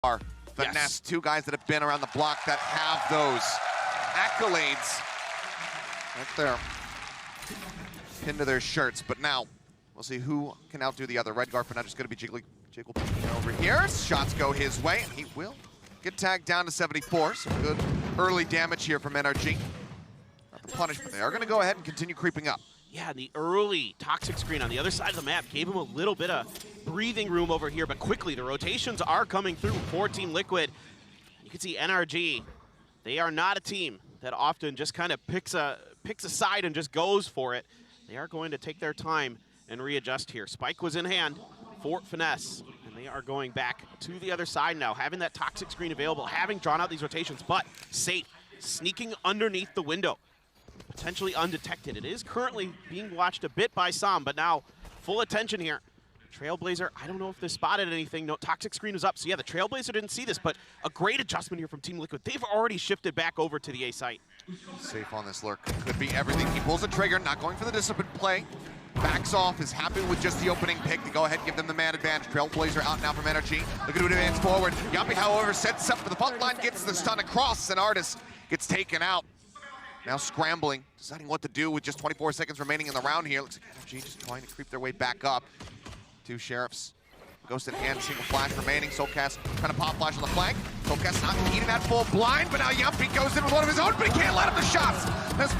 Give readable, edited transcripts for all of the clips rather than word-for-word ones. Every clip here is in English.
Are Finesse, two guys that have been around the block that have those accolades right there pinned to their shirts. But now we'll see who can outdo the other. Redgar for now just going to be Jiggle over here. Shots go his way, and he will get tagged down to 74. Some good early damage here from NRG. Not the punish, but they are going to go ahead and continue creeping up. Yeah, the early toxic screen on the other side of the map gave him a little bit of breathing room over here, but quickly the rotations are coming through for Team Liquid. You can see NRG, they are not a team that often just kind of picks a side and just goes for it. They are going to take their time and readjust here. Spike was in hand for Finesse, and they are going back to the other side now, having that toxic screen available, having drawn out these rotations, but safe, sneaking underneath the window. Potentially undetected. It is currently being watched a bit by some, but now full attention here. Trailblazer, I don't know if they spotted anything. No, toxic screen was up, so yeah, the Trailblazer didn't see this, but a great adjustment here from Team Liquid. They've already shifted back over to the A site. Safe on this lurk. Could be everything. He pulls the trigger, not going for the disciplined play. Backs off, is happy with just the opening pick to go ahead and give them the man advantage. Trailblazer out now from NRG. Look at who advance forward. Yuppie, however, sets up for the front line, gets the stun across, and Artis gets taken out. Now scrambling, deciding what to do with just 24 seconds remaining in the round here. Looks like NRG just trying to creep their way back up. Two Sheriffs. Ghost in hand, single flash remaining. Soulcast trying to pop flash on the flank. Soulcast not eating that full blind, but now Yuppie goes in with one of his own, but he can't let him the shots. That's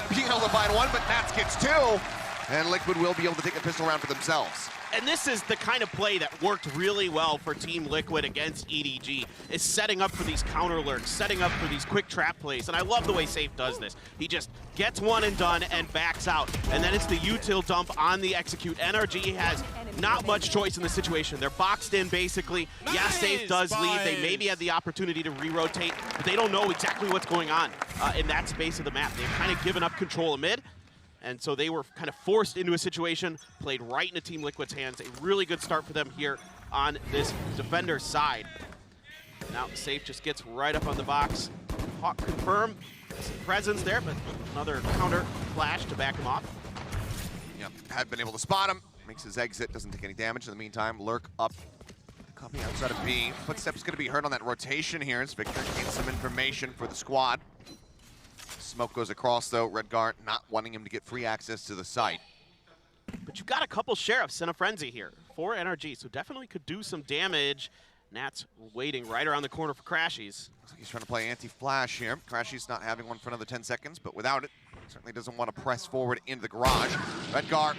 being able to find one, but Nats gets two. And Liquid will be able to take a pistol round for themselves. And this is the kind of play that worked really well for Team Liquid against EDG, is setting up for these counter lurks, setting up for these quick trap plays. And I love the way Safe does this. He just gets one and done and backs out. And then it's the util dump on the execute. NRG has not much choice in the situation. They're boxed in basically. Nice, yeah, Safe does leave. They maybe had the opportunity to re-rotate, but they don't know exactly what's going on in that space of the map. They've kind of given up control of mid. And so they were kind of forced into a situation, played right into Team Liquid's hands. A really good start for them here on this defender side. Now Safe just gets right up on the box. Hawk confirm some presence there, but another counter flash to back him off. Yep, had been able to spot him. Makes his exit, doesn't take any damage. In the meantime, lurk up. Copy outside of B. Footsteps going to be heard on that rotation here as Victor gains some information for the squad. Smoke goes across though, Redgar not wanting him to get free access to the site. But you've got a couple Sheriffs in a frenzy here for NRG, so definitely could do some damage. Nat's waiting right around the corner for Crashies. Looks like he's trying to play anti-flash here. Crashies not having one for another 10 seconds, but without it, certainly doesn't want to press forward into the garage. Redgar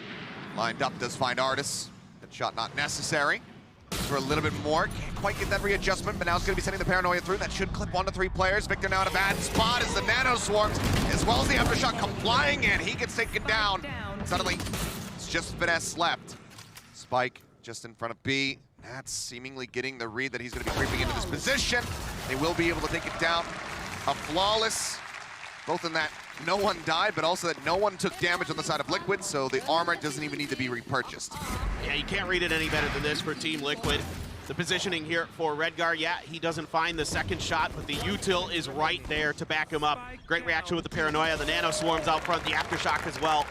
lined up, does find Artis. That shot not necessary. For a little bit more, can't quite get that readjustment, but now it's going to be sending the paranoia through. That should clip 1 to 3 players. Victor now in a bad spot as the nano swarms, as well as the aftershock come flying in. He gets taken down. Suddenly, it's just Finesse left. Spike just in front of B. That's seemingly getting the read that he's going to be creeping into this position. They will be able to take it down. A flawless, both in that no one died, but also that no one took damage on the side of Liquid, so the armor doesn't even need to be repurchased. Yeah, you can't read it any better than this for Team Liquid. The positioning here for Redgar, yeah, he doesn't find the second shot, but the util is right there to back him up. Great reaction with the paranoia, the nano swarms out front, the aftershock as well,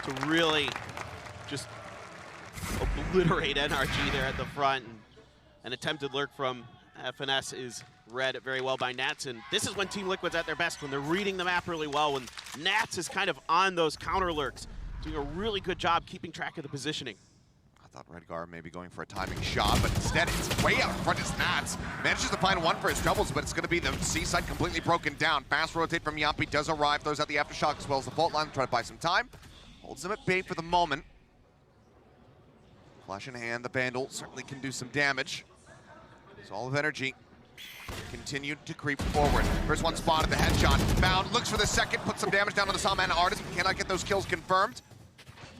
to really just obliterate NRG there at the front. And an attempted lurk from Finesse is read very well by Nats, and this is when Team Liquid's at their best, when they're reading the map really well, when Nats is kind of on those counter lurks, doing a really good job keeping track of the positioning. I thought Redgar may be going for a timing shot, but instead it's way out in front as Nats. Manages to find one for his troubles, but it's going to be the C side completely broken down. Fast rotate from Yuppie does arrive, throws out the aftershock as well as the fault line, try to buy some time. Holds them at bay for the moment. Flash in hand, the Vandal certainly can do some damage. It's all of energy. Continued to creep forward. First one spotted, the headshot. Found, looks for the second, puts some damage down on the Sawman Artist, but cannot get those kills confirmed.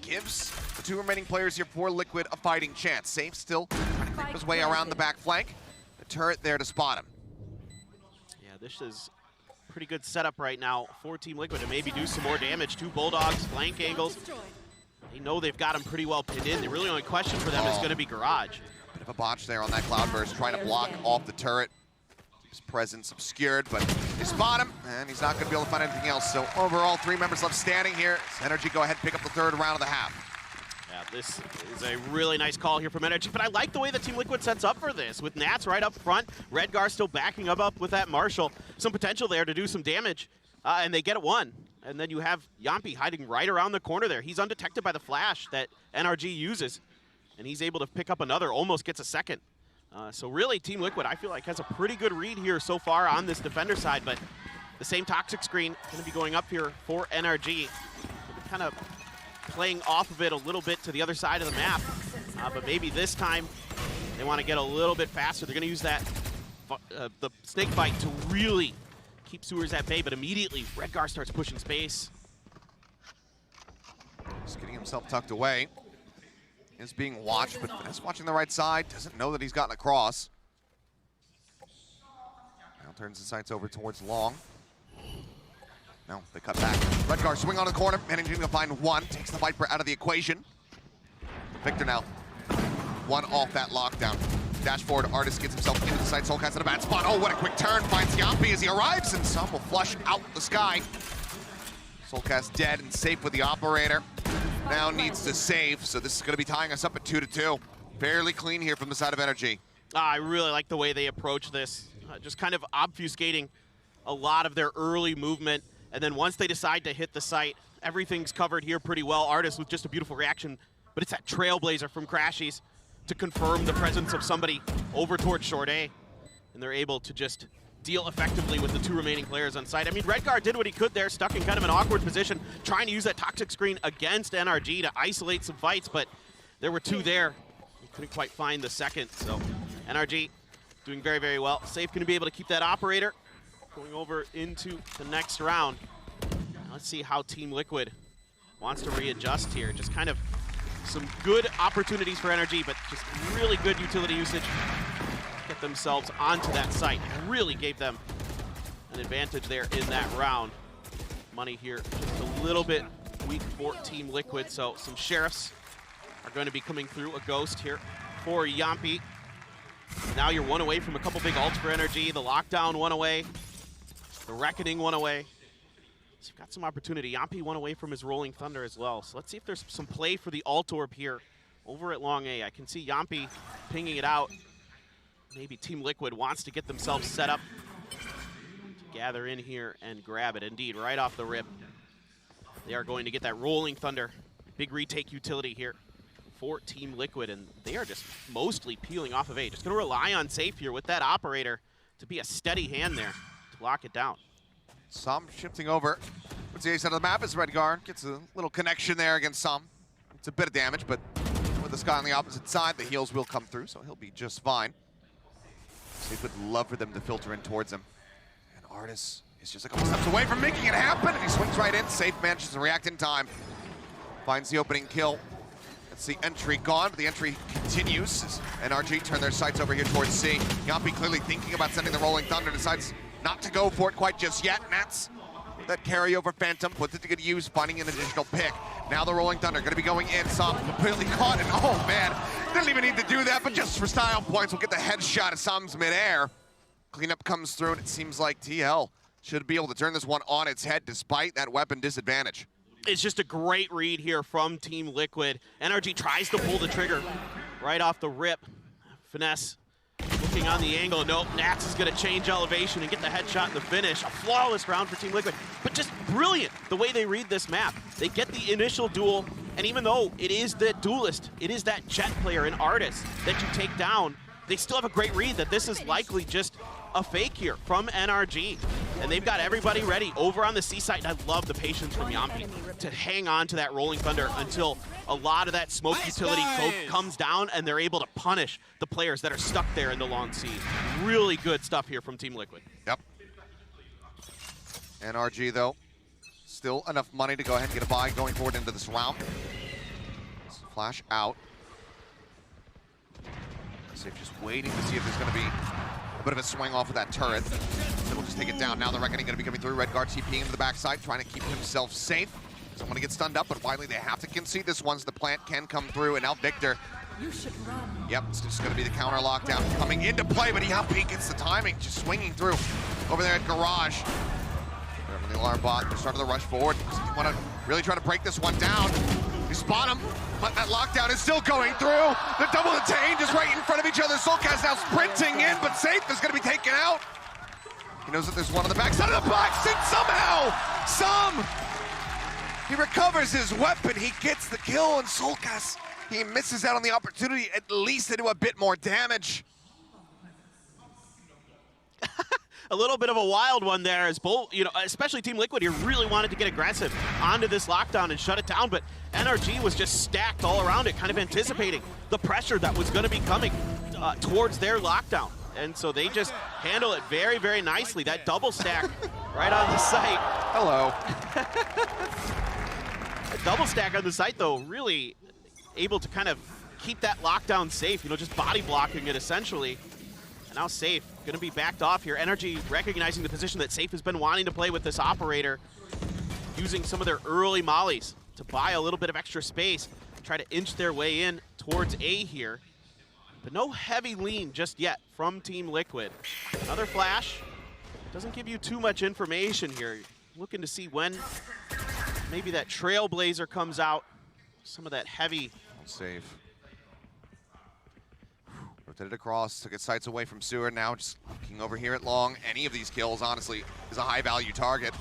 Gives the 2 remaining players here for Liquid a fighting chance. Safe still trying to creep his way around the back flank. The turret there to spot him. Yeah, this is a pretty good setup right now for Team Liquid to maybe do some more damage. 2 Bulldogs, flank angles. They know they've got him pretty well pinned in. The really only question for them is going to be Garage. Bit of a botch there on that Cloudburst, trying to block off the turret. His presence obscured, but they spot him, and he's not going to be able to find anything else. So overall, 3 members left standing here. NRG go ahead and pick up the 3rd round of the half. Yeah, this is a really nice call here from NRG, but I like the way that Team Liquid sets up for this, with Nats right up front, Redgar still backing up with that Marshall. Some potential there to do some damage, and they get it one. And then you have Yampi hiding right around the corner there. He's undetected by the flash that NRG uses, and he's able to pick up another, almost gets a second. So really, Team Liquid, I feel like, has a pretty good read here so far on this defender side, but the same toxic screen going to be going up here for NRG. Kind of playing off of it a little bit to the other side of the map, but maybe this time they want to get a little bit faster. They're going to use that the snake bite to really keep Sewers at bay, but immediately Redgar starts pushing space. Just getting himself tucked away. Is being watched, but Finesse watching the right side, doesn't know that he's gotten across. Now turns the sights over towards Long. No, they cut back. Redgar swing on the corner, managing to find one, takes the Viper out of the equation. Victor now, one off that lockdown. Dash forward, Artist gets himself into the side, Soulcast in a bad spot. Oh, what a quick turn, finds Yampi as he arrives, and some will flush out the sky. Soulcast dead and safe with the operator. Now needs to save, so this is going to be tying us up at 2-2. Fairly clean here from the side of NRG. I really like the way they approach this, just kind of obfuscating a lot of their early movement, and then once they decide to hit the site, everything's covered here pretty well. Artist with just a beautiful reaction, but it's that Trailblazer from Crashies to confirm the presence of somebody over towards Short A, and they're able to just deal effectively with the two remaining players on site. I mean, Redgar did what he could there, stuck in kind of an awkward position, trying to use that toxic screen against NRG to isolate some fights, but there were two there. He couldn't quite find the second, so NRG doing very, very well. Safe going to be able to keep that operator going over into the next round. Now let's see how Team Liquid wants to readjust here. Just kind of some good opportunities for NRG, but just really good utility usage. Get themselves onto that site. Really gave them an advantage there in that round. Money here just a little bit weak for Team Liquid, so some Sheriffs are going to be coming through. A Ghost here for Yampi. Now you're one away from a couple big ults for NRG. The Lockdown one away. The Reckoning one away. So you've got some opportunity. Yampi one away from his Rolling Thunder as well. So let's see if there's some play for the Alt Orb here over at Long A. I can see Yampi pinging it out. Maybe Team Liquid wants to get themselves set up to gather in here and grab it. Indeed, right off the rip, they are going to get that Rolling Thunder. Big retake utility here for Team Liquid, and they are just mostly peeling off of A. Just going to rely on Safe here with that operator to be a steady hand there to lock it down. Some shifting over. What's the A side of the map is Redgar. Gets a little connection there against Some. It's a bit of damage, but with the Sky on the opposite side, the heals will come through, so he'll be just fine. Safe would love for them to filter in towards him. And Artis is just a couple steps away from making it happen, and he swings right in. Safe manages to react in time. Finds the opening kill. That's the entry gone, but the entry continues as NRG turn their sights over here towards C. Yampi clearly thinking about sending the Rolling Thunder, decides not to go for it quite just yet. And that's that carryover Phantom, puts it to good use, finding an additional pick. Now the Rolling Thunder gonna be going in. Som completely caught, and oh man, didn't even need to do that, but just for style points, we'll get the headshot as Som's midair. Cleanup comes through, and it seems like TL should be able to turn this one on its head despite that weapon disadvantage. It's just a great read here from Team Liquid. NRG tries to pull the trigger right off the rip. Finesse looking on the angle. Nope, Nats is going to change elevation and get the headshot in the finish. A flawless round for Team Liquid, but just brilliant the way they read this map. They get the initial duel, and even though it is the duelist, it is that jet player and Artist that you take down, they still have a great read that this is likely just a fake here from NRG. And they've got everybody ready over on the C side. And I love the patience from Yampi to hang on to that Rolling Thunder until a lot of that smoke utility comes down and they're able to punish the players that are stuck there in the long C. Really good stuff here from Team Liquid. Yep. NRG, though, still enough money to go ahead and get a buy going forward into this round. Flash out. Safe just waiting to see if there's going to be a bit of a swing off of that turret. So we'll just take it down. Now the Reckoning going to be coming through. Redgar TPing into the backside, trying to keep himself safe. Doesn't want to get stunned up, but Wiley, they have to concede this one so the plant can come through. And now Victor. You should run. Yep, it's just going to be the counter lockdown coming into play, but Yampi gets the timing, just swinging through over there at Garage. The alarm bot, start of the rush forward. Want to really try to break this one down. You spot him, but that lockdown is still going through. The double detain just right in front of each other. Soulcast now sprinting in, but Safe is going to be taken out. He knows that there's one on the backside of the box, and somehow, he recovers his weapon. He gets the kill, and Soulcast, he misses out on the opportunity at least to do a bit more damage. A little bit of a wild one there, as both, especially Team Liquid here really wanted to get aggressive onto this lockdown and shut it down, but NRG was just stacked all around it, kind of anticipating the pressure that was going to be coming towards their lockdown. And so they just handle it very, very nicely. That double stack right on the site. Hello. A double stack on the site, though, really able to kind of keep that lockdown safe, just body blocking it essentially. And now Safe going to be backed off here. NRG recognizing the position that Safe has been wanting to play with this operator, using some of their early mollies to buy a little bit of extra space, try to inch their way in towards A here. But no heavy lean just yet from Team Liquid. Another flash. Doesn't give you too much information here. Looking to see when maybe that Trailblazer comes out. Some of that heavy. Safe. Rotated across, took its sights away from Sewer. Now just looking over here at Long. Any of these kills, honestly, is a high-value target.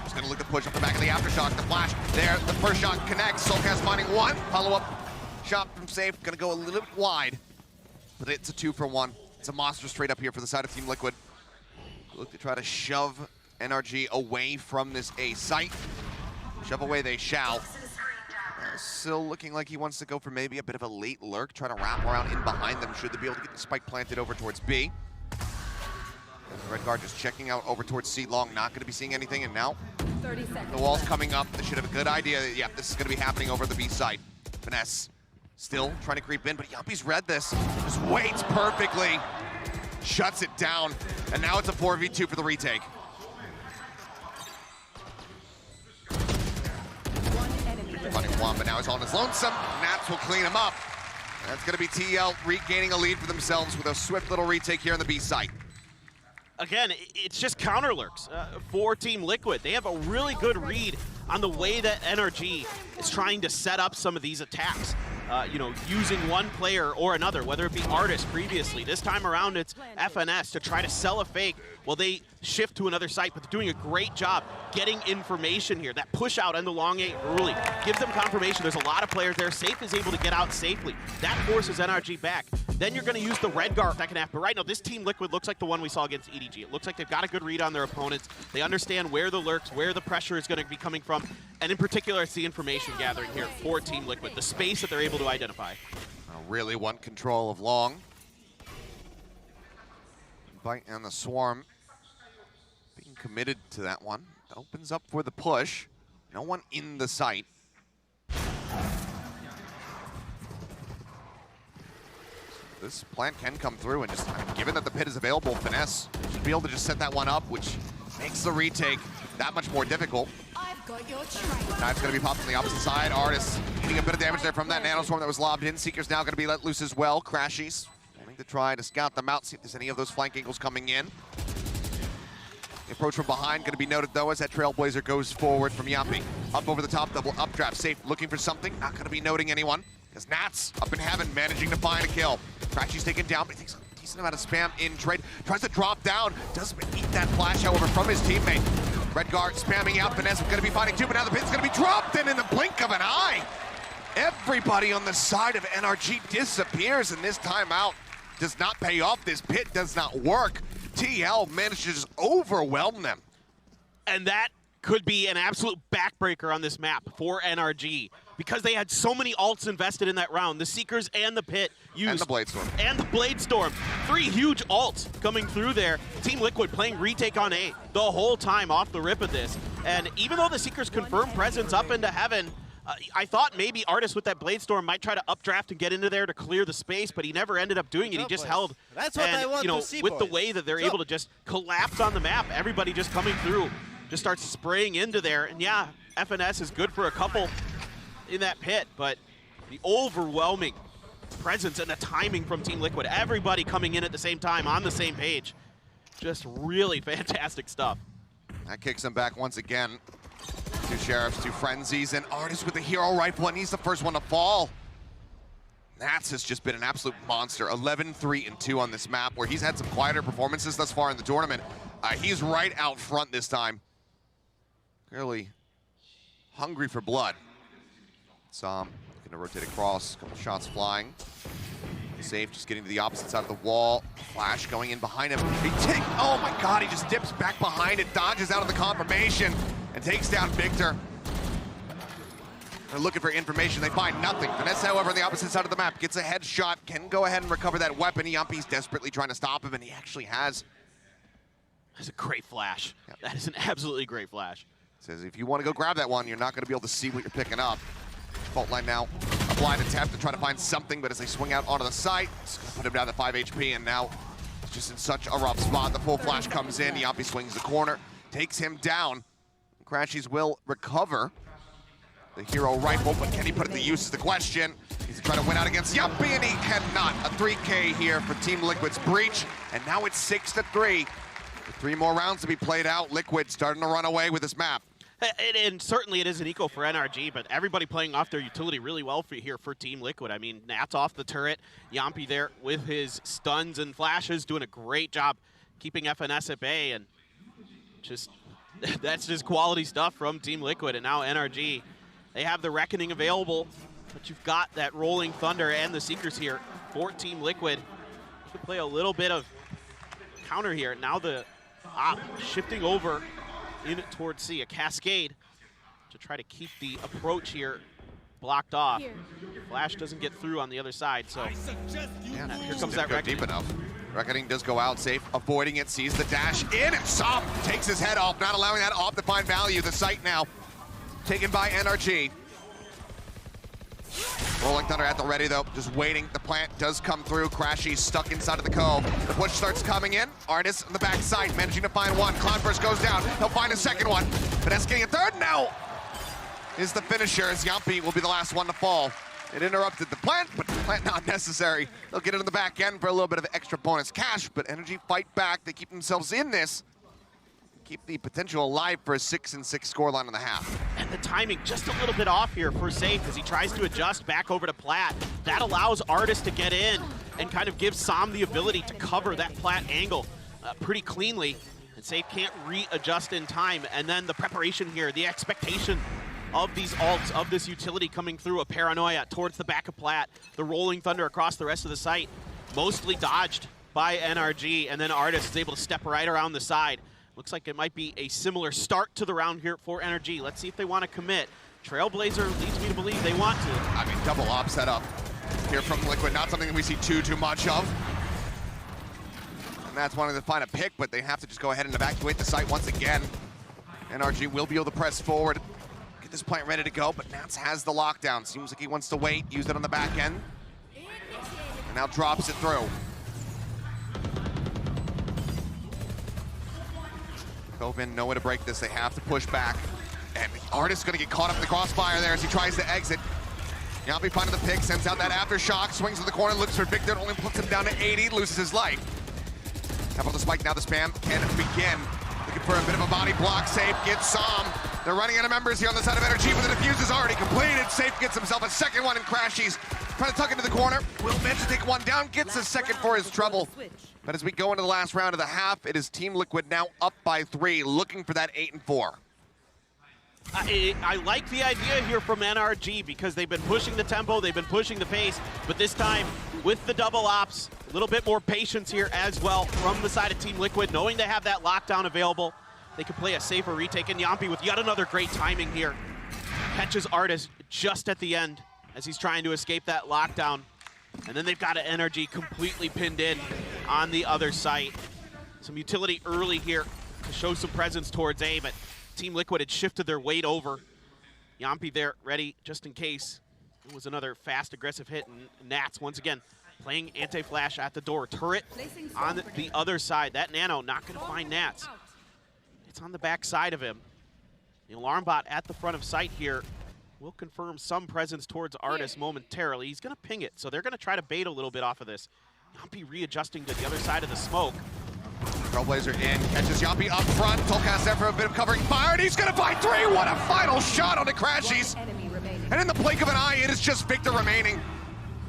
Just gonna look to push up the back of the Aftershock. The flash there, the first shot connects. Soulcast finding one. Follow-up shot from Safe, gonna go a little bit wide. But it's a 2-for-1. It's a monster straight up here for the side of Team Liquid. Look to try to shove NRG away from this A site. Shove away they shall. Still looking like he wants to go for maybe a bit of a late lurk, try to wrap around in behind them should they be able to get the spike planted over towards B. Red guard just checking out over towards C. Long, not going to be seeing anything, and now the wall's coming up. They should have a good idea that, yeah, this is going to be happening over the B side. Finesse still trying to creep in, but Yuppie's read this. Just waits perfectly, shuts it down, and now it's a 4v2 for the retake. Running one, but now he's on his lonesome. Nats will clean him up. That's going to be TL regaining a lead for themselves with a swift little retake here on the B site. Again, it's just counter lurks for Team Liquid. They have a really good read on the way that NRG is trying to set up some of these attacks. Using one player or another, whether it be Artist previously. This time around, it's FNS to try to sell a fake while they shift to another site, but they're doing a great job getting information here. That push out on the long A early gives them confirmation. There's a lot of players there. Safe is able to get out safely. That forces NRG back. Then you're going to use the red guard second half. But right now, this Team Liquid looks like the one we saw against EDG. It looks like they've got a good read on their opponents. They understand where the lurks, where the pressure is going to be coming from. And in particular, it's the information gathering here for Team Liquid, the space that they're able to identify. Really want control of Long. Bite and the Swarm being committed to that one. Opens up for the push. No one in the site. This plant can come through, and just given that the pit is available, Finesse should be able to just set that one up, which makes the retake that much more difficult. Now it's going to be popped on the opposite side. Artist getting a bit of damage there from that nanoswarm that was lobbed in. Seeker's now going to be let loose as well. Crashies wanting to try to scout them out, see if there's any of those flank angles coming in. The approach from behind going to be noted, though, as that Trailblazer goes forward from Yappy. Up over the top, double updraft. Safe looking for something. Not going to be noting anyone. As Nats up in heaven, managing to find a kill. Crashy's taken down, but he takes a decent amount of spam in trade. Tries to drop down. Doesn't eat that flash, however, from his teammate. Red guard spamming out. Finesse going to be fighting too, but now the pit's going to be dropped in the blink of an eye. Everybody on the side of NRG disappears, and this timeout does not pay off. This pit does not work. TL managed to just overwhelm them. And that could be an absolute backbreaker on this map for NRG because they had so many ults invested in that round. The Seekers and the Pit used. And the Bladestorm. And the Bladestorm. 3 huge ults coming through there. Team Liquid playing retake on A the whole time off the rip of this. And even though the Seekers confirmed presence up into heaven, I thought maybe Artist with that Bladestorm might try to updraft and get into there to clear the space, but he never ended up doing it. He just held. That's what I want to see, with the way that they're able to just collapse on the map, everybody just coming through, just starts spraying into there. And yeah, FNS is good for a couple in that pit, but the overwhelming presence and the timing from Team Liquid, everybody coming in at the same time on the same page, just really fantastic stuff. That kicks them back once again. Two Sheriffs, two Frenzies, and Artis with the hero rifle, and he's the first one to fall. Nats has just been an absolute monster. 11-3-2 on this map, where he's had some quieter performances thus far in the tournament. He's right out front this time. Clearly hungry for blood. Sam looking to rotate across, a couple shots flying. Safe just getting to the opposite side of the wall. Flash going in behind him. Oh my God, he just dips back behind it, dodges out of the confirmation, and takes down Victor. They're looking for information, they find nothing. Vanessa, however, on the opposite side of the map, gets a headshot, can go ahead and recover that weapon. Yampi's desperately trying to stop him, and he actually has. That's a great flash. Yep. That is an absolutely great flash. Says if you want to go grab that one, you're not going to be able to see what you're picking up. Fault line now, a blind attempt to try to find something, but as they swing out onto the site, it's going to put him down to 5 HP, and now it's just in such a rough spot. The full flash comes in, Yampi swings the corner, takes him down. Crashies will recover the hero rifle, but can he put it to use is the question. He's trying to win out against Yampi, and he cannot. A 3K here for Team Liquid's Breach, and now it's 6-3. With 3 more rounds to be played out, Liquid starting to run away with this map. And certainly it is an eco for NRG, but everybody playing off their utility really well here for Team Liquid. I mean, Nat's off the turret, Yampi there with his stuns and flashes, doing a great job keeping FNS at bay, and just that's just quality stuff from Team Liquid. And now NRG, they have the Reckoning available, but you've got that Rolling Thunder and the Seekers here for Team Liquid. You can play a little bit of counter here. Now the op shifting over in towards C, a cascade to try to keep the approach here blocked off. Flash doesn't get through on the other side, so yeah, here comes that Reckoning. Deep enough. Reckoning does go out, Safe avoiding it, sees the dash in, and Som takes his head off, not allowing that off to find value. The site now taken by NRG. Rolling Thunder at the ready though, just waiting. The plant does come through. Crashy stuck inside of the cove. The push starts coming in. Artis on the backside, managing to find one. Cloudburst goes down. He'll find a second one. Vanessa getting a third. Now is the finisher, as Yampi will be the last one to fall. It interrupted the plant, but the plant not necessary. They'll get it on the back end for a little bit of extra bonus cash, but NRG fight back. They keep themselves in this. Keep the potential alive for a 6-6 scoreline in the half. And the timing just a little bit off here for Safe as he tries to adjust back over to Plat. That allows Artis to get in and kind of gives Sam the ability to cover that Plat angle pretty cleanly. And Safe can't readjust in time. And then the preparation here, the expectation of these ults, of this utility coming through, a Paranoia towards the back of Plat, the Rolling Thunder across the rest of the site, mostly dodged by NRG, and then Artis is able to step right around the side. Looks like it might be a similar start to the round here for NRG. Let's see if they want to commit. Trailblazer leads me to believe they want to. I mean, double op setup here from Liquid, not something that we see too much of. And that's wanting to find a pick, but they have to just go ahead and evacuate the site once again. NRG will be able to press forward, get this plant ready to go, but Nats has the lockdown. Seems like he wants to wait, use it on the back end, and now drops it through. Coven, no way to break this. They have to push back. And the Artist gonna get caught up in the crossfire there as he tries to exit. Yampi finding the pick, sends out that aftershock, swings to the corner, looks for Victor, only puts him down to 80, loses his life. How about the spike now? The spam can begin. Looking for a bit of a body block. Safe gets Som. They're running out of members here on the side of NRG, but the defuse is already completed. Safe gets himself a second one, and Crashies trying to tuck into the corner. Will manage to take one down, gets a second for his trouble. But as we go into the last round of the half, it is Team Liquid now up by 3, looking for that 8-4. I like the idea here from NRG because they've been pushing the tempo, they've been pushing the pace, but this time with the double ops, a little bit more patience here as well from the side of Team Liquid, knowing they have that lockdown available. They can play a safer retake, and Yampi with yet another great timing here. Catches Artis just at the end as he's trying to escape that lockdown. And then they've got an NRG completely pinned in on the other site. Some utility early here to show some presence towards A, but Team Liquid had shifted their weight over. Yampi there, ready just in case. It was another fast, aggressive hit, and Nats once again playing anti-flash at the door. Turret on the other side. That Nano not gonna find Nats. It's on the back side of him. The alarm bot at the front of site here will confirm some presence towards Artis momentarily. He's gonna ping it, so they're gonna try to bait a little bit off of this. Yampi readjusting to the other side of the smoke. Trailblazer in, catches Yappy up front. Tolkas there for a bit of covering fire, and he's gonna find 3. What a final shot onto Crashies. And in the blink of an eye, it is just Victor remaining.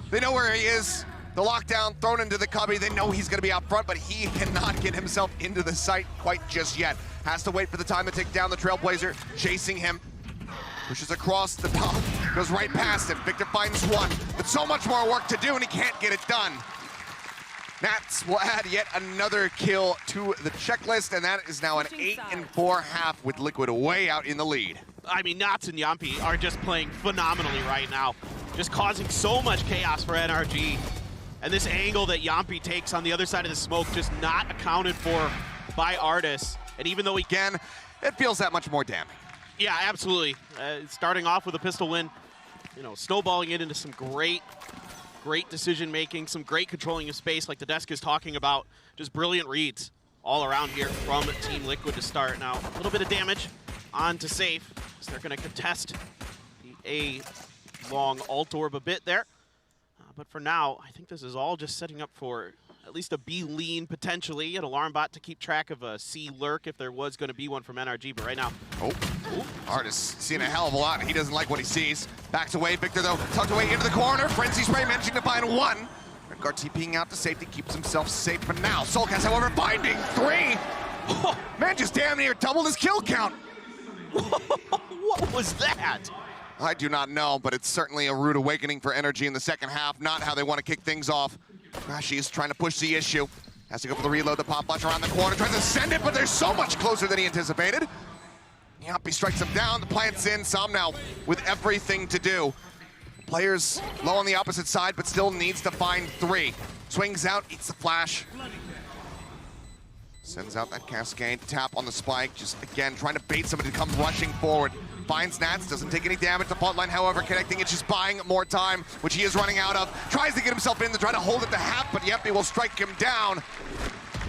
They know where he is. The lockdown thrown into the cubby. They know he's gonna be out front, but he cannot get himself into the site quite just yet. Has to wait for the time to take down the Trailblazer, chasing him. Pushes across the top, goes right past him. Victor finds 1, but so much more work to do, and he can't get it done. Nats will add yet another kill to the checklist, and that is now an 8-4 half with Liquid way out in the lead. I mean, Nats and Yampi are just playing phenomenally right now, just causing so much chaos for NRG. And this angle that Yampi takes on the other side of the smoke just not accounted for by Artis. And even though he Again, it feels that much more damning. Yeah, absolutely. Starting off with a pistol win, you know, snowballing it into some great decision-making, some great controlling of space like the desk is talking about. Just brilliant reads all around here from Team Liquid to start. Now, a little bit of damage on to Safe, as they're going to contest the A-long ult orb a bit there. But for now, I think this is all just setting up for at least a B lean, potentially, an alarm bot to keep track of a C lurk if there was going to be one from NRG. But right now, Artis seeing a hell of a lot. He doesn't like what he sees. Backs away. Victor, though, tucked away into the corner. Frenzy Spray managing to find 1. Redguard TPing out to safety, keeps himself safe for now. Soulcast, however, finding 3. Oh, man just damn near doubled his kill count. What was that? I do not know, but it's certainly a rude awakening for NRG in the second half. Not how they want to kick things off. Crashy is trying to push the issue. Has to go for the reload, the pop flash around the corner, tries to send it, but they're so much closer than he anticipated. Yappy strikes him down, the plant's in. Sam now with everything to do. Players low on the opposite side, but still needs to find 3. Swings out, eats the flash. Sends out that cascade, tap on the spike, just again trying to bait somebody to come rushing forward. Finds Nats, doesn't take any damage. The fault line, however, connecting, it's just buying more time, which he is running out of. Tries to get himself in to try to hold it to half, but Yappy will strike him down.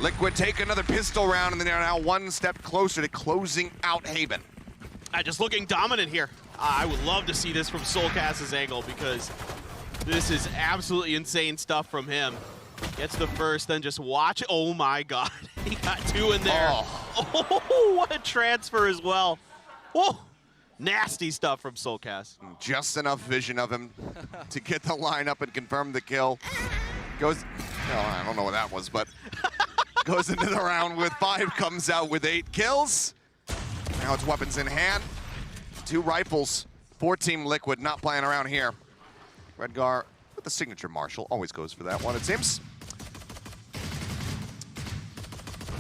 Liquid take another pistol round, and they are now 1 step closer to closing out Haven. Just looking dominant here. I would love to see this from Soulcast's angle, because this is absolutely insane stuff from him. Gets the first, then just watch. Oh my God, he got 2 in there. Oh, what a transfer as well. Whoa, nasty stuff from Soulcast. Just enough vision of him to get the lineup and confirm the kill. Goes, oh, I don't know what that was, but goes into the round with 5, comes out with 8 kills. Now it's weapons in hand. 2 rifles for Team Liquid, not playing around here. Redgar with the signature Marshall, always goes for that one, it seems.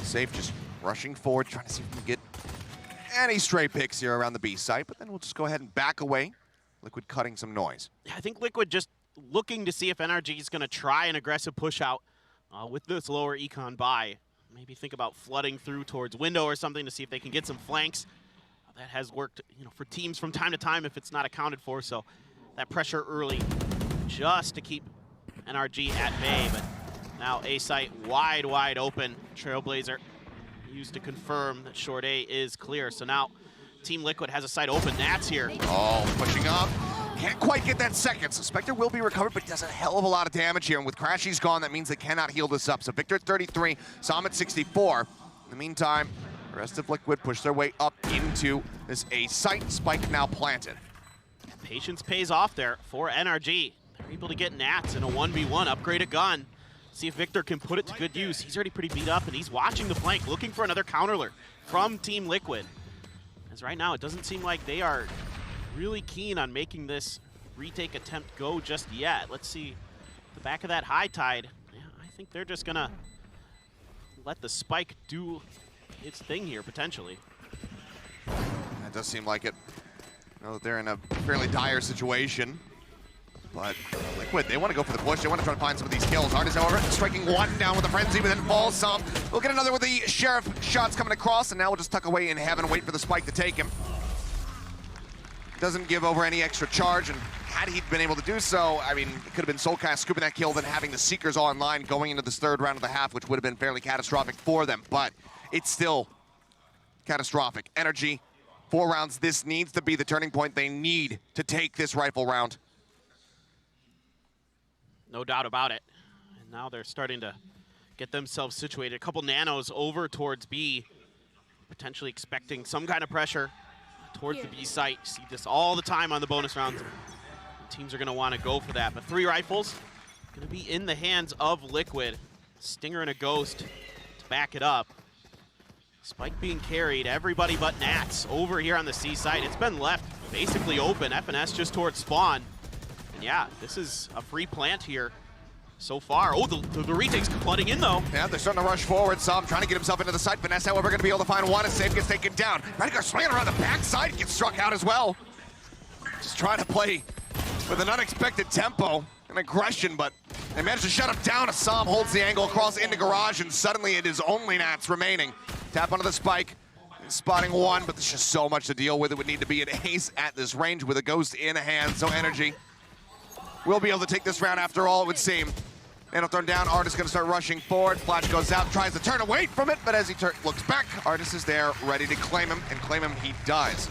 Safe just rushing forward, trying to see if we can get any stray picks here around the B site, but then we'll just go ahead and back away. Liquid cutting some noise. I think Liquid just looking to see if NRG is going to try an aggressive push out with this lower econ buy. Maybe think about flooding through towards window or something to see if they can get some flanks. That has worked, you know, for teams from time to time if it's not accounted for. So that pressure early just to keep NRG at bay. But now A site wide open. Trailblazer used to confirm that short A is clear. So now Team Liquid has a site open. Nats here. Oh, pushing up. Can't quite get that second. So Spectre will be recovered, but he does a hell of a lot of damage here. And with Crashy's gone, that means they cannot heal this up. So Victor at 33, Sam at 64. In the meantime, the rest of Liquid push their way up into this A site. Spike now planted. Patience pays off there for NRG. They're able to get Nats in a 1v1, upgrade a gun. See if Victor can put it to good use. He's already pretty beat up, and he's watching the flank, looking for another counterler from Team Liquid. As right now, it doesn't seem like they are really keen on making this retake attempt go just yet. Let's see the back of that high tide. Yeah, I think they're just gonna let the spike do its thing here, potentially. That does seem like it. I know that they're in a fairly dire situation, but Liquid, they want to go for the push. They want to try to find some of these kills. Artis, however, striking 1 down with the frenzy, but then falls some. We'll get another with the Sheriff shots coming across, and now we'll just tuck away in heaven, wait for the spike to take him. Doesn't give over any extra charge, and had he been able to do so, I mean, it could have been Soulcast scooping that kill, then having the Seekers online going into this 3rd round of the half, which would have been fairly catastrophic for them, but it's still catastrophic. NRG, 4 rounds, this needs to be the turning point. They need to take this rifle round. No doubt about it. And now they're starting to get themselves situated. A couple nanos over towards B, potentially expecting some kind of pressure towards the B site. You see this all the time on the bonus rounds. Teams are going to want to go for that, but 3 rifles going to be in the hands of Liquid. Stinger and a Ghost to back it up. Spike being carried, everybody but Nats over here on the C side. It's been left basically open. FNS just towards spawn. And yeah, this is a free plant here so far. Oh, the retake's flooding in though. Yeah, they're starting to rush forward. Some trying to get himself into the site. Vanessa, however, going to be able to find one. As Safe gets taken down. Retake swinging around the backside, gets struck out as well. Just trying to play with an unexpected tempo and aggression, but they managed to shut him down. Assam holds the angle across into garage, and suddenly it is only Nats remaining. Tap onto the spike, spotting one, but there's just so much to deal with. It would need to be an ace at this range with a Ghost in hand, so NRG will be able to take this round after all, it would seem. Nano thrown down, Artist gonna start rushing forward. Flash goes out, tries to turn away from it, but as he looks back, Artist is there, ready to claim him, and claim him he does.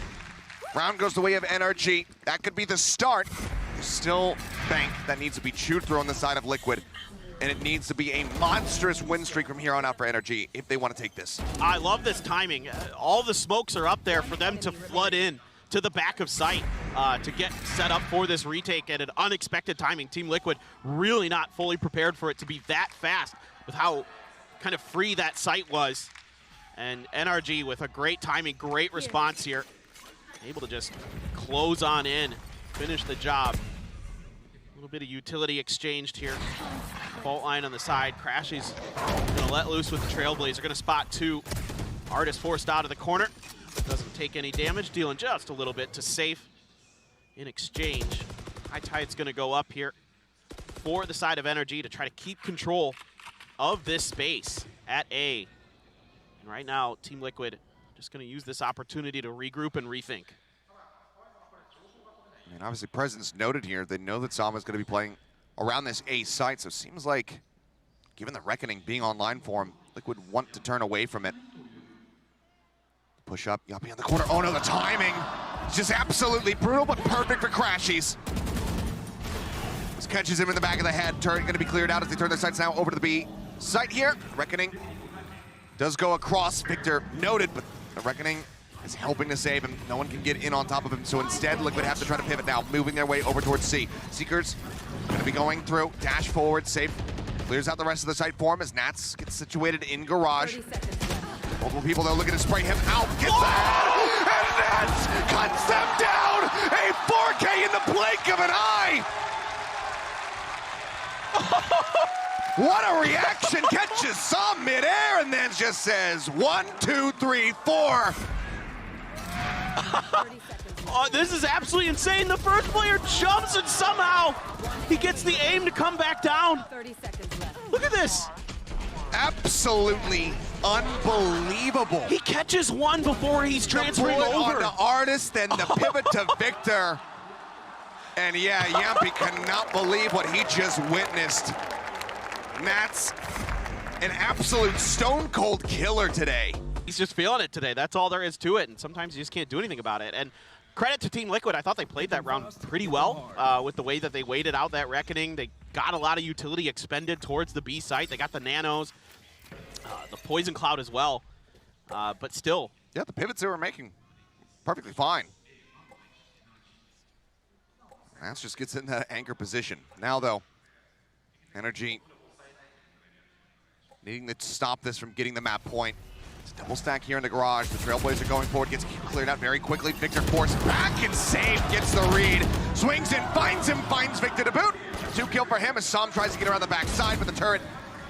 Round goes the way of NRG. That could be the start. There's still bank that needs to be chewed through on the side of Liquid, and it needs to be a monstrous win streak from here on out for NRG if they want to take this. I love this timing. All the smokes are up there for them to flood in to the back of site to get set up for this retake at an unexpected timing. Team Liquid really not fully prepared for it to be that fast with how kind of free that site was. And NRG with a great timing, great response here. Able to just close on in, finish the job. A little bit of utility exchanged here. Fault line on the side. Crashy's gonna let loose with the Trailblazer. Gonna spot 2. Artist forced out of the corner. Doesn't take any damage, dealing just a little bit to Safe in exchange. High Tide's gonna go up here for the side of NRG to try to keep control of this space at A. And right now, Team Liquid just gonna use this opportunity to regroup and rethink. I mean, obviously, presence noted here. They know that Sama's going to be playing around this A site, so it seems like, given the Reckoning being online for him, Liquid want to turn away from it. Push up, Yappy in the corner. Oh no, the timing! It's just absolutely brutal, but perfect for Crashies. This catches him in the back of the head. Turret going to be cleared out as they turn their sights now over to the B site here. Reckoning does go across. Victor noted, but the Reckoning is helping to save him. No one can get in on top of him, so instead Liquid have to try to pivot now, moving their way over towards C. Seekers going to be going through, dash forward, Safe clears out the rest of the site for him as Nats gets situated in garage. Multiple people though looking to spray him out, gets ahead, and Nats cuts them down! A 4K in the blink of an eye! What a reaction, catches some midair and then just says 1, 2, 3, 4. Oh, this is absolutely insane. The first player jumps and somehow he gets the aim to come back down. 30 seconds left. Look at this. Absolutely unbelievable. He catches one before he's transferring the bullet over. on the Artist, then the pivot to Victor. And yeah, Yampy cannot believe what he just witnessed. Nats, an absolute stone cold killer today. He's just feeling it today. That's all there is to it, and sometimes you just can't do anything about it. And credit to Team Liquid. I thought they played that round pretty well with the way that they waited out that Reckoning. They got a lot of utility expended towards the B site. They got the nanos, the Poison Cloud as well, but still. Yeah, the pivots they were making, perfectly fine. Nats just gets in that anchor position. Now though, NRG needing to stop this from getting the map point. It's a double stack here in the garage. The Trailblazer going forward, gets cleared out very quickly. Victor forced back and Safe, gets the read. Swings in, finds him, finds Victor to boot. 2 kill for him as Sam tries to get around the backside, but the turret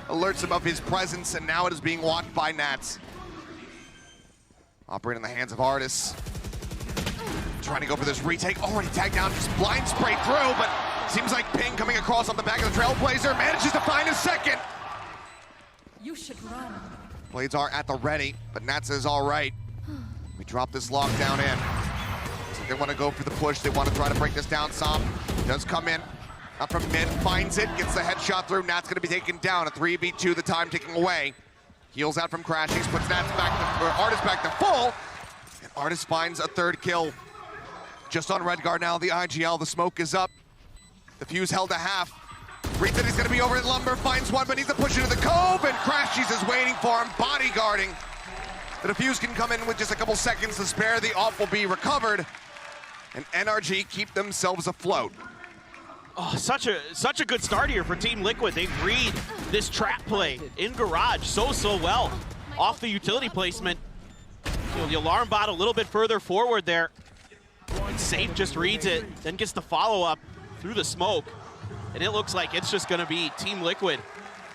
alerts him of his presence, and now it is being watched by Nats. Operating in the hands of Artis. Trying to go for this retake, already tagged down, just blind spray through, but seems like Ping coming across off the back of the Trailblazer, manages to find a second. You should run. Blades are at the ready, but Nats is all right. We drop this lockdown in. So they want to go for the push. They want to try to break this down. Sam does come in. Up from mid, finds it, gets the headshot through. Nats going to be taken down. A 3v2, the time ticking away. Heals out from Crashies, puts Nats back to, or Artist back to full. And Artist finds a 3rd kill. Just on Redguard now, the IGL, the smoke is up. The fuse held to half. Reads that he's going to be over at Lumber, finds one, but needs to push into the cove, and Crashies is waiting for him, bodyguarding. The defuse can come in with just a couple seconds to spare. The off will be recovered, and NRG keep themselves afloat. Oh, such a good start here for Team Liquid. They read this trap play in Garage so well. Off the utility placement. You know, the alarm bot a little bit further forward there. And Safe just reads it, then gets the follow-up through the smoke. And it looks like it's just gonna be Team Liquid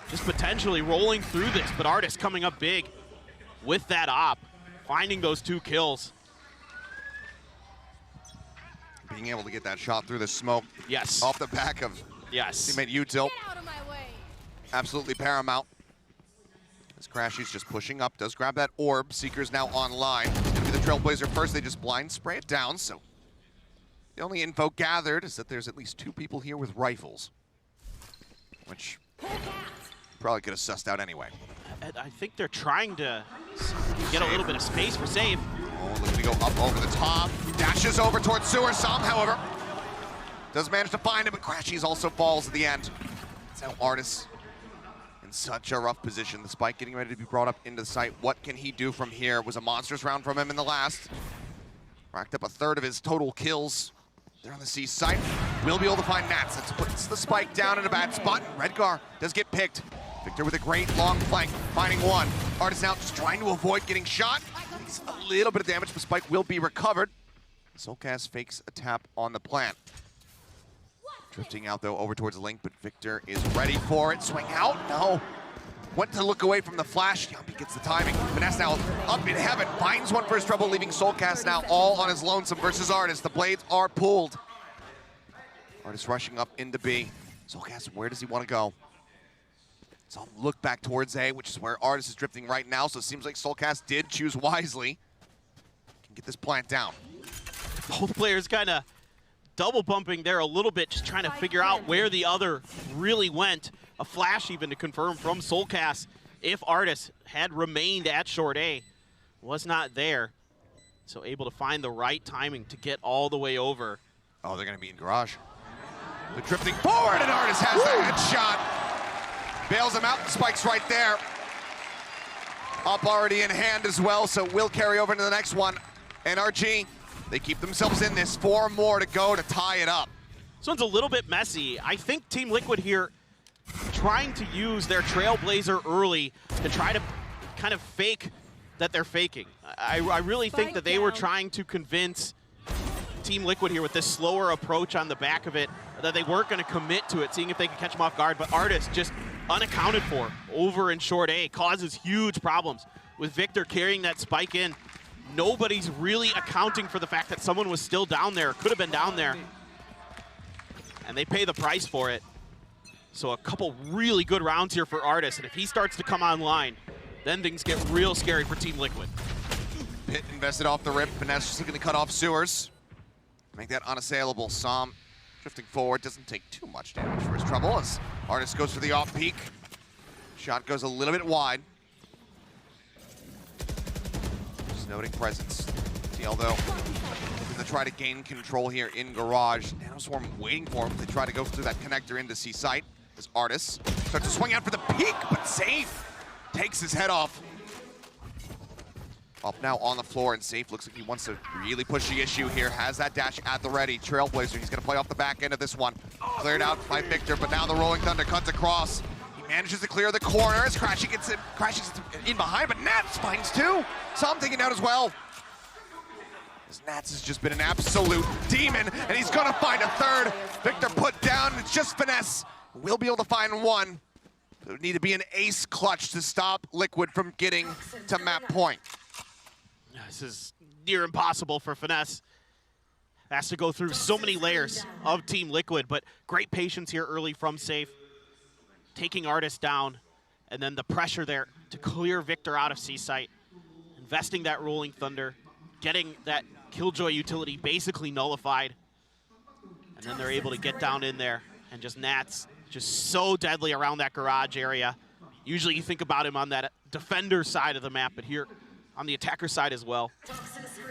just potentially rolling through this, but Artis coming up big with that op, finding those 2 kills. Being able to get that shot through the smoke. Yes. Off the back of teammate Util. Absolutely paramount. As Crashy's just pushing up, does grab that orb. Seeker's now online. Gonna be the Trailblazer first. They just blind spray it down, so the only info gathered is that there's at least 2 people here with rifles, which probably could have sussed out anyway. And I think they're trying to get a little bit of space for Safe. Oh, looking to go up over the top. Dashes over towards Sewer. Som, however, does manage to find him, but Crashies also falls at the end. It's now Artis in such a rough position. The spike getting ready to be brought up into the site. What can he do from here? It was a monstrous round from him in the last. Racked up a third of his total kills. They're on the C site. Will be able to find Nats. That puts the spike down in a bad spot. Redgar does get picked. Victor with a great long flank, finding one. Artis now just trying to avoid getting shot. He's a little bit of damage, but spike will be recovered. Soulcast fakes a tap on the plant. Drifting out though over towards the link, but Victor is ready for it. Swing out, no. Went to look away from the flash. Yumpy gets the timing. Vanessa now up in heaven, finds one for his trouble, leaving Soulcast now all on his lonesome versus Artis. The blades are pulled. Artis rushing up into B. Soulcast, where does he want to go? So I'll look back towards A, which is where Artis is drifting right now, so it seems like Soulcast did choose wisely. Can get this plant down. Both players kind of double bumping there a little bit, just trying to figure out where the other really went. A flash even to confirm from Soulcast if Artis had remained at short A. Was not there. So able to find the right timing to get all the way over. Oh, they're going to be in Garage. They're drifting forward, and Artis has the headshot. Bails him out, spikes right there. Up already in hand as well, so will carry over into the next one. NRG, they keep themselves in this. 4 more to go to tie it up. This one's a little bit messy. I think Team Liquid here trying to use their Trailblazer early to try to kind of fake that they're faking. I really think that they were trying to convince Team Liquid here with this slower approach on the back of it that they weren't going to commit to it, seeing if they could catch them off guard. But Artis just unaccounted for over in short A, causes huge problems. With Victor carrying that spike in, nobody's really accounting for the fact that someone was still down there, could have been down there. And they pay the price for it. So a couple really good rounds here for Artis, and if he starts to come online, then things get real scary for Team Liquid. Pit invested off the rip. Vanessa just looking to cut off Sewers. Make that unassailable. Som drifting forward, doesn't take too much damage for his trouble as Artis goes for the off peak. Shot goes a little bit wide. Just noting presence. TL though, looking to try to gain control here in Garage. Nanoswarm waiting for him. They try to go through that connector into C site as Artis starts to swing out for the peak, but Safe takes his head off. Up now on the floor, and Safe looks like he wants to really push the issue here. Has that dash at the ready. Trailblazer, he's going to play off the back end of this one. Cleared out by Victor, but now the Rolling Thunder cuts across. He manages to clear the corner as Crashy gets in behind, but Nats finds 2. Som taking out as well. As Nats has just been an absolute demon, and he's going to find a third. Victor put down, it's just Finesse. We'll be able to find 1. It would need to be an ace clutch to stop Liquid from getting to map point. This is near impossible for Finesse. Has to go through so many layers of Team Liquid, but great patience here early from Safe. Taking Artis down, and then the pressure there to clear Victor out of C-Site. Investing that Rolling Thunder, getting that Killjoy utility basically nullified. And then they're able to get down in there, and just Nats just so deadly around that Garage area. Usually you think about him on that defender side of the map, but here on the attacker side as well.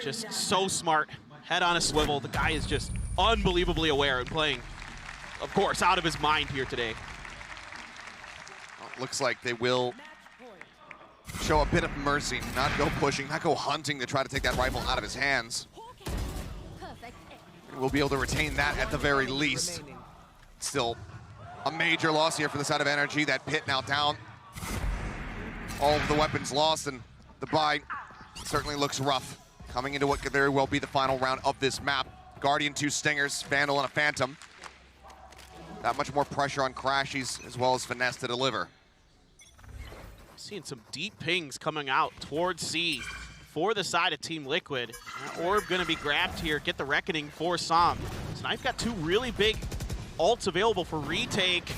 Just so smart, head on a swivel. The guy is just unbelievably aware and playing, of course, out of his mind here today. looks like they will show a bit of mercy, not go pushing, not go hunting to try to take that rifle out of his hands. We'll be able to retain that at the very least. Still a major loss here for the side of NRG. That pit now down. All of the weapons lost, and the buy certainly looks rough. Coming into what could very well be the final round of this map. Guardian, 2 Stingers, Vandal, and a Phantom. That much more pressure on Crashies as well as Finesse to deliver. Seeing some deep pings coming out towards C for the side of Team Liquid. Orb gonna be grabbed here, get the Reckoning for Som. So now you've got 2 really big ults available for Retake.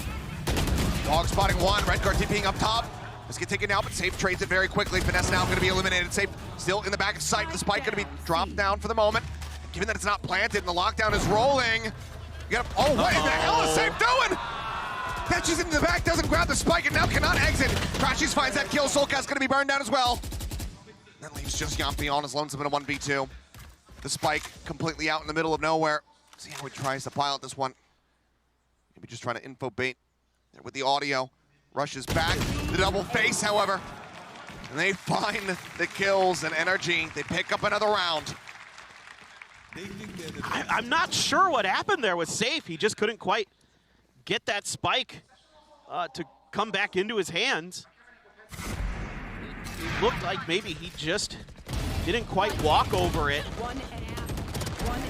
Dog spotting 1, Redguard TPing up top. Let's get taken out, but Safe trades it very quickly. Finesse now gonna be eliminated. Safe still in the back of sight. The spike gonna be dropped down for the moment. Given that it's not planted and the lockdown is rolling, you gotta, oh, what the hell is Safe doing? Catches into the back, doesn't grab the spike, and now cannot exit. Crashies finds that kill. Soulcast gonna be burned down as well. That leaves just Yampi on his lonesome in a 1v2. The spike completely out in the middle of nowhere. See how he tries to pilot this one. Maybe just trying to info bait with the audio. Rushes back, the double face, however. And they find the kills, and NRG, they pick up another round. I'm not sure what happened there with Safe. He just couldn't quite get that spike to come back into his hands. It looked like maybe he just didn't quite walk over it.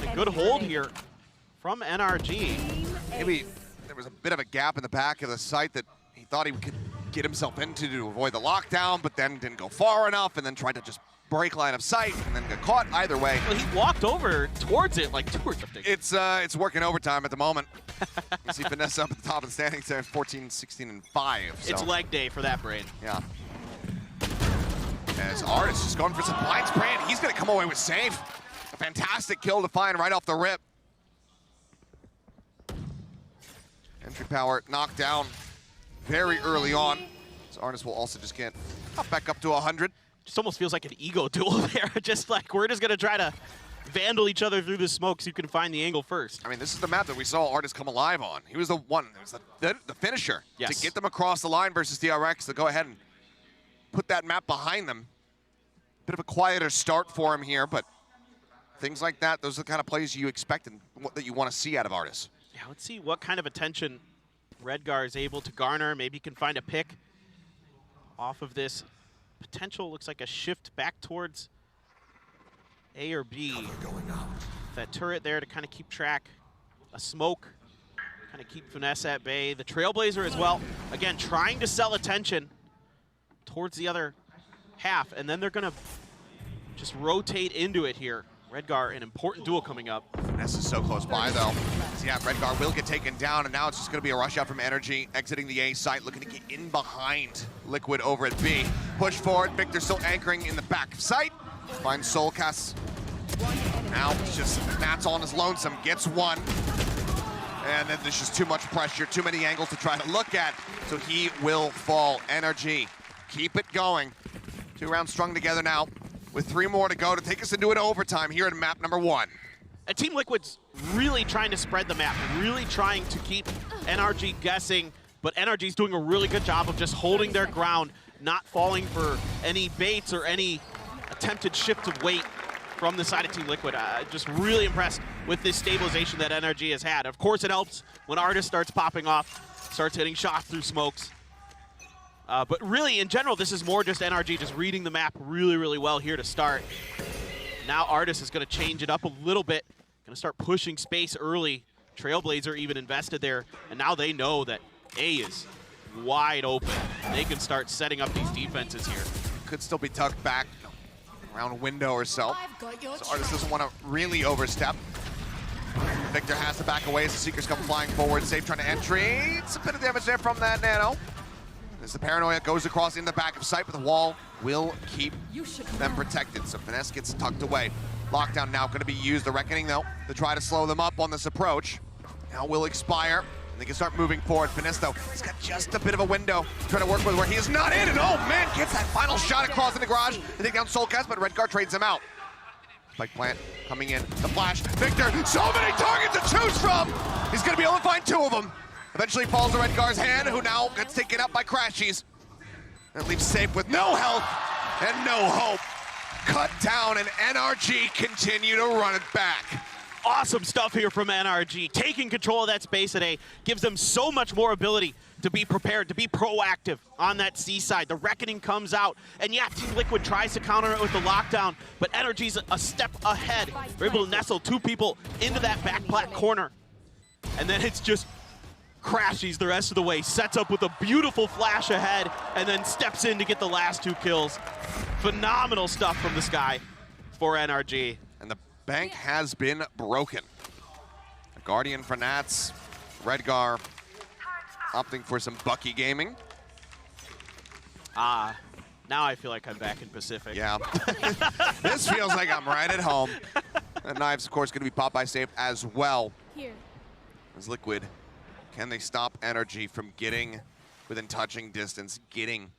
A good hold here from NRG. Maybe there was a bit of a gap in the back of the site that he thought he could get himself into to avoid the lockdown, but then didn't go far enough, and then tried to just break line of sight and then got caught either way. Well, he walked over towards it like 2 or something. It's working overtime at the moment. You see Finesse up at the top of the standings there, 14, 16, and 5. So. It's leg day for that brain. Yeah. As Artist just going for some blind spray, and he's going to come away with Safe. A fantastic kill to find right off the rip. Entry power knocked down very early on. So Artist will also just get back up to 100. Just almost feels like an ego duel there. Just like we're just going to try to vandal each other through the smoke so you can find the angle first. I mean, this is the map that we saw Artist come alive on. He was the one, it was the finisher to get them across the line versus DRX to go ahead and put that map behind them. Bit of a quieter start for him here, but things like that, those are the kind of plays you expect and what that you want to see out of Artist. Yeah, let's see what kind of attention Redgar is able to garner. Maybe he can find a pick off of this potential. Looks like a shift back towards A or B. That turret there to kind of keep track. A smoke, kind of keep Finesse at bay. The Trailblazer as well. Again, trying to sell attention towards the other half, and then they're going to just rotate into it here. Redgar, an important duel coming up. Finesse is so close by, though. So yeah, Redgar will get taken down, and now it's just going to be a rush out from NRG, exiting the A site, looking to get in behind Liquid over at B. Push forward, Victor still anchoring in the back of sight. Finds Soulcast. Now it's just Matt's on his lonesome, gets one. And then there's just too much pressure, too many angles to try to look at, so he will fall. NRG, keep it going. 2 rounds strung together now, with 3 more to go to take us into an overtime here at map number 1. And Team Liquid's really trying to spread the map, really trying to keep NRG guessing, but NRG's doing a really good job of just holding their ground, not falling for any baits or any attempted shift of weight from the side of Team Liquid. Just really impressed with this stabilization that NRG has had. Of course, it helps when Artist starts popping off, starts hitting shots through smokes. But really, in general, this is more just NRG just reading the map really, really well here to start. Now Artist is going to change it up a little bit, going to start pushing space early. Trailblazer even invested there, and now they know that A is wide open. They can start setting up these defenses here. Could still be tucked back around a window or so. So Artist doesn't want to really overstep. Victor has to back away as the Seekers come flying forward. Safe trying to entry. It's a bit of damage there from that Nano. As the Paranoia goes across in the back of sight, but the wall will keep them protected. So Finesse gets tucked away. Lockdown now going to be used. The Reckoning, though, to try to slow them up on this approach. Now will expire. And they can start moving forward. Finesse, though, he's got just a bit of a window to try to work with where he is not in. And oh, man, gets that final shot across in the garage to take down Soulcast, but Redgar trades him out. Spike plant coming in. The flash. Victor, so many targets to choose from. He's going to be able to find 2 of them. Eventually falls to Redgar's hand, who now gets taken up by Crashies. And leaves safe with no health and no hope. Cut down, and NRG continue to run it back. Awesome stuff here from NRG. Taking control of that space at A gives them so much more ability to be prepared, to be proactive on that C side. The Reckoning comes out, and yeah, Team Liquid tries to counter it with the lockdown, but NRG's a step ahead. They're able to nestle two people into that back plat corner. And then it's just Crashies the rest of the way, sets up with a beautiful flash ahead, and then steps in to get the last 2 kills. Phenomenal stuff from this guy for NRG. And the bank has been broken. A Guardian for Nats, Redgar opting for some Bucky gaming. Now I feel like I'm back in Pacific. Yeah. This feels like I'm right at home. And Knives, of course, going to be popped by Safe as well. Here. As Liquid, can they stop NRG from getting within touching distance, getting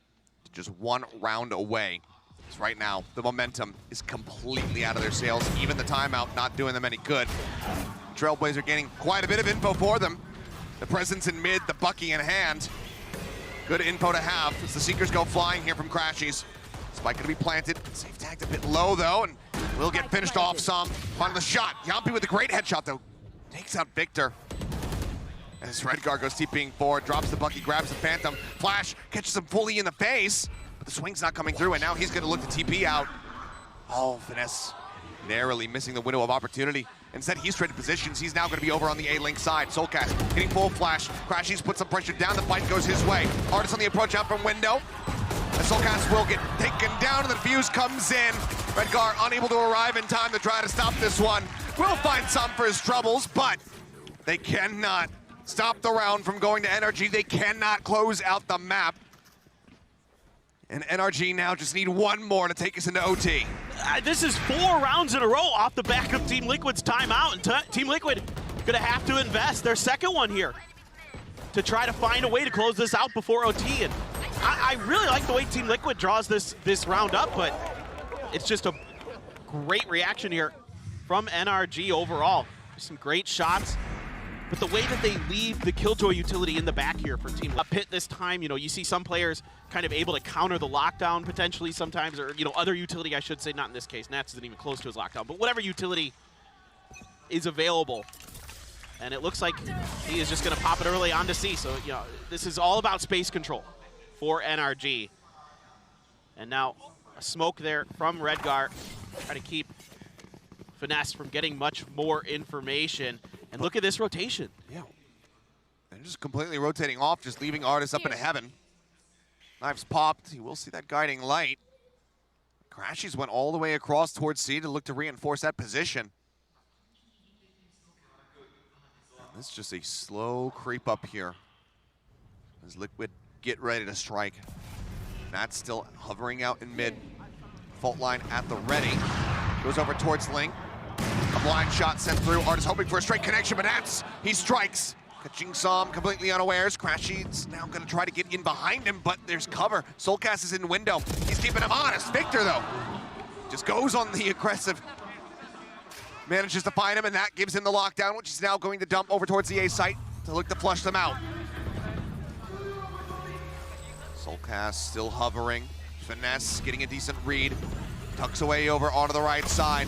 to just 1 round away? Because right now, the momentum is completely out of their sails. Even the timeout not doing them any good. Trailblazer gaining quite a bit of info for them. The presence in mid, the Bucky in hand. Good info to have as the Seekers go flying here from Crashies. Spike gonna be planted. Safe tagged a bit low though, and will get finished off some. Find the shot. Yampi with a great headshot though. Takes out Victor. As Redgar goes TPing forward, drops the Bucky, grabs the Phantom. Flash catches him fully in the face, but the swing's not coming through, and now he's gonna look to TP out. Oh, Finesse narrowly missing the window of opportunity. Instead, he's traded positions. He's now going to be over on the A-Link side. Soulcast hitting full flash. Crashies put some pressure down. The fight goes his way. Artist on the approach out from window. And Soulcast will get taken down, and the fuse comes in. Redgar unable to arrive in time to try to stop this one. Will find some for his troubles, but they cannot stop the round from going to NRG. They cannot close out the map. And NRG now just need 1 more to take us into OT. This is 4 rounds in a row off the back of Team Liquid's timeout, and Team Liquid gonna have to invest their second one here to try to find a way to close this out before OT. And I really like the way Team Liquid draws this round up, but it's just a great reaction here from NRG overall. Some great shots. But the way that they leave the Killjoy utility in the back here for Team Pit this time, you know, you see some players kind of able to counter the lockdown potentially sometimes, or, you know, other utility, I should say, not in this case. Nats isn't even close to his lockdown, but whatever utility is available. And it looks like he is just going to pop it early onto C. So, you know, this is all about space control for NRG. And now a smoke there from Redgar, trying to keep Finesse from getting much more information. And look at this rotation. Yeah. And just completely rotating off, just leaving Artist up into heaven. Knives popped. You will see that guiding light. Crashies went all the way across towards C to look to reinforce that position. And this is just a slow creep up here as Liquid get ready to strike. Matt's still hovering out in mid. Fault line at the ready. Goes over towards Link. A blind shot sent through. Artist hoping for a straight connection, but Nats, he strikes. Catching some completely unawares. Crashies now going to try to get in behind him, but there's cover. Soulcast is in window. He's keeping him honest. Victor, though, just goes on the aggressive. Manages to find him, and that gives him the lockdown, which he's now going to dump over towards the A site to look to flush them out. Soulcast still hovering. Finesse getting a decent read. Tucks away over onto the right side.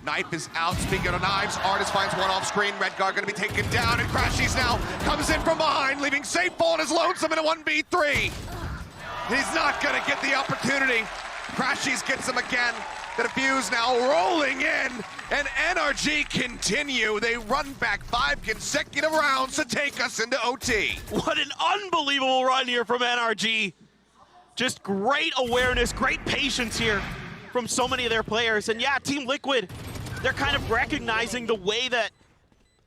Knife is out. Speaking of knives, Artist finds one off screen. Redgar going to be taken down, and Crashies now comes in from behind, leaving Safe on his lonesome in a 1v3. He's not going to get the opportunity. Crashies gets him again. The defuse now rolling in, and NRG continue. They run back 5 consecutive rounds to take us into OT. What an unbelievable run here from NRG. Just great awareness, great patience here from so many of their players. And yeah, Team Liquid, they're kind of recognizing the way that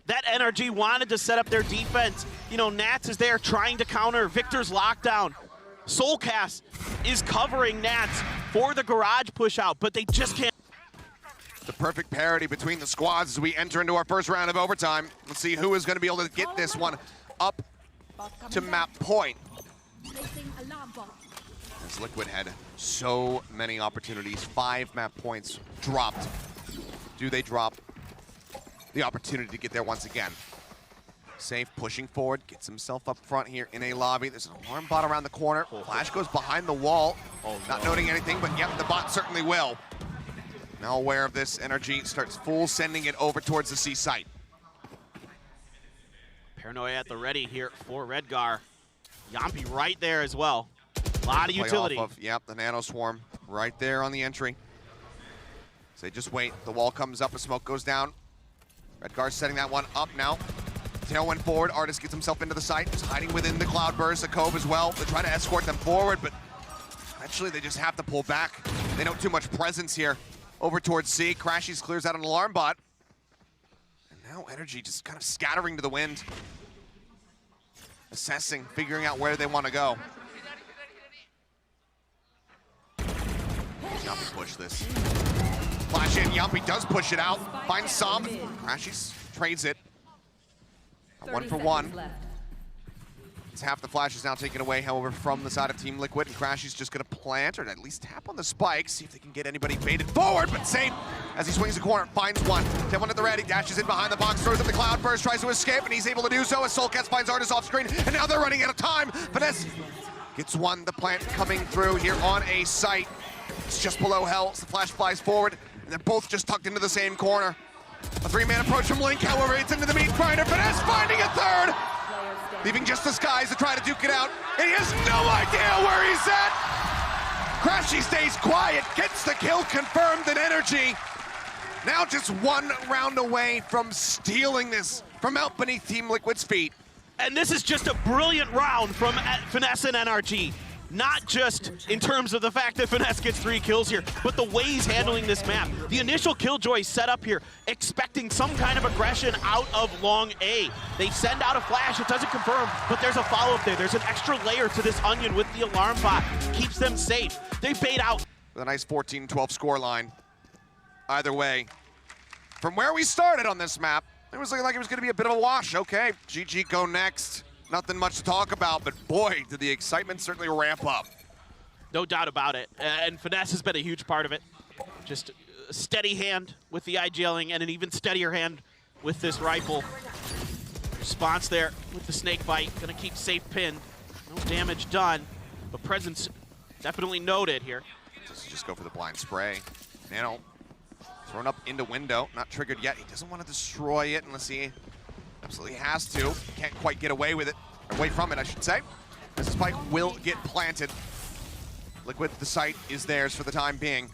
NRG wanted to set up their defense. You know, Nats is there trying to counter Victor's lockdown. Soulcast is covering Nats for the garage push out, but they just can't. The perfect parity between the squads as we enter into our first round of overtime. Let's see who is going to be able to get this one up to map point. As Liquid had so many opportunities, 5 map points dropped. Do they drop the opportunity to get there once again? Safe pushing forward, gets himself up front here in a lobby. There's an alarm bot around the corner. Flash goes behind the wall. Not noting anything, but yep, the bot certainly will. Now aware of this, NRG starts full sending it over towards the C site. Paranoia at the ready here for Redgar. Yampi right there as well. A lot of utility. Yep, the Nano Swarm right there on the entry. So they just wait. The wall comes up, the smoke goes down. Redgar's setting that one up now. Tailwind forward, Artist gets himself into the site, just hiding within the Cloudburst, a Cove as well. They try to escort them forward, but eventually they just have to pull back. They don't too much presence here. Over towards C, Crashies clears out an alarm bot. And now NRG just kind of scattering to the wind. Assessing, figuring out where they want to go. Yampi push this. Flash in, Yampi does push it out. Finds some. Crashies trades it. 1 for 1. It's half the flash is now taken away, however, from the side of Team Liquid, and Crashy's just gonna plant or at least tap on the spike, see if they can get anybody baited forward, but safe as he swings the corner, finds one. Get one at the ready, dashes in behind the box, throws up the Cloudburst, tries to escape, and he's able to do so as Soulcats finds Artist off screen, and now they're running out of time. Finesse gets one, the plant coming through here on a site. It's just below Hell, so the flash flies forward, and they're both just tucked into the same corner. A 3-man approach from Link, however, it's into the meat grinder. Finesse finding a third, leaving just the skies to try to duke it out. And he has no idea where he's at. Crashy stays quiet, gets the kill confirmed, and NRG now just 1 round away from stealing this from out beneath Team Liquid's feet. And this is just a brilliant round from Finesse and NRG. Not just in terms of the fact that Finesse gets 3 kills here, but the way he's handling this map. The initial Killjoy set up here, expecting some kind of aggression out of long A. They send out a flash, it doesn't confirm, but there's a follow-up there. There's an extra layer to this onion with the alarm bot. Keeps them safe. They bait out. With a nice 14-12 score line. Either way, from where we started on this map, it was looking like it was gonna be a bit of a wash. Okay, GG go next. Nothing much to talk about, but boy, did the excitement certainly ramp up. No doubt about it, and Finesse has been a huge part of it. Just a steady hand with the IGLing and an even steadier hand with this rifle. Response there with the snake bite, gonna keep safe pinned. No damage done, but presence definitely noted here. Just go for the blind spray. Nano thrown up into window, not triggered yet. He doesn't want to destroy it unless he absolutely has to. Can't quite get away with it, away from it, I should say. As the spike will get planted. Liquid, the site is theirs for the time being.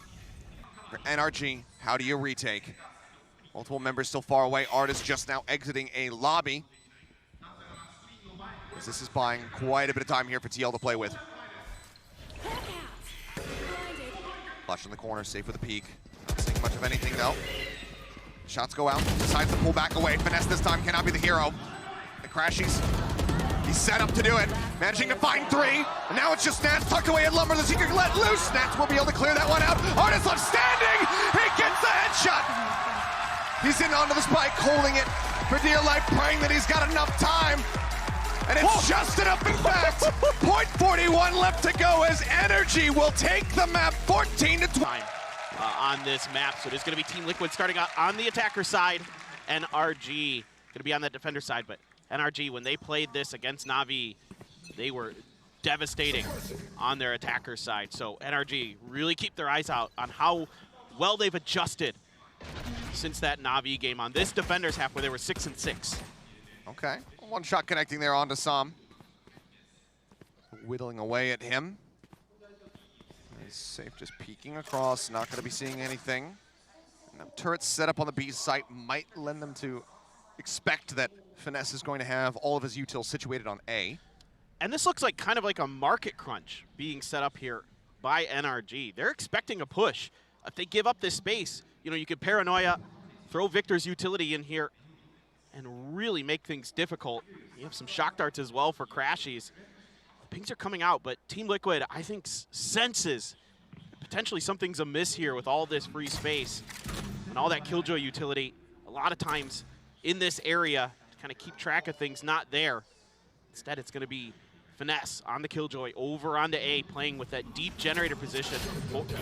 For NRG, how do you retake? Multiple members still far away. Artist just now exiting a lobby. As this is buying quite a bit of time here for TL to play with. Flush in the corner, safe with a peek. Not seeing much of anything though. Shots go out, decides to pull back away. Finesse this time cannot be the hero. The Crashies, he's set up to do it. Managing to find 3, and now it's just Nats tucked away at Lumber. The Seeker let loose. Nats will be able to clear that one out. Artist left standing, he gets the headshot. He's in onto the spike, holding it for dear life, praying that he's got enough time. And it's just enough, in fact. .41 left to go as NRG will take the map 14-20. On this map, so there's going to be Team Liquid starting out on the attacker side, NRG going to be on the defender side, but NRG, when they played this against Na'Vi, they were devastating on their attacker side. So NRG really keep their eyes out on how well they've adjusted since that Na'Vi game on this defender's half where they were 6-6. Okay, 1 shot connecting there onto Sam. Whittling away at him. He's safe, just peeking across, not going to be seeing anything. And the turrets set up on the B site might lend them to expect that Finesse is going to have all of his utils situated on A. And this looks like kind of like a market crunch being set up here by NRG. They're expecting a push. If they give up this space, you know, you could Paranoia, throw Victor's utility in here, and really make things difficult. You have some shock darts as well for Crashies. Pings are coming out, but Team Liquid, I think, senses potentially something's amiss here with all this free space and all that Killjoy utility. A lot of times in this area to kind of keep track of things not there. Instead, it's going to be Finesse on the Killjoy over onto A, playing with that deep generator position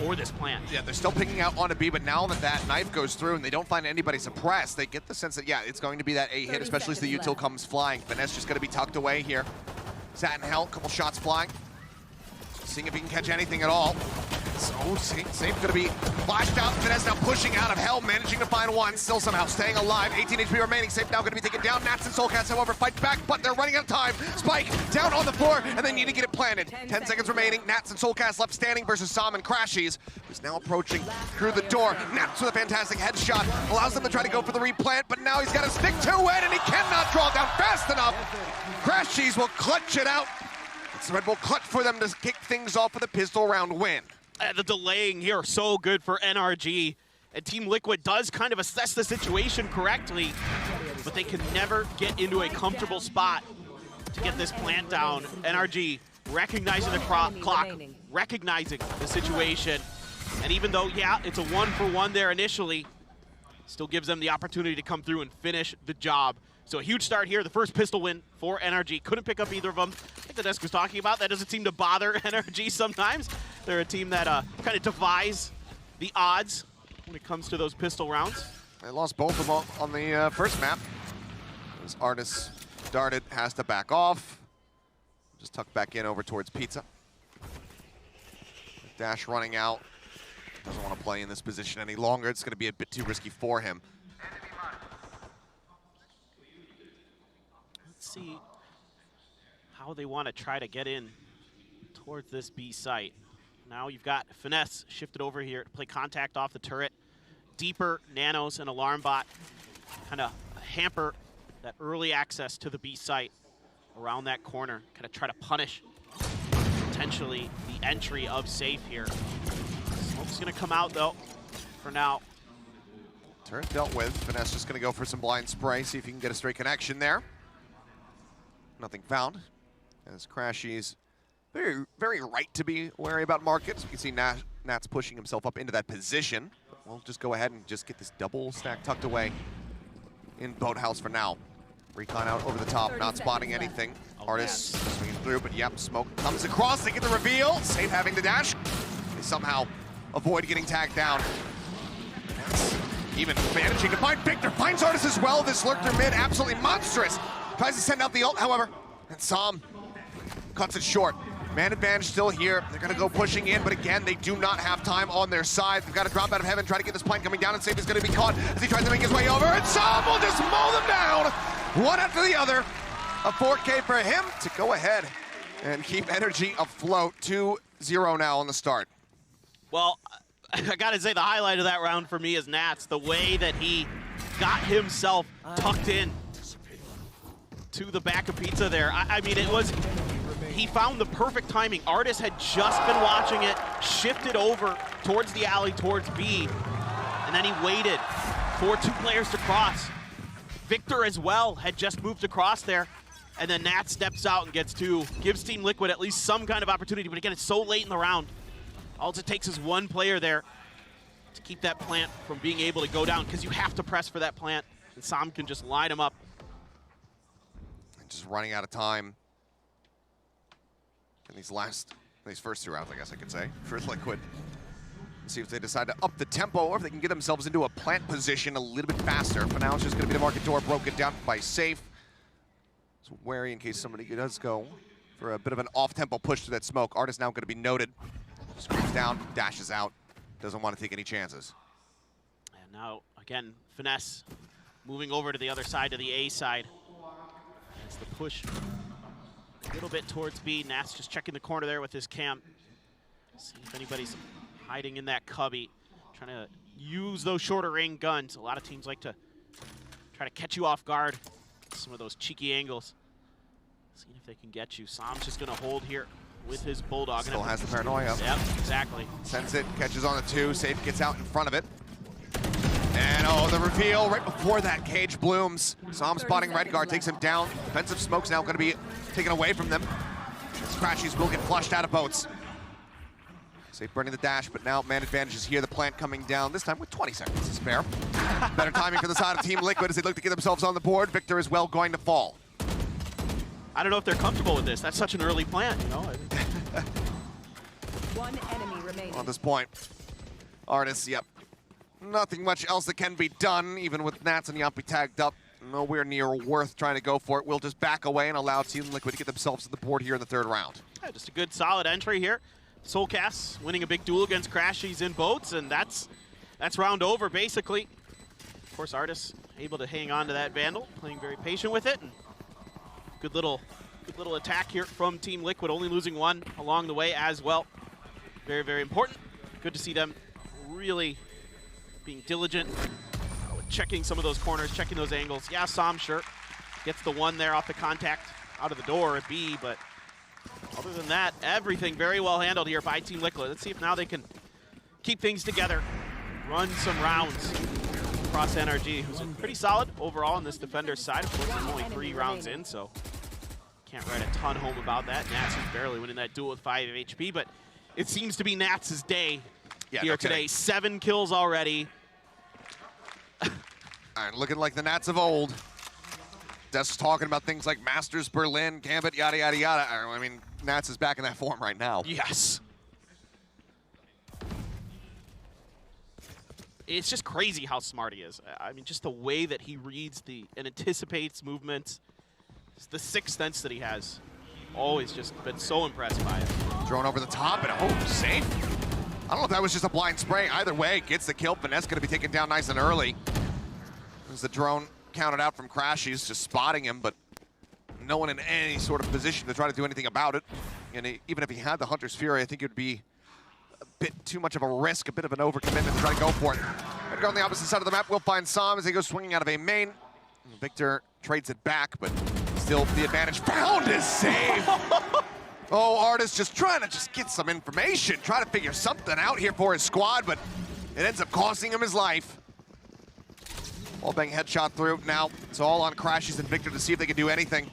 for this plant. Yeah, they're still picking out onto B, but now that that knife goes through and they don't find anybody suppressed, they get the sense that, yeah, it's going to be that A hit, especially as the util comes flying. Finesse just going to be tucked away here. Sat in hell, couple shots flying. Seeing if he can catch anything at all. So safe going to be flashed out. Finesse now pushing out of hell, managing to find one. Still somehow staying alive. 18 HP remaining. Safe now going to be taken down. Nats and Soulcats, however, fight back, but they're running out of time. Spike down on the floor, and they need to get it planted. 10 seconds remaining. Nats and Soulcats left standing versus Sam and Crashies, who's now approaching through the door. Nats with a fantastic headshot. Allows them to try to go for the replant, but now he's got to stick to it, and he cannot draw it down fast enough. Crashies will clutch it out. It's Red Bull clutch for them to kick things off with a pistol round win. The delaying here so good for NRG. And Team Liquid does kind of assess the situation correctly, but they can never get into a comfortable spot to get this plant down. NRG recognizing the clock, recognizing the situation. And even though, yeah, it's a 1-for-1 there initially, still gives them the opportunity to come through and finish the job. So a huge start here, the first pistol win for NRG. Couldn't pick up either of them. I think the desk was talking about, that doesn't seem to bother NRG sometimes. They're a team that kind of defies the odds when it comes to those pistol rounds. They lost both of them on the first map. As Artis darted, has to back off. Just tuck back in over towards Pizza. Dash running out. Doesn't want to play in this position any longer. It's going to be a bit too risky for him. See how they want to try to get in towards this B site. Now you've got Finesse shifted over here to play contact off the turret. Deeper nanos and alarm bot kind of hamper that early access to the B site around that corner. Kind of try to punish potentially the entry of Safe here. Smoke's going to come out though for now. Turret dealt with. Finesse just going to go for some blind spray, see if he can get a straight connection there. Nothing found, as Crashies very, very right to be wary about markets. You can see Nats pushing himself up into that position. We'll just go ahead and just get this double stack tucked away in Boathouse for now. Recon out over the top, not spotting anything. Artis swinging through, but yep, smoke comes across. They get the reveal. Safe having the dash. They somehow avoid getting tagged down. Nats even managing to find Victor. Finds Artis as well. This lurker mid, absolutely monstrous. Tries to send out the ult, however, and Sam cuts it short. Man advantage still here. They're going to go pushing in, but again, they do not have time on their side. They've got to drop out of heaven, try to get this plant coming down, and Safe is going to be caught as he tries to make his way over, and Sam will just mow them down, one after the other. A 4K for him to go ahead and keep NRG afloat. 2-0 now on the start. Well, I got to say the highlight of that round for me is Nats. The way that he got himself tucked in to the back of Pizza there. I mean, it was, he found the perfect timing. Artis had just been watching it, shifted over towards the alley, towards B, and then he waited for two players to cross. Victor as well had just moved across there, and then Nat steps out and gets two. Gives Team Liquid at least some kind of opportunity, but again, it's so late in the round. All it takes is one player there to keep that plant from being able to go down, because you have to press for that plant, and Sam can just line him up. Just running out of time in these first two rounds, I guess I could say, for Liquid. Let's see if they decide to up the tempo or if they can get themselves into a plant position a little bit faster. For now, it's just going to be the market door broken down by Safe. So wary in case somebody does go for a bit of an off-tempo push to that smoke. Artis now going to be noted. Screams down, dashes out, doesn't want to take any chances. And now, again, Finesse moving over to the other side, to the A side. It's the push a little bit towards B. Nats just checking the corner there with his cam. See if anybody's hiding in that cubby. Trying to use those shorter range guns. A lot of teams like to try to catch you off guard. Some of those cheeky angles. Seeing if they can get you. Sam's just going to hold here with his Bulldog. Still has the paranoia. Yep, exactly. Sends it, catches on the two. Safe gets out in front of it. And oh, the reveal right before that, Cage blooms. Sam spotting Redguard, takes him down. Defensive smoke's now going to be taken away from them. Scratchies will get flushed out of boats. Safe burning the dash, but now man advantage is here. The plant coming down, this time with 20 seconds to spare. Better timing for the side of Team Liquid as they look to get themselves on the board. Victor is well going to fall. I don't know if they're comfortable with this. That's such an early plant, you know? One enemy remaining. On this point, Artis, yep. Nothing much else that can be done, even with Nats and Yampi tagged up. Nowhere near worth trying to go for it. We'll just back away and allow Team Liquid to get themselves to the board here in the third round. Yeah, just a good, solid entry here. Soulcast winning a big duel against Crashies in boats, and that's round over, basically. Of course, Artis able to hang on to that Vandal, playing very patient with it. And good little attack here from Team Liquid, only losing one along the way as well. Very, very important. Good to see them really being diligent with checking some of those corners, checking those angles. Yeah, Sam, sure, gets the one there off the contact out of the door at B, but other than that, everything very well handled here by Team Liquid. Let's see if now they can keep things together, run some rounds across NRG, who's pretty solid overall on this defender's side. Of course, there's only 3 rounds in, so can't write a ton home about that. Nats is barely winning that duel with 5 HP, but it seems to be Nats' day here today. 7 kills already. All right, looking like the Nats of old. Just talking about things like Masters Berlin, Gambit, yada, yada, yada. I mean, Nats is back in that form right now. Yes. It's just crazy how smart he is. I mean, just the way that he reads and anticipates movements. It's the sixth sense that he has. Always just been so impressed by it. Thrown over the top and oh, safe. I don't know if that was just a blind spray. Either way, gets the kill. Finesse going to be taken down nice and early. As the drone counted out from Crashies, just spotting him, but no one in any sort of position to try to do anything about it. And even if he had the Hunter's Fury, I think it would be a bit too much of a risk, a bit of an overcommitment to try to go for it. Gonna go on the opposite side of the map. We'll find Sam as he goes swinging out of A main. Victor trades it back, but still the advantage. Found his save. Oh, Artis just trying to get some information, try to figure something out here for his squad, but it ends up costing him his life. Wall bang headshot through. Now it's all on Crashies and Victor to see if they can do anything.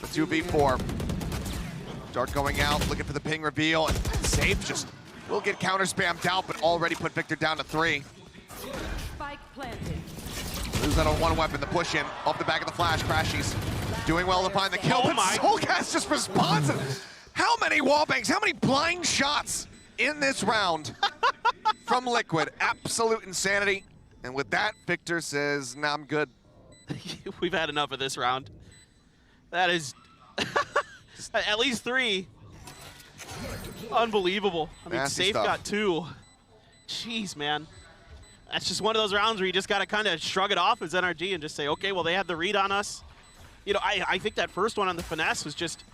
The 2v4. Dart going out, looking for the ping reveal, and safe just will get counter spammed out, but already put Victor down to 3. Spike planted. Lose that on one weapon, the push in, off the back of the flash. Crashies doing well to find the kill, but Soulcast just responds. How many wall bangs, how many blind shots in this round from Liquid? Absolute insanity. And with that, Victor says, nah, I'm good. We've had enough of this round. That is at least 3. Unbelievable. I mean, Nasty Safe stuff. got 2. Jeez, man. That's just one of those rounds where you just got to kind of shrug it off as NRG and just say, okay, well, they had the read on us. You know, I think that first one on the finesse was just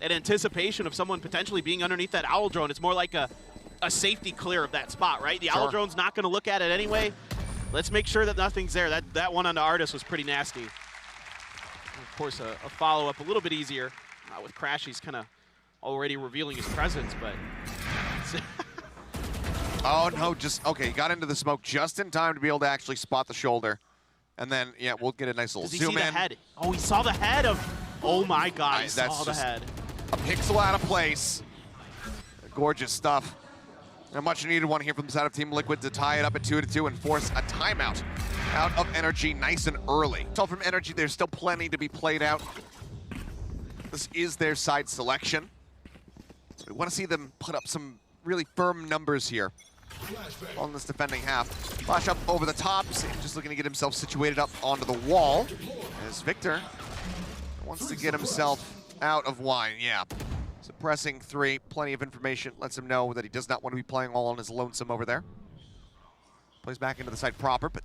an anticipation of someone potentially being underneath that owl drone. It's more like a safety clear of that spot, right? The owl drone's not going to look at it anyway. Let's make sure that nothing's there. That one on the Artis was pretty nasty. And of course, a follow-up a little bit easier with Crashies kind of already revealing his presence, but... Oh, no, okay, he got into the smoke just in time to be able to actually spot the shoulder. And then, yeah, we'll get a nice little zoom in. Does he see the head? Oh, he saw the head of... Oh, my God, he saw the head. A pixel out of place. Gorgeous stuff. A much needed one here from the side of Team Liquid to tie it up at 2-2 and force a timeout out of NRG nice and early. So from NRG, there's still plenty to be played out. This is their side selection. So we want to see them put up some really firm numbers here on this defending half. Flash up over the top, just looking to get himself situated up onto the wall. As Victor wants to get himself out of wine, yeah. Suppressing 3, plenty of information, lets him know that he does not want to be playing all on his lonesome over there. Plays back into the site proper, but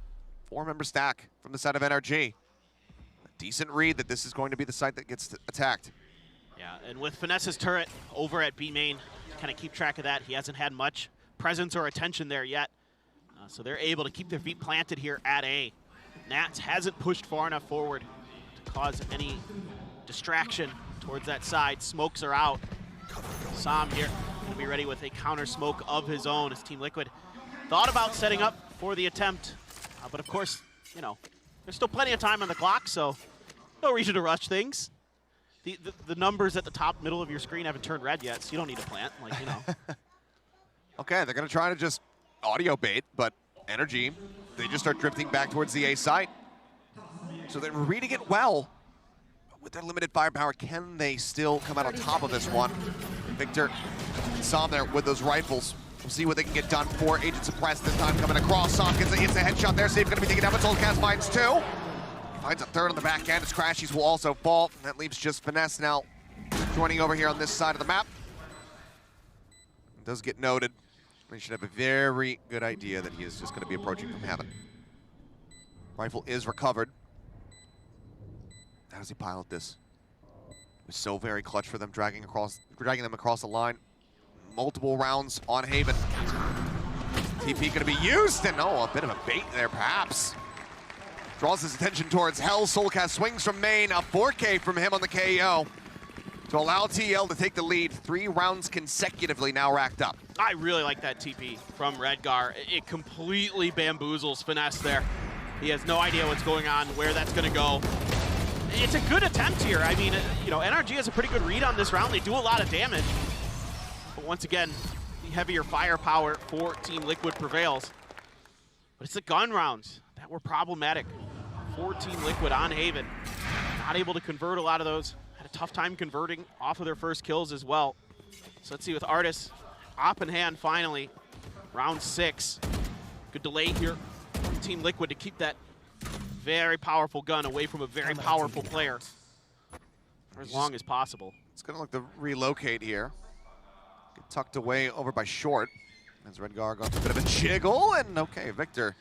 4-member stack from the side of NRG. A decent read that this is going to be the site that gets attacked. Yeah, and with Finesse's turret over at B main, kind of keep track of that. He hasn't had much presence or attention there yet. So they're able to keep their feet planted here at A. Nats hasn't pushed far enough forward to cause any distraction towards that side. Smokes are out. Sam here going to be ready with a counter smoke of his own as Team Liquid thought about setting up for the attempt. But of course, you know, there's still plenty of time on the clock, so no reason to rush things. The numbers at the top middle of your screen haven't turned red yet, so you don't need to plant, like, you know. Okay, they're going to try to just audio bait, but NRG, they just start drifting back towards the A site. So they're reading it well. with their limited firepower, can they still come out on top of this one? Victor and Sam there with those rifles. We'll see what they can get done for Agent Suppressed this time coming across. Sam gets a headshot there. Safe going to be taken down, but Soulcast finds two. Finds a third on the back end as Crashies will also fall. And that leaves just Finesse now joining over here on this side of the map. It does get noted. They should have a very good idea that he is just going to be approaching from heaven. Rifle is recovered. How does he pilot this? It was so very clutch for them, dragging them across the line. Multiple rounds on Haven. TP gonna be used, and a bit of a bait there perhaps. Draws his attention towards Hell. Soulcast swings from main, a 4K from him on the KO to allow TL to take the lead. 3 rounds consecutively now racked up. I really like that TP from Redgar. It completely bamboozles Finesse there. He has no idea what's going on, where that's gonna go. It's a good attempt here. I mean, NRG has a pretty good read on this round. They do a lot of damage. But once again, the heavier firepower for Team Liquid prevails. But it's the gun rounds that were problematic for Team Liquid on Haven. Not able to convert a lot of those. Had a tough time converting off of their first kills as well. So let's see with Artis, op in hand finally. Round 6. Good delay here from Team Liquid to keep that very powerful gun away from a very powerful player for as long as possible. It's gonna look to relocate here. Get tucked away over by Short. As Redgar got a bit of a jiggle, and okay, Victor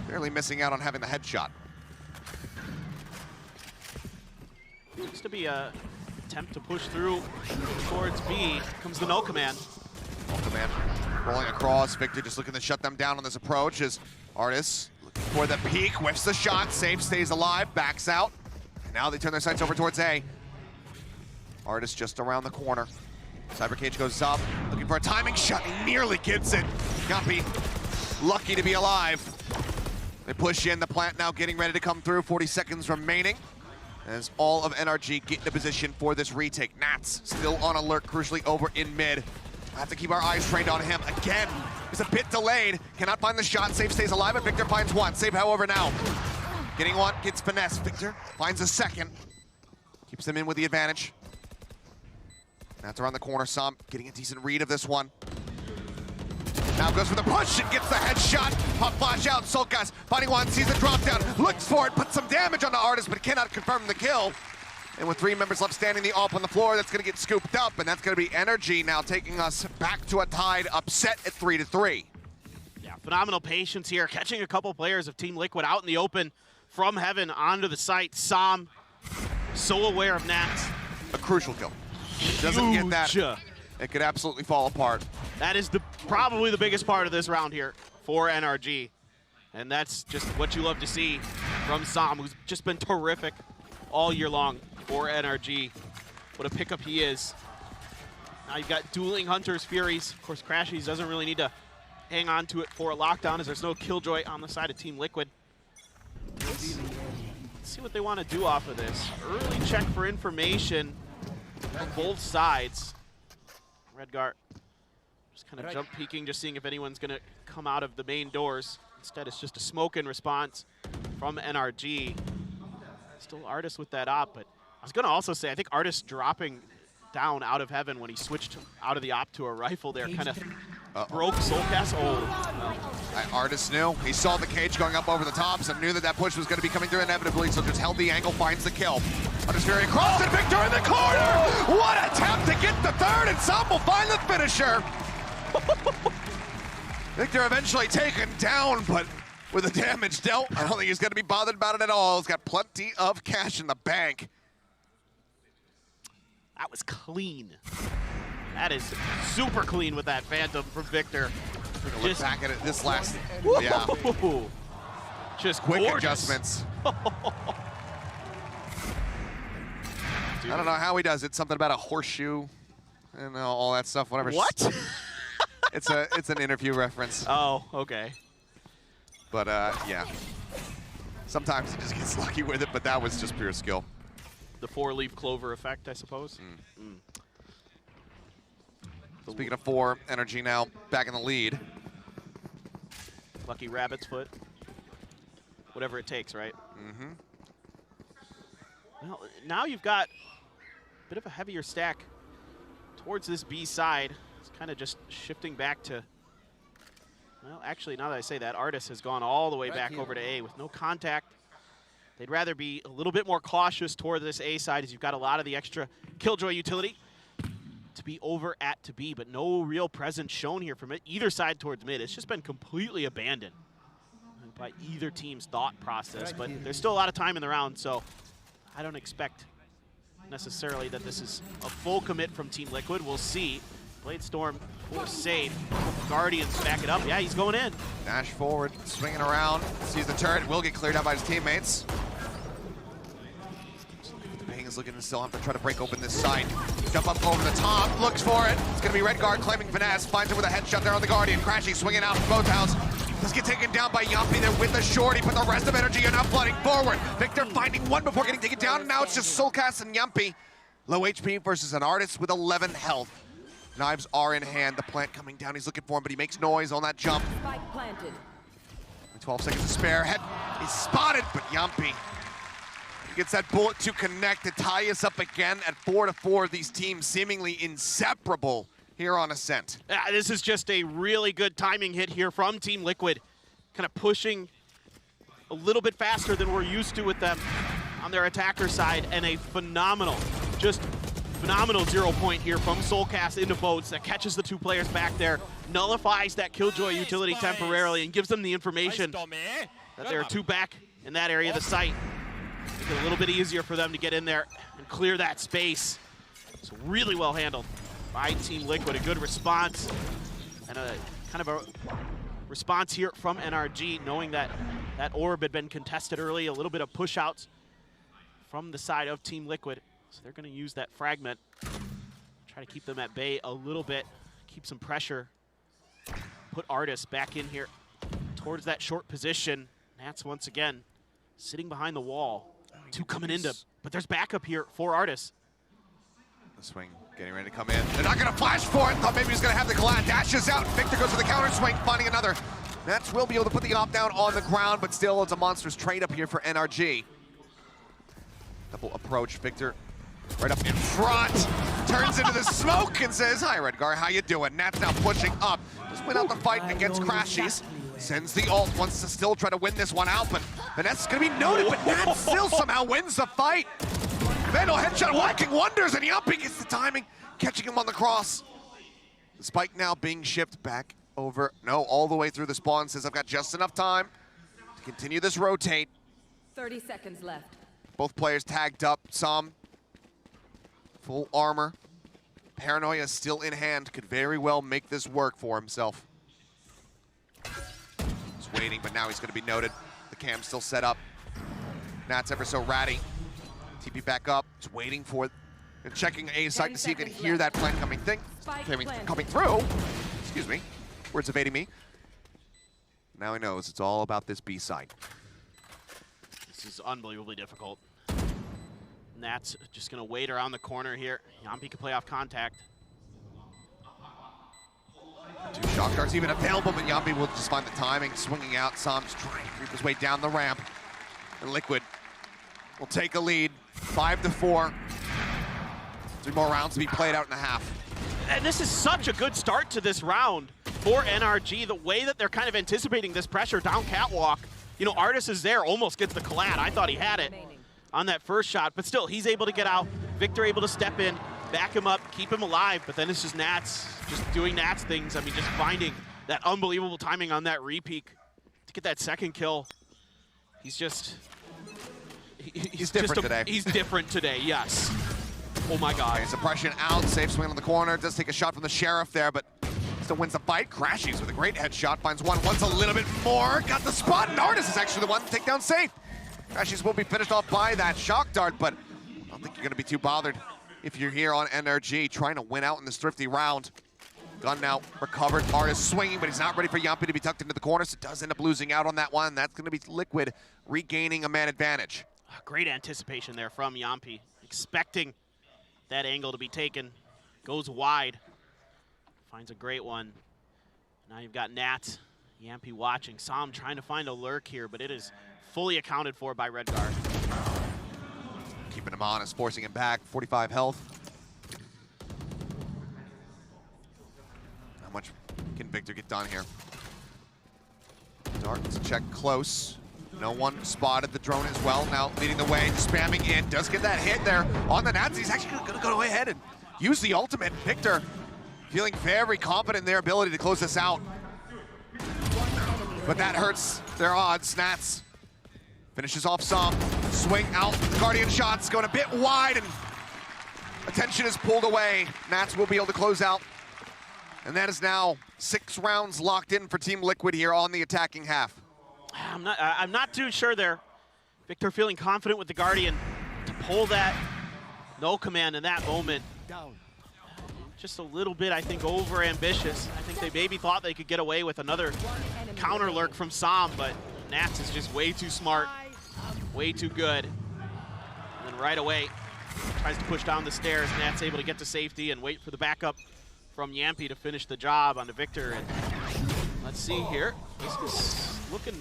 barely missing out on having the headshot. Looks to be a attempt to push through towards B. Comes the no command. No command rolling across. Victor just looking to shut them down on this approach as Artis looking for the peek, whiffs the shot, Safe stays alive, backs out. And now they turn their sights over towards A. Artis just around the corner. Cyber Cage goes up, looking for a timing shot, he nearly gets it. Can't be lucky to be alive. They push in, the plant now getting ready to come through, 40 seconds remaining. As all of NRG get into position for this retake. Nats still on alert, crucially over in mid. I have to keep our eyes trained on him again. He's a bit delayed, cannot find the shot. Safe stays alive, and Victor finds one. Safe, however, now getting one, gets Finesse. Victor finds a second, keeps them in with the advantage. That's around the corner. Sam getting a decent read of this one. Now goes for the push and gets the headshot. Pop flash out. Soulcast finding one, sees the drop down, looks for it, puts some damage on the Artist, but cannot confirm the kill. And with 3 members left standing, the AWP on the floor, that's going to get scooped up, and that's going to be NRG now taking us back to a tied upset at 3-3. Yeah, phenomenal patience here, catching a couple players of Team Liquid out in the open from heaven onto the site. Sam, so aware of Nats. A crucial kill. Doesn't get that, it could absolutely fall apart. That is probably the biggest part of this round here for NRG. And that's just what you love to see from Sam, who's just been terrific all year long for NRG. What a pickup he is. Now you've got dueling Hunters, Furies. Of course, Crashies doesn't really need to hang on to it for a lockdown as there's no Killjoy on the side of Team Liquid. Let's see what they want to do off of this. Early check for information from both sides. Redgar just kind of jump peeking, just seeing if anyone's going to come out of the main doors. Instead, it's just a smoke in response from NRG. Still Artis with that op, but I was going to also say, I think Artis dropping down out of heaven when he switched out of the op to a rifle there kind of broke Soulcast. Artis knew. He saw the cage going up over the tops and knew that that push was going to be coming through inevitably, so just held the angle, finds the kill. Artis very across, and Victor in the corner! What attempt to get the third, and Sam will find the finisher! Victor eventually taken down, but with the damage dealt, I don't think he's going to be bothered about it at all. He's got plenty of cash in the bank. That was clean. That is super clean with that Phantom from Victor. Look back at it this last, yeah. Just quick gorgeous adjustments. I don't know how he does it. Something about a horseshoe and all that stuff, whatever. What? It's an interview reference. Oh, okay. But yeah. Sometimes he just gets lucky with it, but that was just pure skill. The 4-leaf clover effect, I suppose. Speaking of 4, NRG now back in the lead. Lucky rabbit's foot. Whatever it takes, right? Well, now you've got a bit of a heavier stack towards this B side. It's kind of just shifting back to, well, actually, now that I say that, Artis has gone all the way back over to A with no contact. They'd rather be a little bit more cautious toward this A side as you've got a lot of the extra Killjoy utility to be over at to B, but no real presence shown here from either side towards mid. It's just been completely abandoned by either team's thought process, but there's still a lot of time in the round, so I don't expect necessarily that this is a full commit from Team Liquid. We'll see. Blade Storm for safe. Guardians back it up. Yeah, he's going in. Dash forward, swinging around, sees the turret, will get cleared out by his teammates. Bang is looking to still have to try to break open this side. Jump up over the top, looks for it. It's gonna be Redguard claiming finesse, finds it with a headshot there on the Guardian. Crashing, swinging out from both house. Does get taken down by Yumpy there with the shorty, but the rest of NRG are now flooding forward. Victor finding one before getting taken down, and now it's just Soulcast and Yumpy. Low HP versus an Artist with 11 health. Knives are in hand, the plant coming down, he's looking for him, but he makes noise on that jump. Spike planted. 12 seconds to spare, head is spotted, but Yumpy gets that bullet to connect to tie us up again at 4-4. These teams seemingly inseparable here on Ascent. This is just a really good timing hit here from Team Liquid. Kind of pushing a little bit faster than we're used to with them on their attacker side, and a phenomenal 0 point here from Soulcast into Boats that catches the two players back there, nullifies that Killjoy utility temporarily, and gives them the information that there are two back in that area of the site. Make it a little bit easier for them to get in there and clear that space. So really well handled by Team Liquid. A good response and a kind of a response here from NRG, knowing that that orb had been contested early, a little bit of push outs from the side of Team Liquid. So they're going to use that fragment, try to keep them at bay a little bit, keep some pressure, put Artis back in here towards that short position. Nats once again sitting behind the wall. Two coming into, but there's backup here for Artis. The swing getting ready to come in. They're not going to flash for it. Thought maybe he was going to have the collide. Dashes out. Victor goes to the counter swing, finding another. Nats will be able to put the op down on the ground, but still it's a monstrous trade up here for NRG. Double approach. Victor right up in front. Turns into the smoke and says, "Hi, Redgar, how you doing?" Nats now pushing up. Just win out the fight against Crashies. Sends the ult, wants to still try to win this one out, but Vanessa's gonna be noted, but Nats still somehow wins the fight. Vandal headshot working wonders, and Yumpy gets the timing, catching him on the cross. The spike now being shipped back over, all the way through the spawn. Says, I've got just enough time to continue this rotate. 30 seconds left. Both players tagged up, some full armor. Paranoia still in hand, could very well make this work for himself. Waiting, but now he's going to be noted. The cam's still set up. Nats ever so ratty. TP back up. It's waiting for it. And checking A site to see if he can hear that plant coming through. Excuse me. Words evading me. Now he knows it's all about this B side. This is unbelievably difficult. Nats just going to wait around the corner here. Yumpy can play off contact. Two shock darts even available, but Yumpy will just find the timing, swinging out. Sam's trying to creep his way down the ramp. And Liquid will take a lead, 5-4. 3 more rounds to be played out in a half. And this is such a good start to this round for NRG. The way that they're kind of anticipating this pressure down catwalk. You know, Artis is there, almost gets the collide. I thought he had it on that first shot, but still, he's able to get out. Victor able to step in, back him up, keep him alive, but then it's just Nats just doing Nats things. I mean, just finding that unbelievable timing on that repeak to get that second kill. He's just... He's different today. He's different today, yes. Oh my God. Okay, suppression out, safe swing on the corner. Does take a shot from the Sheriff there, but still wins the fight. Crashies with a great headshot, finds one, wants a little bit more. Got the spot, and Artis is actually the one to take down safe. Crashies will be finished off by that shock dart, but I don't think you're gonna be too bothered if you're here on NRG trying to win out in this thrifty round. Gun now recovered. Artis swinging, but he's not ready for Yumpy to be tucked into the corner, so does end up losing out on that one. That's going to be Liquid regaining a man advantage. Great anticipation there from Yumpy, expecting that angle to be taken. Goes wide, finds a great one. Now you've got Nat, Yumpy watching. Sam trying to find a lurk here, but it is fully accounted for by Redgar. keeping him honest, forcing him back. 45 health. How much can Victor get done here? Dark's check close. No one spotted the drone as well. Now leading the way, spamming in. Does get that hit there on the Nats. He's actually going to go ahead and use the ultimate. Victor feeling very confident in their ability to close this out. But that hurts their odds. Nats finishes off some. Swing out. The Guardian shots going a bit wide, and attention is pulled away. Nats will be able to close out. And that is now 6 rounds locked in for Team Liquid here on the attacking half. I'm not too sure there. Victor feeling confident with the Guardian to pull that no command in that moment. Just a little bit, I think, over ambitious. I think they maybe thought they could get away with another counter lurk from Sam, but Nats is just way too smart, way too good. And then right away, tries to push down the stairs. Nats able to get to safety and wait for the backup from Yampy to finish the job onto Victor. And let's see here. This is looking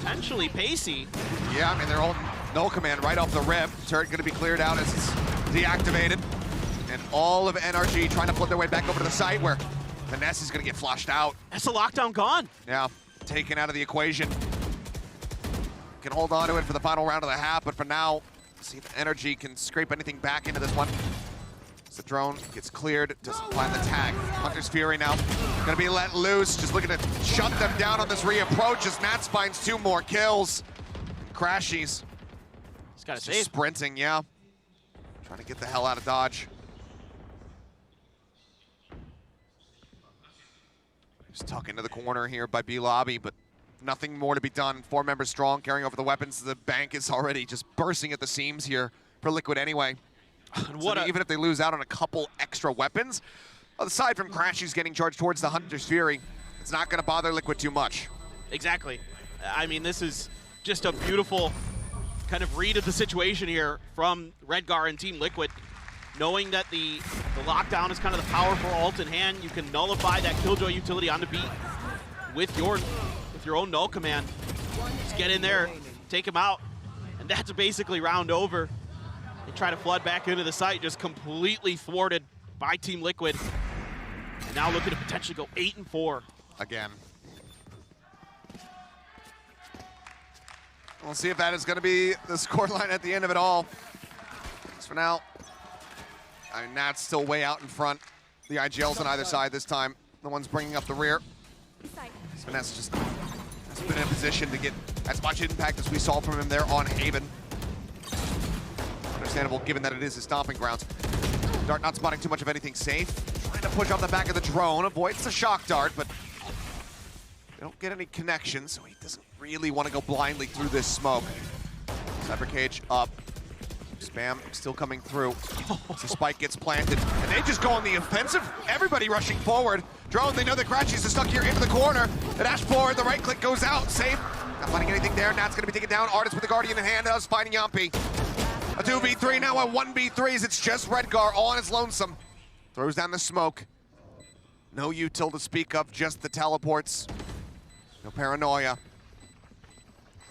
potentially pacey. Yeah, I mean, they're all no command right off the rip. Turret going to be cleared out as it's deactivated. And all of NRG trying to flip their way back over to the site where Vanessa is going to get flushed out. That's a lockdown gone. Yeah, taken out of the equation. Can hold on to it for the final round of the half, but for now, see if NRG can scrape anything back into this one. The drone gets cleared, doesn't find the tag. Hunter's Fury now gonna be let loose, just looking to shut them down on this reapproach as Nats finds 2 more kills. Crashies. He's got to Just sprinting, yeah. Trying to get the hell out of Dodge. Just tucked into the corner here by B Lobby, but nothing more to be done. 4 members strong, carrying over the weapons. The bank is already just bursting at the seams here for Liquid anyway. Even if they lose out on a couple extra weapons, aside from Crashies getting charged towards the Hunter's Fury, it's not going to bother Liquid too much. Exactly. I mean, this is just a beautiful kind of read of the situation here from Redgar and Team Liquid. Knowing that the lockdown is kind of the powerful ult in hand, you can nullify that Killjoy utility on the beat with your own null command. Just get in there, take him out, and that's basically round over. They try to flood back into the site, just completely thwarted by Team Liquid. And now looking to potentially go 8-4. Again. We'll see if that is going to be the scoreline at the end of it all. As for now, I mean, Nat's still way out in front. The IGL's on either side this time. The one's bringing up the rear. Vanessa just hasn't been in a position to get as much impact as we saw from him there on Haven. Understandable given that it is his stomping grounds. Dart not spotting too much of anything safe. Trying to push off the back of the drone, avoids the shock dart, but they don't get any connection, so he doesn't really want to go blindly through this smoke. Cyber Cage up. Spam still coming through. The spike gets planted, and they just go on the offensive. Everybody rushing forward. Drone, they know that Crashies is stuck here into the corner. The dash forward, the right click goes out, safe. Not finding anything there. Nat's gonna be taken down. Artist with the Guardian in hand, us finding Yampy. A 2v3, now a 1v3s. It's just Redgar all on his lonesome. Throws down the smoke. No util to speak of, just the teleports. No paranoia.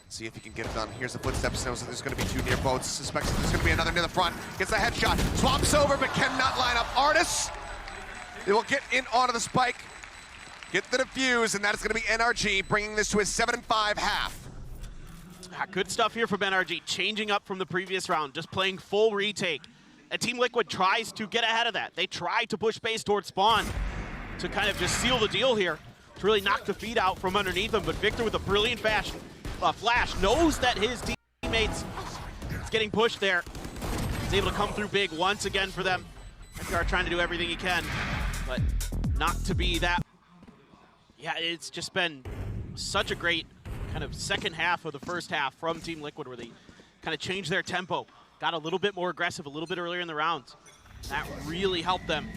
See if he can get it done. Here's the footsteps. Knows that there's going to be 2 near boats. Suspects that there's going to be another near the front. Gets the headshot. Swaps over, but cannot line up. Artis. They will get in onto the spike. Get the defuse, and that is going to be NRG, bringing this to a 7-5 half. Good stuff here from NRG, changing up from the previous round, just playing full retake. And Team Liquid tries to get ahead of that. They try to push base towards spawn to kind of just seal the deal here, to really knock the feed out from underneath them. But Victor with a brilliant flash knows that his teammates is getting pushed there. He's able to come through big once again for them. Redgar trying to do everything he can, but not to be that. Yeah, it's just been such a great kind of second half of the first half from Team Liquid, where they kind of changed their tempo, got a little bit more aggressive a little bit earlier in the rounds. That really helped them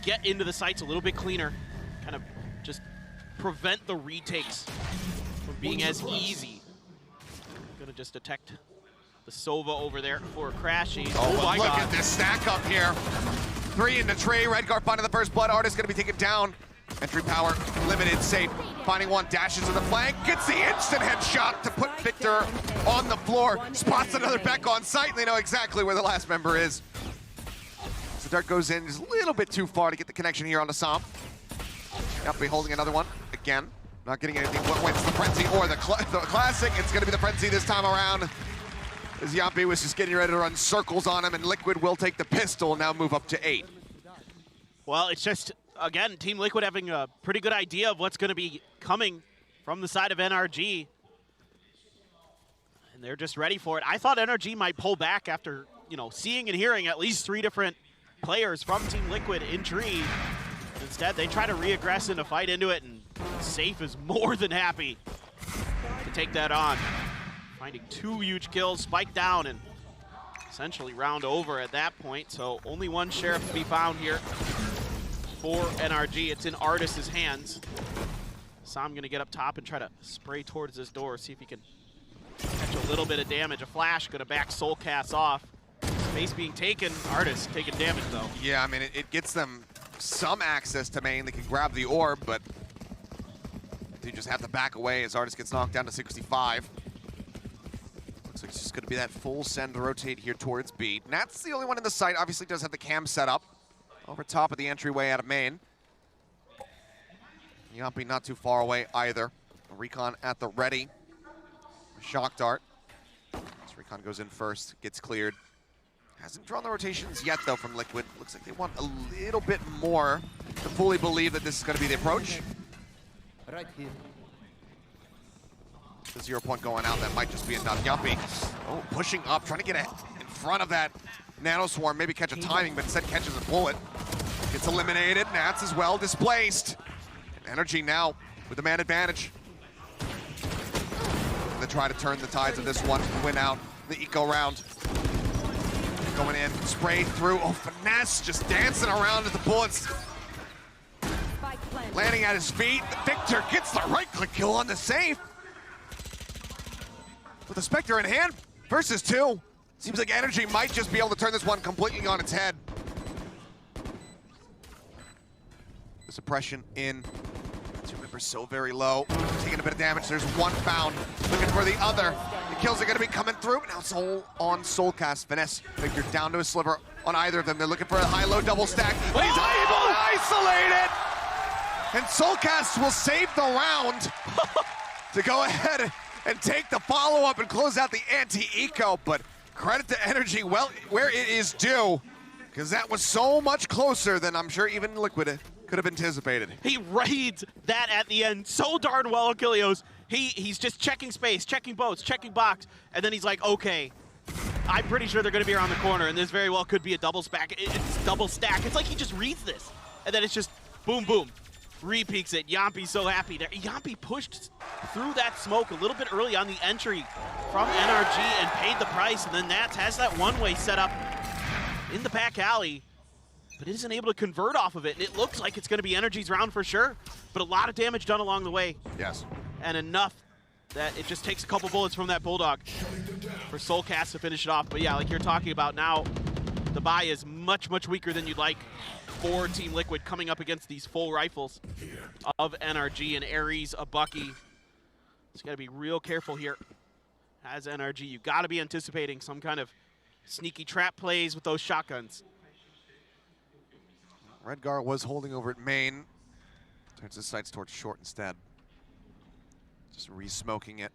get into the sites a little bit cleaner, kind of just prevent the retakes from being as easy. Gonna just detect the Sova over there for Crashy. Oh my God. Look at this stack up here. 3 in the tree. Redgar finding the first blood. Artist gonna be taken down. Entry power limited, safe. finding one, dashes to the flank, gets the instant headshot to put Victor on the floor, spots another Beck on site, and they know exactly where the last member is. So Dart goes in just a little bit too far to get the connection here on the Som. Yuppie holding another one, again. Not getting anything. What wins the Frenzy or the Classic? It's gonna be the Frenzy this time around. As Yuppie was just getting ready to run circles on him, and Liquid will take the pistol, now move up to 8. Well, it's just, again, Team Liquid having a pretty good idea of what's going to be coming from the side of NRG. And they're just ready for it. I thought NRG might pull back after, seeing and hearing at least 3 different players from Team Liquid in Tree. Instead, they try to re-aggress and to fight into it, and Safe is more than happy to take that on. Finding 2 huge kills, spike down, and essentially round over at that point. So only one Sheriff to be found here for NRG. It's in Artis's hands. Som gonna get up top and try to spray towards this door, see if he can catch a little bit of damage. A flash gonna back Soulcast off. Space being taken, Artis taking damage though. Yeah, I mean, it gets them some access to main. They can grab the orb, but they just have to back away as Artis gets knocked down to 65. Looks like it's just gonna be that full send to rotate here towards B. Nat's the only one in the site, obviously does have the cam set up over top of the entryway out of main. Yuppie not too far away either. A recon at the ready. A shock dart. This recon goes in first, gets cleared. Hasn't drawn the rotations yet though from Liquid. Looks like they want a little bit more to fully believe that this is gonna be the approach. Right here. The 0 point going out, that might just be enough. Yuppie, pushing up, trying to get in front of that Nano Swarm, maybe catch a timing, but instead catches a bullet. Gets eliminated, Nats as well displaced. And NRG now with the man advantage. They try to turn the tides of this one, win out the eco round. Going in, sprayed through, Finesse just dancing around at the bullets. Landing at his feet, Victor gets the right-click kill on the Safe. With the Spectre in hand, versus 2. Seems like NRG might just be able to turn this one completely on its head. The suppression in. 2 members so very low, taking a bit of damage. There's one found, looking for the other. The kills are gonna be coming through. Now Soul on Soulcast. Finesse, Victor down to a sliver on either of them. They're looking for a high-low double stack, but he's able to isolate it! And Soulcast will save the round to go ahead and take the follow-up and close out the anti-eco, but credit to NRG, well, where it is due, because that was so much closer than I'm sure even Liquid could have anticipated. He reads that at the end so darn well, Achilleos. He's just checking space, checking boats, checking box, and then he's like, okay, I'm pretty sure they're gonna be around the corner, and this very well could be a double stack. It's double stack. It's like he just reads this, and then it's just boom, boom. Re-peeks it. Yuppie's so happy there. Yuppie pushed through that smoke a little bit early on the entry from NRG and paid the price, and then Nats has that one-way set up in the back alley, but isn't able to convert off of it, and it looks like it's going to be NRG's round for sure, but a lot of damage done along the way. Yes. And enough that it just takes a couple bullets from that Bulldog for Soulcast to finish it off. But yeah, like you're talking about now, the buy is much, much weaker than you'd like for Team Liquid coming up against these full rifles of NRG and Ares, a Bucky. Just got to be real careful here as NRG. You got to be anticipating some kind of sneaky trap plays with those shotguns. Redgar was holding over at main. Turns his sights towards short instead. Just re-smoking it.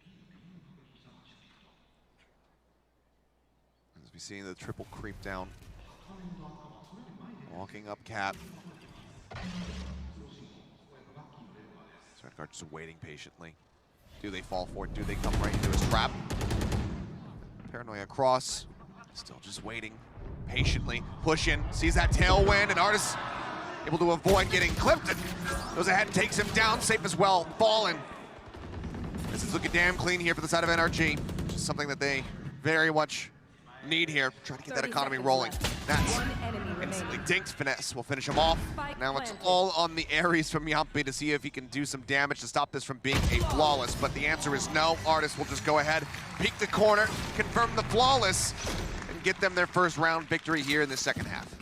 As we see the triple creep down. Walking up Cat. Redgar just waiting patiently. Do they fall for it? Do they come right into his trap? Paranoia across. Still just waiting patiently. Pushing. Sees that tailwind, and Artis able to avoid getting clipped. And goes ahead and takes him down. Safe as well. Fallen. This is looking damn clean here for the side of NRG. Which is something that they very much need here. Trying to get that economy rolling. That's instantly dinked. Finesse will finish him off. Now it's all on the Ares from Yuppie to see if he can do some damage to stop this from being a flawless. But the answer is no. Artis will just go ahead, peek the corner, confirm the flawless, and get them their first round victory here in the second half.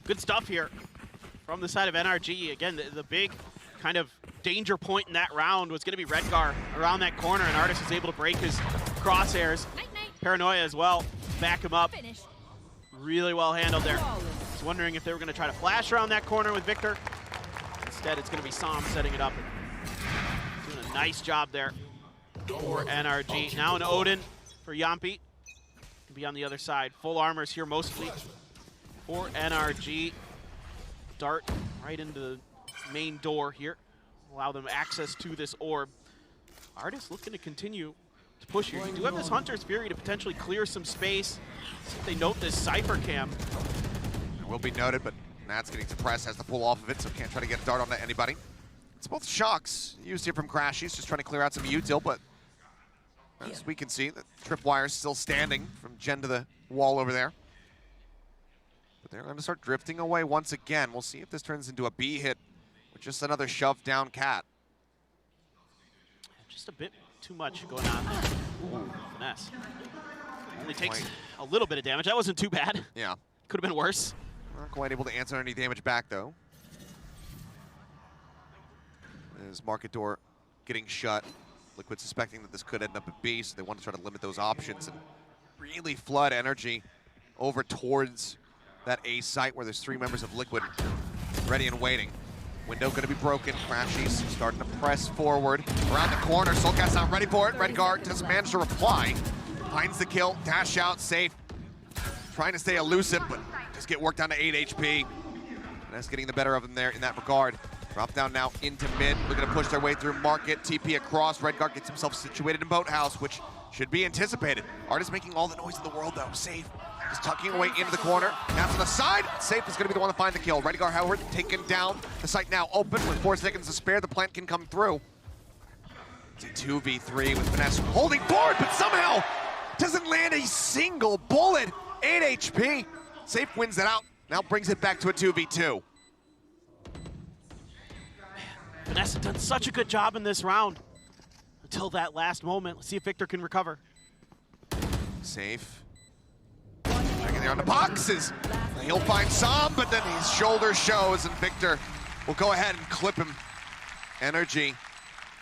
Good stuff here from the side of NRG. Again, the big kind of danger point in that round was going to be Redgar around that corner, and Artis is able to break his crosshairs. Paranoia as well, back him up. Really well handled there. I was wondering if they were going to try to flash around that corner with Victor. Instead, it's going to be Sam setting it up. Doing a nice job there for NRG. Now an Odin for Yampi. Can be on the other side. Full armors here mostly for NRG. Dart right into the main door here. Allow them access to this orb. Artis looking to continue to push here. You do have this Hunter's Fury to potentially clear some space. See if they note this Cypher cam. It will be noted, but Nat's getting suppressed, has to pull off of it, so can't try to get a dart onto anybody. It's both shocks used here from Crashies, just trying to clear out some util, but as we can see, the tripwire's still standing from Gen to the wall over there. But they're going to start drifting away once again. We'll see if this turns into a B hit or just another shove down cat. Just a bit too much going on there. Ooh, finesse. Only takes a little bit of damage. That wasn't too bad. Yeah. Could have been worse. Not quite able to answer any damage back, though. As market door getting shut. Liquid suspecting that this could end up at B, so they want to try to limit those options and really flood energy over towards that A site where there's 3 members of Liquid ready and waiting. Window going to be broken. Crashies starting to press forward. Around the corner, Soulcat's not ready for it. Redgar doesn't manage to reply. Finds the kill, dash out, safe. Trying to stay elusive, but just get worked down to 8 HP. And that's getting the better of him there in that regard. Drop down now into mid, looking to push their way through market. TP across, Redgar gets himself situated in Boathouse, which should be anticipated. Artis making all the noise in the world though, safe. Is tucking away into the corner. Now to the side, Safe is gonna be the one to find the kill. Redgar, Howard taken down. The site now open with 4 seconds to spare. The plant can come through. It's a 2v3 with Finesse holding forward, but somehow doesn't land a single bullet. 8 HP. Safe wins it out. Now brings it back to a 2v2. Vanessa done such a good job in this round until that last moment. Let's see if Victor can recover. Safe. Back in there on the boxes. He'll find some, but then his shoulder shows, and Victor will go ahead and clip him. NRG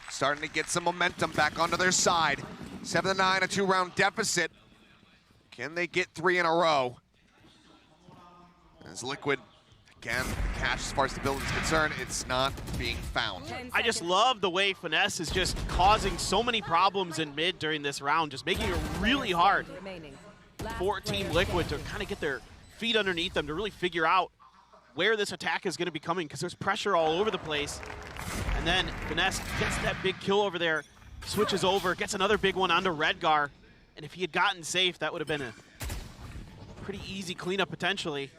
starting to get some momentum back onto their side. 7-9, a 2-round deficit. Can they get 3 in a row? As Liquid, again, the cash as far as stability is concerned, it's not being found. I just love the way Finesse is just causing so many problems in mid during this round, just making it really hard for Team Liquid to kind of get their feet underneath them to really figure out where this attack is going to be coming, because there's pressure all over the place. And then Finesse gets that big kill over there, switches over, gets another big one onto Redgar. And if he had gotten Safe, that would have been a pretty easy cleanup potentially.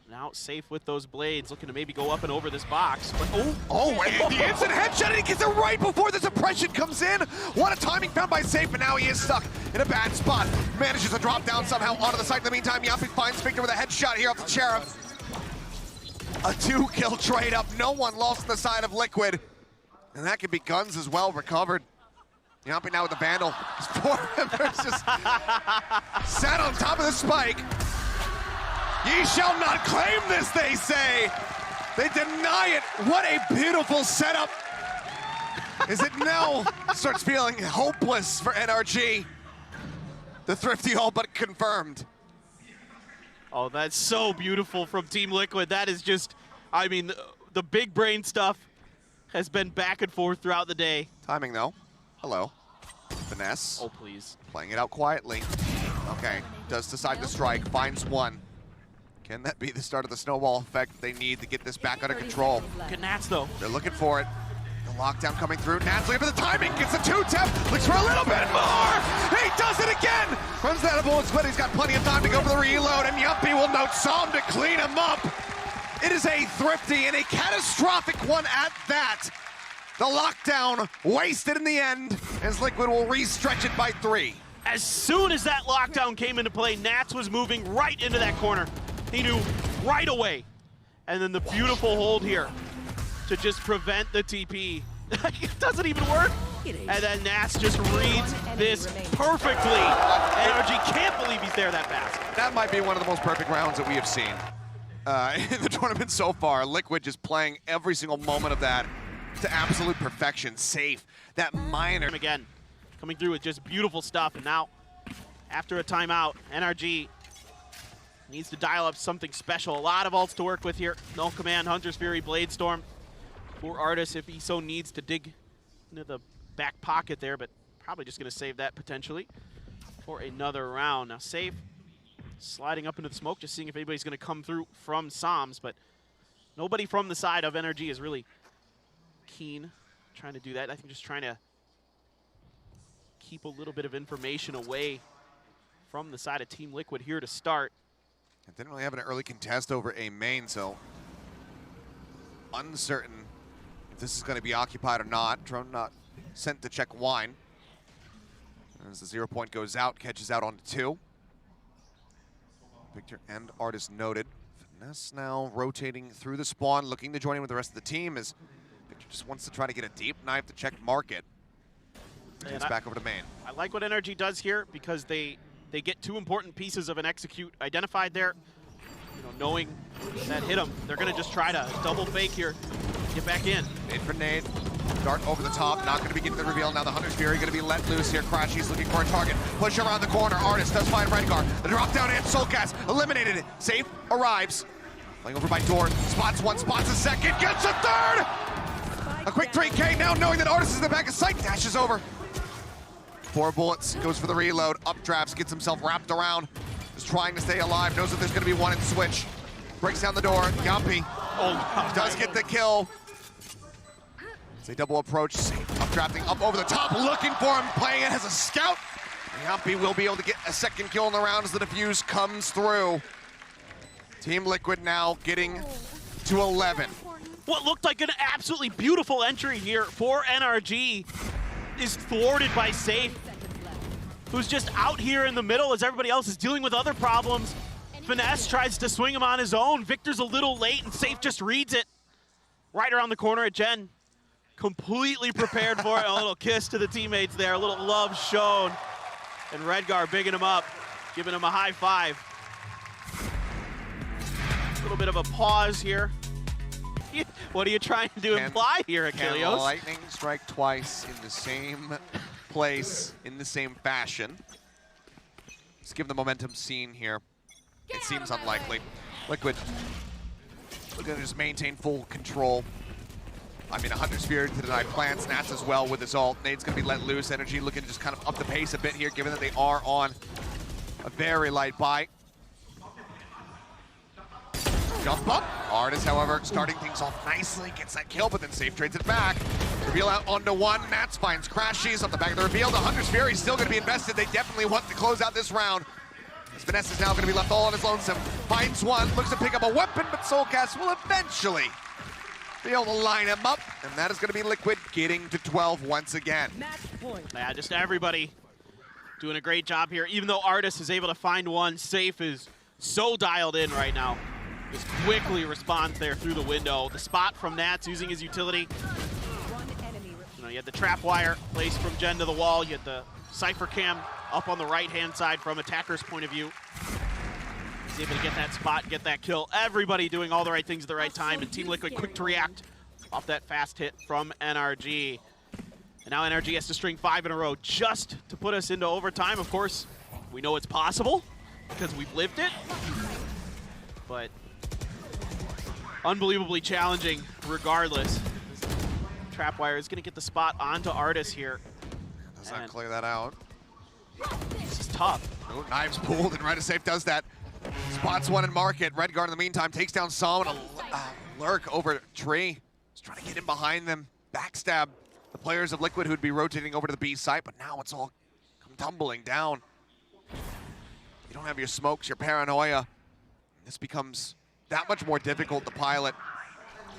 Now Safe with those blades, looking to maybe go up and over this box. But and the instant headshot, and he gets it right before the suppression comes in. What a timing found by Safe, and now he is stuck in a bad spot. Manages to drop down somehow onto the site. In the meantime, Yampi finds Victor with a headshot here off the Sheriff. A 2-kill trade up, no one lost on the side of Liquid. And that could be guns as well recovered. Yampi now with the Vandal. His 4 members just sat on top of the spike. Ye shall not claim this, they say. They deny it. What a beautiful setup. Is it now starts feeling hopeless for NRG? The Thrifty all but confirmed. oh, that's so beautiful from Team Liquid. That is just, I mean, the big brain stuff has been back and forth throughout the day. Timing though. Hello. Finesse. Oh, please. Playing it out quietly. Okay, does decide to strike, finds one. Can that be the start of the snowball effect they need to get this back under control? Look at Nats, though. They're looking for it. The lockdown coming through. Nats looking for the timing, gets a 2-tap, looks for a little bit more! He does it again! Runs out of bullets, but he's got plenty of time to go for the reload, and Yuppie will note Psalm to clean him up. It is a Thrifty and a catastrophic one at that. The lockdown wasted in the end, as Liquid will re-stretch it by 3. As soon as that lockdown came into play, Nats was moving right into that corner. He knew right away. And then the beautiful hold here to just prevent the TP. It doesn't even work. And then Nats just reads this perfectly. NRG can't believe he's there that fast. That might be one of the most perfect rounds that we have seen in the tournament so far. Liquid just playing every single moment of that to absolute perfection. Safe, that minor. Again, coming through with just beautiful stuff. And now, after a timeout, NRG needs to dial up something special. A lot of ults to work with here. No command, Hunter's Fury, Blade Storm for Artis if he so needs to dig into the back pocket there, but probably just going to save that potentially for another round. Now, Safe sliding up into the smoke, just seeing if anybody's going to come through from Psalms, but nobody from the side of NRG is really keen trying to do that. I think just trying to keep a little bit of information away from the side of Team Liquid here to start. It didn't really have an early contest over A main, so uncertain if this is going to be occupied or not. Drone not sent to check wine. As the 0 point goes out, catches out onto 2. Victor and Artis noted. Finesse now rotating through the spawn, looking to join in with the rest of the team as Victor just wants to try to get a deep knife to check market. It's back over to main. I like what NRG does here because they get 2 important pieces of an execute identified there. You know, knowing that hit them, they're going to just try to double fake here, get back in. Nade for nade. Dart over the top, not going to be getting the reveal. Now the Hunter's Fury going to be let loose here. Crashy's looking for a target. Push around the corner. Artis does find Redgar. The drop down and Soulcast eliminated it. Safe arrives. Playing over by Door. Spots one, spots a second, gets a third! A quick 3K now knowing that Artis is in the back of sight. Dashes over. 4 bullets, goes for the reload. Updrafts, gets himself wrapped around. Just trying to stay alive. Knows that there's going to be one in switch. Breaks down the door. Yampi does get the kill. It's a double approach. Updrafting up over the top, looking for him, playing it as a scout. Yampi will be able to get a second kill in the round as the defuse comes through. Team Liquid now getting to 11. What looked like an absolutely beautiful entry here for NRG is thwarted by Safe, who's just out here in the middle as everybody else is dealing with other problems. Finesse tries to swing him on his own. Victor's a little late and Safe just reads it. Right around the corner at Jen. Completely prepared for it. A little kiss to the teammates there, a little love shown. And Redgar bigging him up, giving him a high five. A little bit of a pause here. What are you trying to imply here, Achilles? Can lightning strike twice in the same place, in the same fashion? Let's give the momentum scene here. It seems unlikely. Liquid looking to just maintain full control. I mean, a Hunter's Fury to deny plants. Nats as well with his ult. Nade's going to be let loose. NRG looking to just kind of up the pace a bit here, given that they are on a very light buy. Jump up. Artis, however, starting things off nicely. Gets that kill, but then Safe trades it back. Reveal out onto 1. Nats finds Crashies off the back of the reveal. The Hunter's Fury is still going to be invested. They definitely want to close out this round. As Vanessa is now going to be left all on his lonesome. Finds 1, looks to pick up a weapon, but Soulcast will eventually be able to line him up, and that is going to be Liquid getting to 12 once again. Yeah, just everybody doing a great job here. Even though Artis is able to find 1, Safe is so dialed in right now. Just quickly responds there through the window. The spot from Nats using his utility. You know, you had the trap wire placed from Jen to the wall. You had the Cypher Cam up on the right-hand side from attacker's point of view. He's able to get that spot, get that kill. Everybody doing all the right things at the right time, and Team Liquid quick to react off that fast hit from NRG. And now NRG has to string 5 in a row just to put us into overtime. Of course, we know it's possible because we've lived it, but unbelievably challenging regardless. Trapwire is going to get the spot onto Artis here. Does not clear that out. This is tough. Oh, knives pulled, and Right Safe does that. Spots 1 in market. Redgar in the meantime takes down Psalm and a lurk over Tree. He's trying to get in behind them. Backstab the players of Liquid who'd be rotating over to the B site, but now it's all come tumbling down. You don't have your smokes, your paranoia. This becomes that much more difficult to pilot.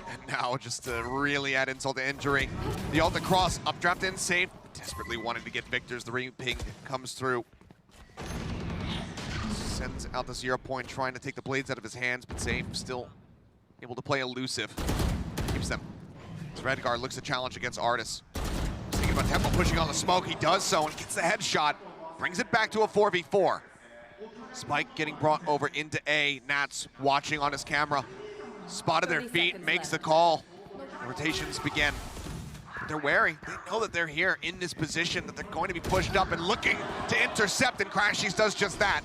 And now just to really add insult to injury. The ult across, updraft in, Safe. Desperately wanting to get Victor's. The ring ping comes through. Sends out the 0 point, trying to take the blades out of his hands, but Safe still able to play elusive. Keeps them. As Redgar looks to challenge against Artis. Thinking about Temple pushing on the smoke. He does so and gets the headshot. Brings it back to a 4v4. Spike getting brought over into A. Nats watching on his camera. Spotted their feet, makes the call. The rotations begin. They're wary. They know that they're here in this position, that they're going to be pushed up and looking to intercept, and Crashies does just that.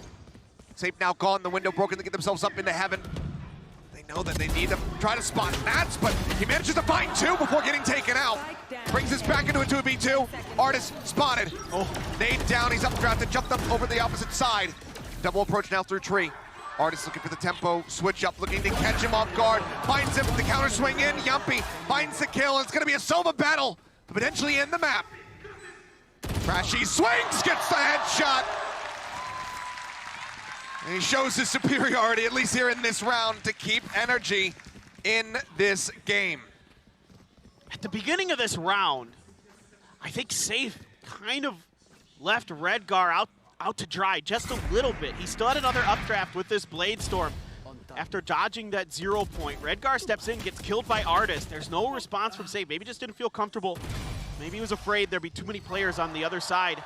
Safe now gone, the window broken to get themselves up into heaven. They know that they need to try to spot Nats, but he manages to find two before getting taken out. Brings us back into a 2v2. Artist spotted. Oh, Nade down, he's updrafted, jumped up over the opposite side. Double approach now through tree. Artist looking for the tempo, switch up, looking to catch him off guard. Finds him with the counter swing in. Yumpy finds the kill, and it's gonna be a Sova battle, potentially in the map. Crashy swings, gets the headshot. And he shows his superiority, at least here in this round, to keep NRG in this game. At the beginning of this round, I think Safe kind of left Redgar out to dry just a little bit. He still had another updraft with this Blade Storm. After dodging that 0 point, Redgar steps in, gets killed by Artist. There's no response from Safe. Maybe just didn't feel comfortable. Maybe he was afraid there'd be too many players on the other side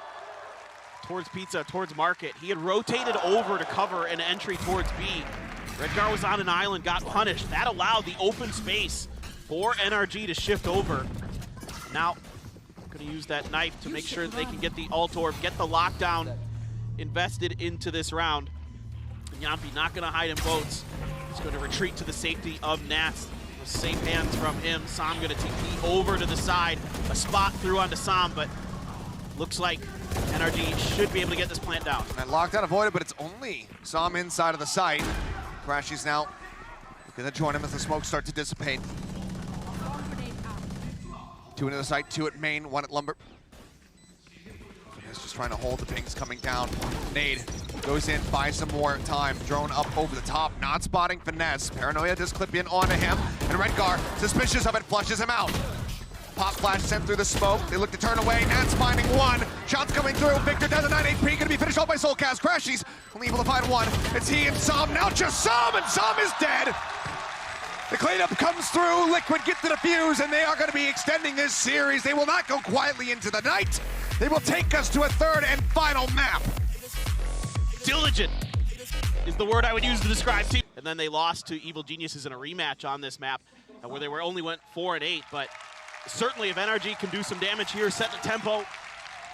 towards Pizza, towards Market. He had rotated over to cover an entry towards B. Redgar was on an island, got punished. That allowed the open space for NRG to shift over. Now, gonna use that knife to make sure that they can get the ult orb, get the lockdown invested into this round. Yampi not gonna hide in boats. He's gonna retreat to the safety of Nats. Safe hands from him. Sam gonna TP over to the side. A spot through onto Sam, but looks like NRG should be able to get this plant down. And lockdown avoided, but it's only Sam inside of the site. Crashies now gonna join him as the smoke starts to dissipate. Two into the site, two at main, one at lumber. He's just trying to hold the pings coming down. Nade goes in, buys some more time. Drone up over the top, not spotting Finesse. Paranoia does clip in onto him, and Redgar, suspicious of it, flushes him out. Pop flash sent through the smoke. They look to turn away. Nats finding one. Shots coming through. Victor down to 9 HP. Gonna be finished off by Soulcast. Crashies only able to find one. It's he and Sam. Now just Sam, and Sam is dead. The cleanup comes through. Liquid get the defuse, and they are going to be extending this series. They will not go quietly into the night. They will take us to a third and final map. Diligent is the word I would use to describe team. And then they lost to Evil Geniuses in a rematch on this map, where they only went 4 and 8. But certainly if NRG can do some damage here, set the tempo,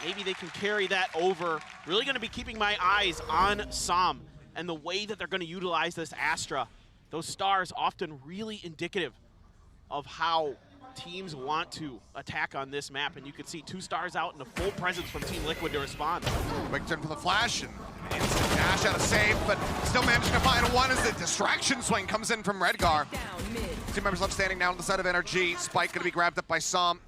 maybe they can carry that over. Really going to be keeping my eyes on Sam and the way that they're going to utilize this Astra. Those stars often really indicative of how teams want to attack on this map, and you can see 2 stars out and a full presence from Team Liquid to respond. Quick turn for the flash, and instant dash out of save, but still managing to find one as the distraction swing comes in from Redgar. 2 members left standing now on the side of NRG. Spike gonna be grabbed up by Sam.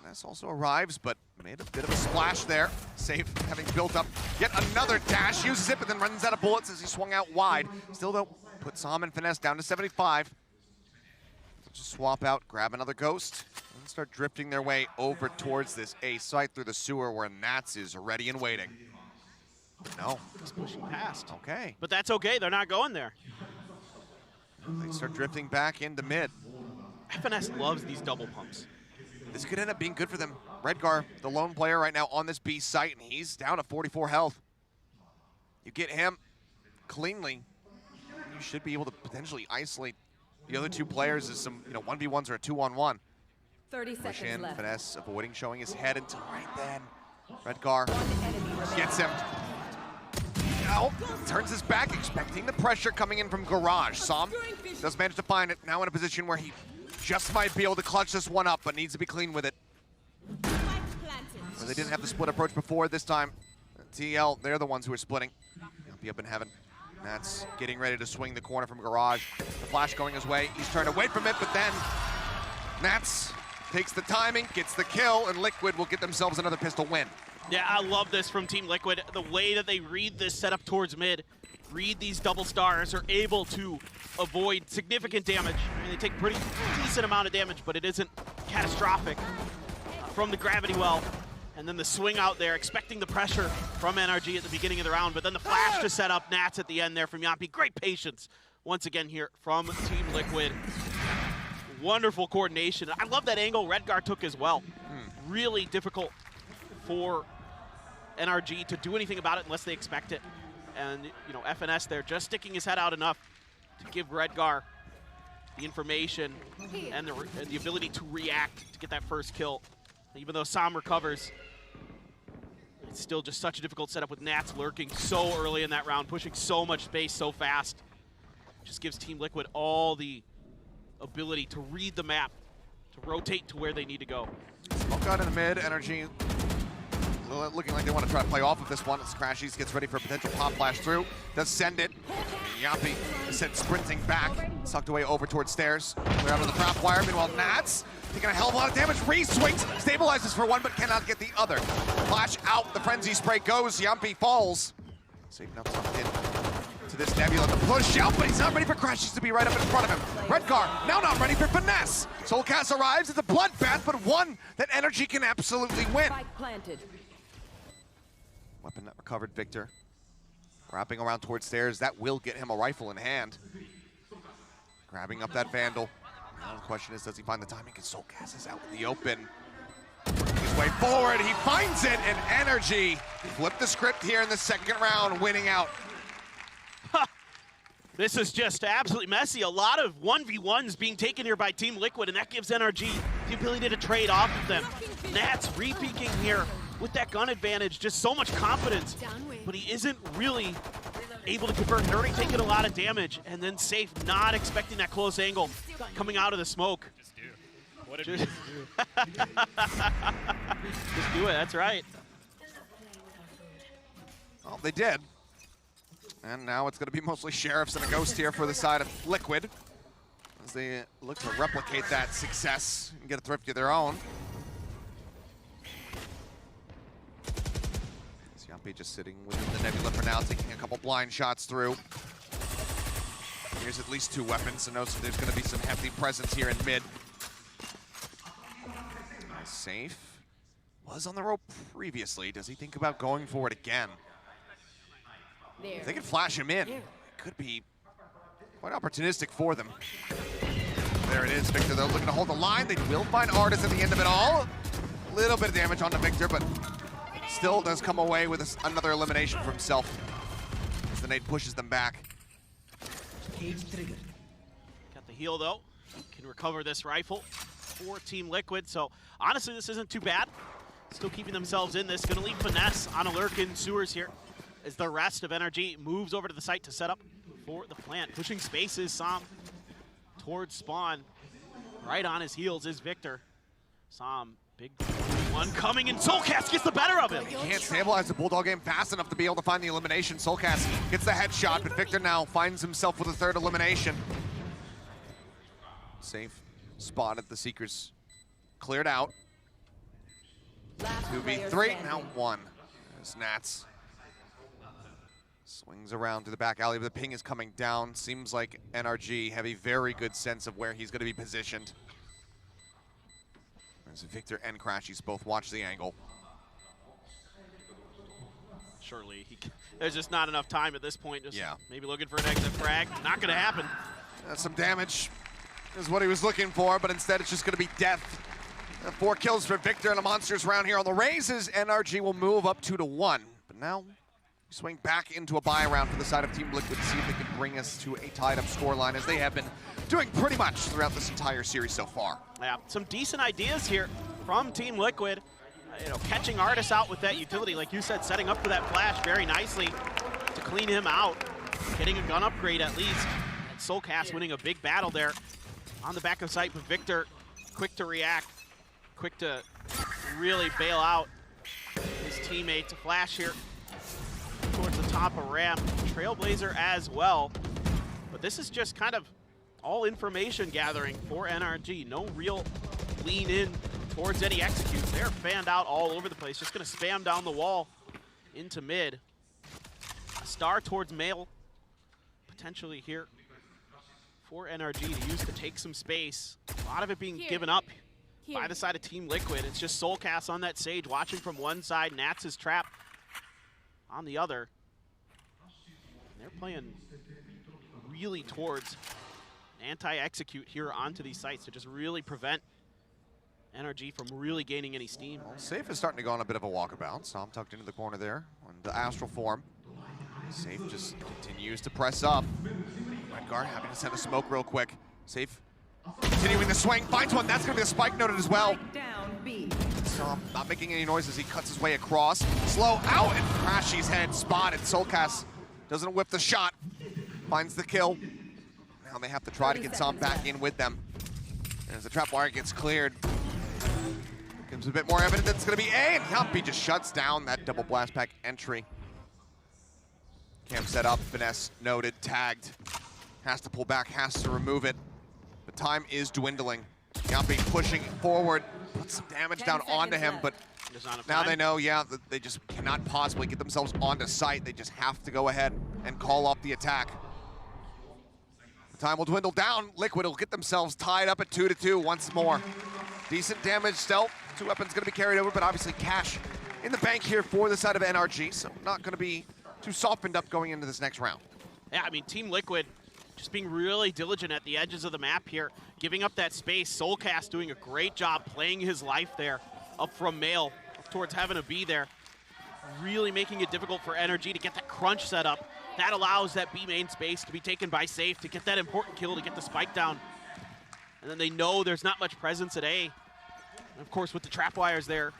Finesse also arrives, but made a bit of a splash there. Safe having built up yet another dash, uses it, but then runs out of bullets as he swung out wide. Still though, put Sam and Finesse down to 75. Just swap out, grab another ghost, and start drifting their way over towards this A site through the sewer where Nats is ready and waiting. No. He's pushing past. Okay. But that's okay, they're not going there. They start drifting back into mid. FNS loves these double pumps. This could end up being good for them. Redgar, the lone player right now on this B site, and he's down to 44 health. You get him cleanly, you should be able to potentially isolate the other 2 players as some, 1v1s or a 2-on-1. 30 Push seconds in, left. Finesse avoiding showing his head until right then. Redgar gets him. Now turns his back, expecting the pressure coming in from Garage. Sam does manage to find it, now in a position where he just might be able to clutch this one up, but needs to be clean with it. Well, they didn't have the split approach before. This time, TL, they're the ones who are splitting. Be up in heaven. Nats getting ready to swing the corner from Garage. The flash going his way. He's turned away from it, but then Nats takes the timing, gets the kill, and Liquid will get themselves another pistol win. Yeah, I love this from Team Liquid. The way that they read this setup towards mid, read these double stars, are able to avoid significant damage. I mean, they take pretty decent amount of damage, but it isn't catastrophic from the gravity well. And then the swing out there, expecting the pressure from NRG at the beginning of the round, but then the flash to set up Nats at the end there from Yampi. Great patience once again here from Team Liquid. Wonderful coordination. I love that angle Redgar took as well. Really difficult for NRG to do anything about it unless they expect it. And FNS there just sticking his head out enough to give Redgar the information and the ability to react to get that first kill. Even though Sam recovers, it's still just such a difficult setup with Nats lurking so early in that round, pushing so much space so fast. Just gives Team Liquid all the ability to read the map, to rotate to where they need to go. Smoke out in the mid, NRG looking like they want to try to play off of this one as Crashies gets ready for a potential pop flash through. Does send it. Yapi is sent sprinting back, sucked away over towards stairs. Clear out of the trap wire. Meanwhile, Nats taking a hell of a lot of damage. Re-swings, stabilizes for one, but cannot get the other. Flash out, the frenzy spray goes. Yapi falls. Safe enough to hit to this Nebula to push out, but he's not ready for Crashies to be right up in front of him. Redgar now not ready for finesse. Soulcast arrives. It's a bloodbath, but one that NRG can absolutely win. Spike planted. Weapon that recovered, Victor. Wrapping around towards stairs, that will get him a rifle in hand. Grabbing up that Vandal. Now the question is, does he find the timing? Because Soulcast is out in the open. Working his way forward, he finds it, and NRG flipped the script here in the second round, winning out. This is just absolutely messy. A lot of 1v1s being taken here by Team Liquid, and that gives NRG the ability to trade off of them. Nats re-peeking here with that gun advantage, just so much confidence, but he isn't really able to convert. Nerdy taking a lot of damage, and then Safe not expecting that close angle coming out of the smoke. Just do. What did we just do? Just do it, that's right. Well, they did. And now it's going to be mostly Sheriffs and a Ghost here for the side of Liquid, as they look to replicate that success and get a Thrifty of their own. Yapi just sitting within the Nebula for now, taking a couple blind shots through. Here's at least two weapons, so knows there's going to be some hefty presence here in mid. Safe was on the rope previously. Does he think about going for it again? If they can flash him in, it could be quite opportunistic for them. There it is, Victor. They're looking to hold the line. They will find Artis at the end of it all. A little bit of damage onto Victor, but still does come away with another elimination for himself as the nade pushes them back. Got the heal though. Can recover this rifle for Team Liquid. So honestly, this isn't too bad. Still keeping themselves in this. Gonna leave finesse on a lurk in sewers here as the rest of NRG moves over to the site to set up for the plant. Pushing spaces, Sam towards spawn. Right on his heels is Victor. Sam, big one coming, and Soulcast gets the better of him. He can't stabilize the Bulldog game fast enough to be able to find the elimination. Soulcast gets the headshot, but Victor now finds himself with a third elimination. Safe spot at the Seekers cleared out. 2v3, now one. There's Nats. Swings around to the back alley, but the ping is coming down. Seems like NRG have a very good sense of where he's going to be positioned. As Victor and Crashies both watch the angle. Surely, there's just not enough time at this point. Just yeah. Maybe looking for an exit frag. Not going to happen. Some damage is what he was looking for, but instead it's just going to be death. 4 kills for Victor in a monsters round here on the raises. NRG will move up 2-1, but now we swing back into a buy round for the side of Team Liquid to see if they can bring us to a tied-up scoreline, as they have been doing pretty much throughout this entire series so far. Yeah, some decent ideas here from Team Liquid. Catching Artis out with that utility, like you said, setting up for that flash very nicely to clean him out. Getting a gun upgrade at least. And Soulcast winning a big battle there on the back of site, but Victor quick to react, quick to really bail out his teammate. To flash here towards the top of ramp. Trailblazer as well. But this is just kind of all information gathering for NRG. No real lean in towards any executes. They're fanned out all over the place. Just gonna spam down the wall into mid. Star towards Mail, potentially here for NRG to use to take some space. A lot of it being given up by the side of Team Liquid. It's just Soulcast on that Sage, watching from one side, Nats' trap on the other. And they're playing really towards anti-execute here onto these sites to just really prevent NRG from really gaining any steam. Well, Safe is starting to go on a bit of a walkabout. Sam tucked into the corner there on the astral form. Safe just continues to press up. Redgar having to send a smoke real quick. Safe Continuing the swing, finds one. That's gonna be a spike noted as well. Spike down B. Som not making any noise as he cuts his way across. Slow out, and Crashy's head spotted. Soulcast doesn't whip the shot. Finds the kill. Now they have to try to get Som back in with them. And as the trap wire gets cleared, gives a bit more evidence that it's gonna be A, and Yumpy just shuts down that double blast pack entry. Cam set up, finesse noted, tagged. Has to pull back, has to remove it. The time is dwindling. Yumpy pushing forward, puts some damage down onto him, but now they know, yeah, that they just cannot possibly get themselves onto site. They just have to go ahead and call off the attack. The time will dwindle down. Liquid will get themselves tied up at 2-2 once more. Decent damage still. 2 weapons gonna be carried over, but obviously cash in the bank here for the side of NRG, so not gonna be too softened up going into this next round. Yeah, I mean, Team Liquid just being really diligent at the edges of the map here, giving up that space. Soulcast doing a great job playing his life there, up from male, up towards having a B there. Really making it difficult for NRG to get that crunch set up. That allows that B main space to be taken by Safe to get that important kill to get the spike down. And then they know there's not much presence at A. And of course, with the trap wires there,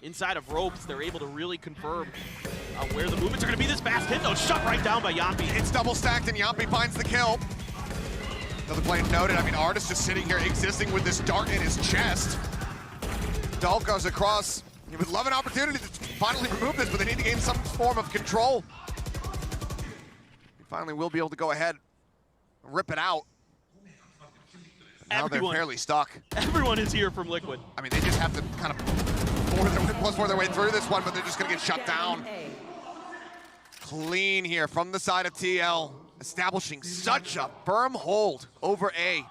inside of ropes, they're able to really confirm where the movements are going to be. This fast hit, though, shut right down by Yumpy. It's double stacked, and Yumpy finds the kill. Another play noted. I mean, Artist just sitting here existing with this dart in his chest. Dahl goes across. He would love an opportunity to finally remove this, but they need to gain some form of control. He finally will be able to go ahead and rip it out. But now they're fairly stuck. Everyone is here from Liquid. I mean, they just have to kind of force their way through this one, but they're just gonna get shut down. Clean here from the side of TL, establishing such a firm hold over A.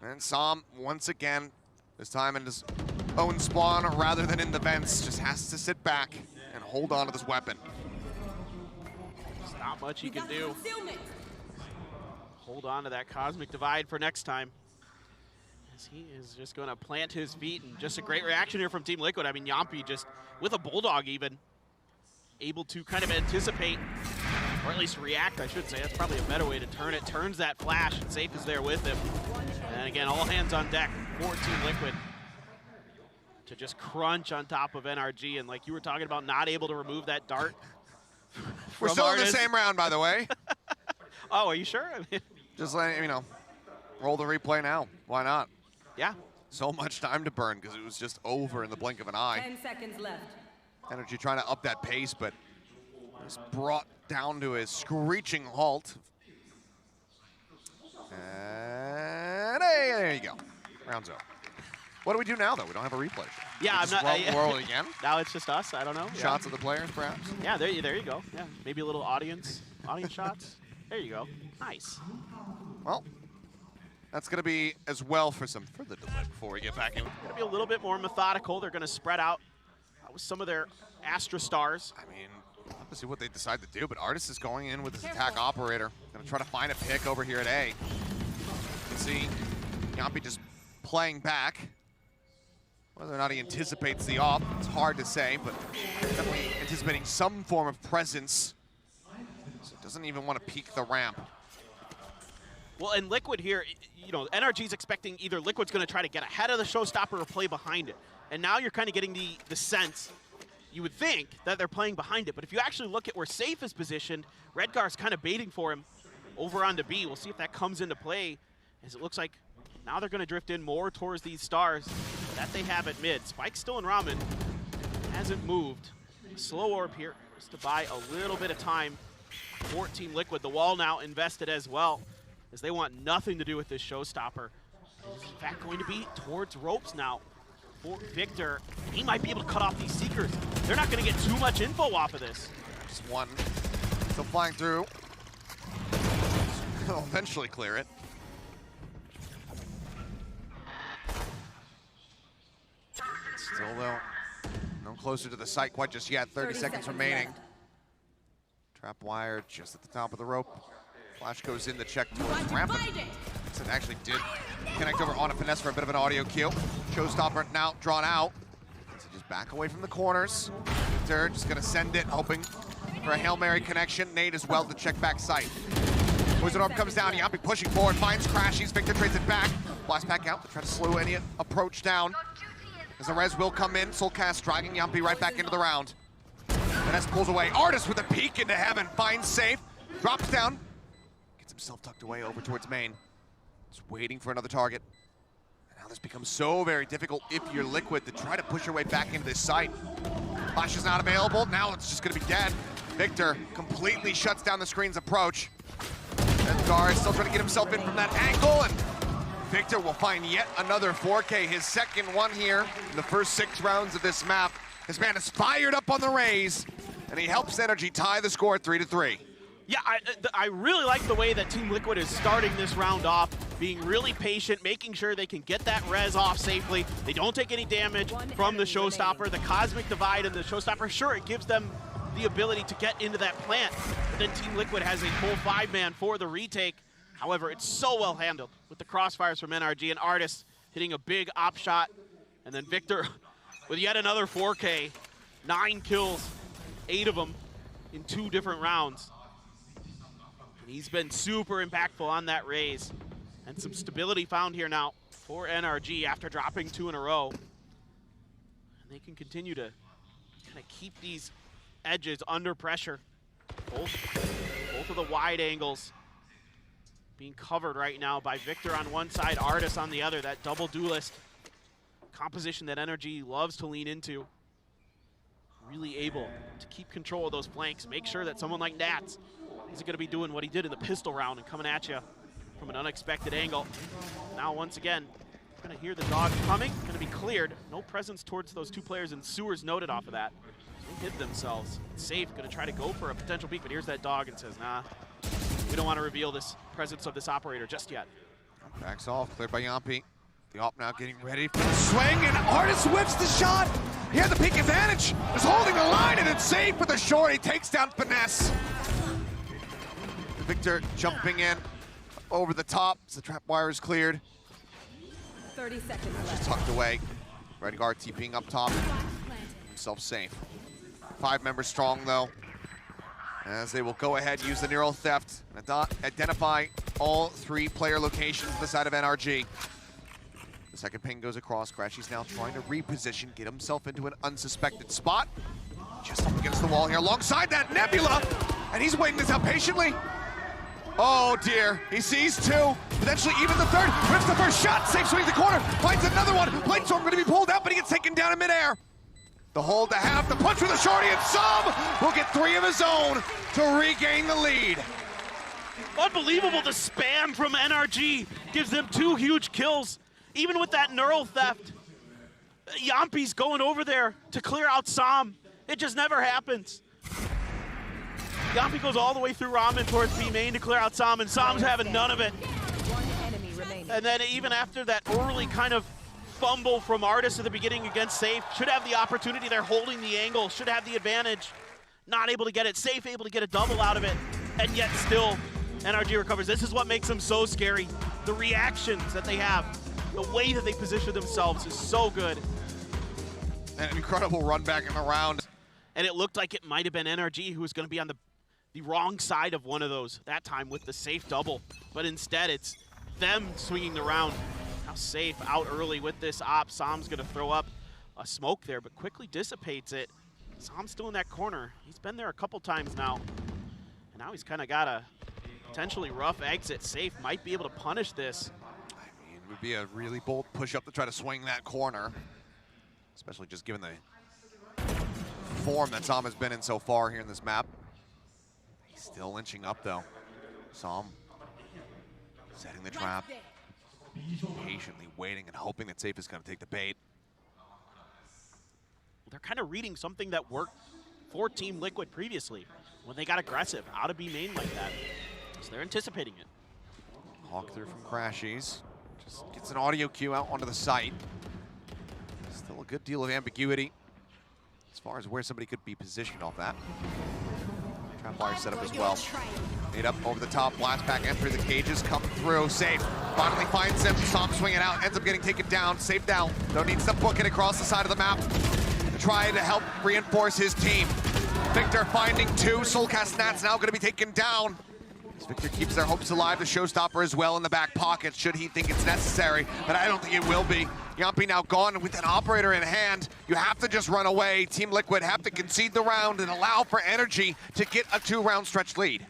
And Som, once again, this time in his own spawn rather than in the vents, just has to sit back and hold on to this weapon. There's not much he can do. Hold on to that Cosmic Divide for next time. As he is just going to plant his feet, and just a great reaction here from Team Liquid. I mean, Yumpy just, with a Bulldog even, able to kind of anticipate, or at least react, I should say. That's probably a better way to turn it. Turns that flash, and Safe is there with him. And again, all hands on deck for Team Liquid to just crunch on top of NRG. And like you were talking about, not able to remove that dart. We're still in the same round, by the way. Oh, are you sure? I mean, just letting you know, roll the replay now. Why not? Yeah. So much time to burn because it was just over in the blink of an eye. 10 seconds left. NRG trying to up that pace, but it's brought down to a screeching halt. And hey, there you go. Round's over. What do we do now, though? We don't have a replay. Yeah, I'm not. Roll it again. Now it's just us. I don't know. Shots of the players, perhaps. Yeah, there you go. Yeah, maybe a little audience shots. There you go. Nice. Well, that's going to be as well for some further delay before we get back in. Going to be a little bit more methodical. They're going to spread out with some of their Astra stars. I mean, we'll have to see what they decide to do, but Artist is going in with his attack operator. Going to try to find a pick over here at A. You can see Yumpy just playing back. Whether or not he anticipates the op, it's hard to say, but definitely anticipating some form of presence. So doesn't even want to peek the ramp. Well, and Liquid here, you know, NRG's expecting either Liquid's going to try to get ahead of the showstopper or play behind it. And now you're kind of getting the sense, you would think, that they're playing behind it. But if you actually look at where Safe is positioned, Redgar's kind of baiting for him over onto B. We'll see if that comes into play, as it looks like now they're going to drift in more towards these stars that they have at mid. Spike's still in Ramen, hasn't moved. Slow orb here just to buy a little bit of time for Team Liquid. The wall now invested as well, as they want nothing to do with this showstopper. It is in fact going to be towards ropes now for Victor. He might be able to cut off these Seekers. They're not going to get too much info off of this. Just one. Still flying through. They'll eventually clear it. Still, though, no closer to the site quite just yet. 30 seconds remaining. Left. Trap wire just at the top of the rope. Flash goes in the check towards ramp. It actually did connect over on a finesse for a bit of an audio cue. Showstopper now drawn out. So just back away from the corners. Victor just gonna send it, hoping for a Hail Mary connection. Nate as well to check back sight. Wizard Orb comes down, Yampi pushing forward, finds Crashies, Victor trades it back. Blast back out to try to slow any approach down. As the res will come in, Soulcast dragging Yampi right back into the round. Vanessa pulls away, Artist with a peek into heaven, finds safe, drops down, gets himself tucked away over towards main. Just waiting for another target. And now this becomes so very difficult if you're Liquid to try to push your way back into this site. Flash is not available, now it's just gonna be dead. Victor completely shuts down the screen's approach. Edgar is still trying to get himself in from that angle, and Victor will find yet another 4K, his second one here in the first 6 rounds of this map. This man is fired up on the raise, and he helps NRG tie the score at 3-3. Yeah, I really like the way that Team Liquid is starting this round off, being really patient, making sure they can get that res off safely. They don't take any damage from the Showstopper. The Cosmic Divide and the Showstopper, sure, it gives them the ability to get into that plant, but then Team Liquid has a full 5-man for the retake. However, it's so well handled with the crossfires from NRG and Artist hitting a big op shot, and then Victor with yet another 4K, 9 kills, 8 of them in 2 different rounds. And he's been super impactful on that raise, and some stability found here now for NRG after dropping 2 in a row. And they can continue to kind of keep these edges under pressure. Both of the wide angles being covered right now by Victor on one side, Artist on the other. That double duelist composition that NRG loves to lean into. Really able to keep control of those flanks, make sure that someone like Nats isn't going to be doing what he did in the pistol round and coming at you from an unexpected angle. Now once again, going to hear the dog coming, going to be cleared. No presence towards those 2 players, and Sewers noted off of that. They hid themselves. It's safe, going to try to go for a potential peek, but here's that dog and says, nah, we don't want to reveal this presence of this operator just yet. Backs off, cleared by Yampi. The op now getting ready for the swing, and Artist whips the shot. He had the peak advantage, is holding the line, and it's safe for the short. He takes down Finesse. Victor jumping in over the top as the trap wire is cleared. 30 seconds Just left. tucked away. Red guard TPing up top, himself safe. 5 members strong though, as they will go ahead, use the neural theft, and identify all 3 player locations on the side of NRG. The second ping goes across. Crashy's now trying to reposition, get himself into an unsuspected spot. Just up against the wall here, alongside that Nebula, and he's waiting this out patiently. Oh dear, he sees 2, potentially even the 3rd, rips the first shot, safe swings the corner, finds another one. Bladestorm going to be pulled out, but he gets taken down in midair. The hold to half, the punch with a shorty, and Som will get 3 of his own to regain the lead. Unbelievable, the spam from NRG gives them 2 huge kills. Even with that neural theft, Yampi's going over there to clear out Som. It just never happens. Yampi goes all the way through Ramen towards B main to clear out Som, and Som's having none of it. 1 enemy remaining. And then even after that early kind of fumble from Artist at the beginning against Safe, should have the opportunity there, holding the angle, should have the advantage. Not able to get it. Safe able to get a double out of it, and yet still NRG recovers. This is what makes them so scary. The reactions that they have, the way that they position themselves is so good. An incredible run back in the round. And it looked like it might have been NRG who was going to be on the wrong side of one of those that time with the Safe double. But instead, it's them swinging the round. Now Safe out early with this op. Som's going to throw up a smoke there, but quickly dissipates it. Som's still in that corner. He's been there a couple times now. And now he's kind of got a potentially rough exit. Safe might be able to punish this. I mean, it would be a really bold push-up to try to swing that corner, especially just given the form that Som has been in so far here in this map. He's still inching up, though. Som setting the trap, patiently waiting and hoping that Safe is going to take the bait. They're kind of reading something that worked for Team Liquid previously when they got aggressive out of B main like that. So they're anticipating it. Hawk through from Crashies. Just gets an audio cue out onto the site. Still a good deal of ambiguity as far as where somebody could be positioned off that. Trap wire set up as well. Made up over the top, blast back entering the cages, come through, Safe. Finally finds him, Som swinging out, ends up getting taken down, Safe down. No needs to book it across the side of the map to try to help reinforce his team. Victor finding 2, Soulcast Nats now gonna be taken down. Victor keeps their hopes alive. The showstopper as well in the back pocket, should he think it's necessary, but I don't think it will be. Yampi now gone, and with an operator in hand, you have to just run away. Team Liquid have to concede the round and allow for NRG to get a 2-round stretch lead.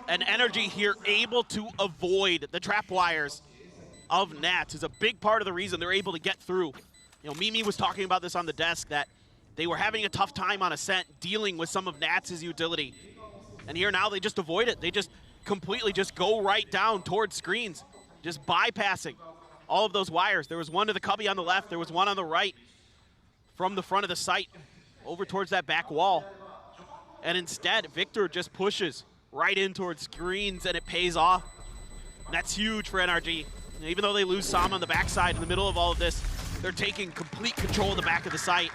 And NRG here able to avoid the trap wires of Nats is a big part of the reason they're able to get through. You know, Mimi was talking about this on the desk, that they were having a tough time on Ascent dealing with some of Nats' utility. And here now they just avoid it. They just completely just go right down towards screens, just bypassing all of those wires. There was one to the cubby on the left, there was one on the right from the front of the site over towards that back wall. And instead, Victor just pushes right in towards screens, and it pays off. And that's huge for NRG. And even though they lose Sam on the backside in the middle of all of this, they're taking complete control of the back of the site.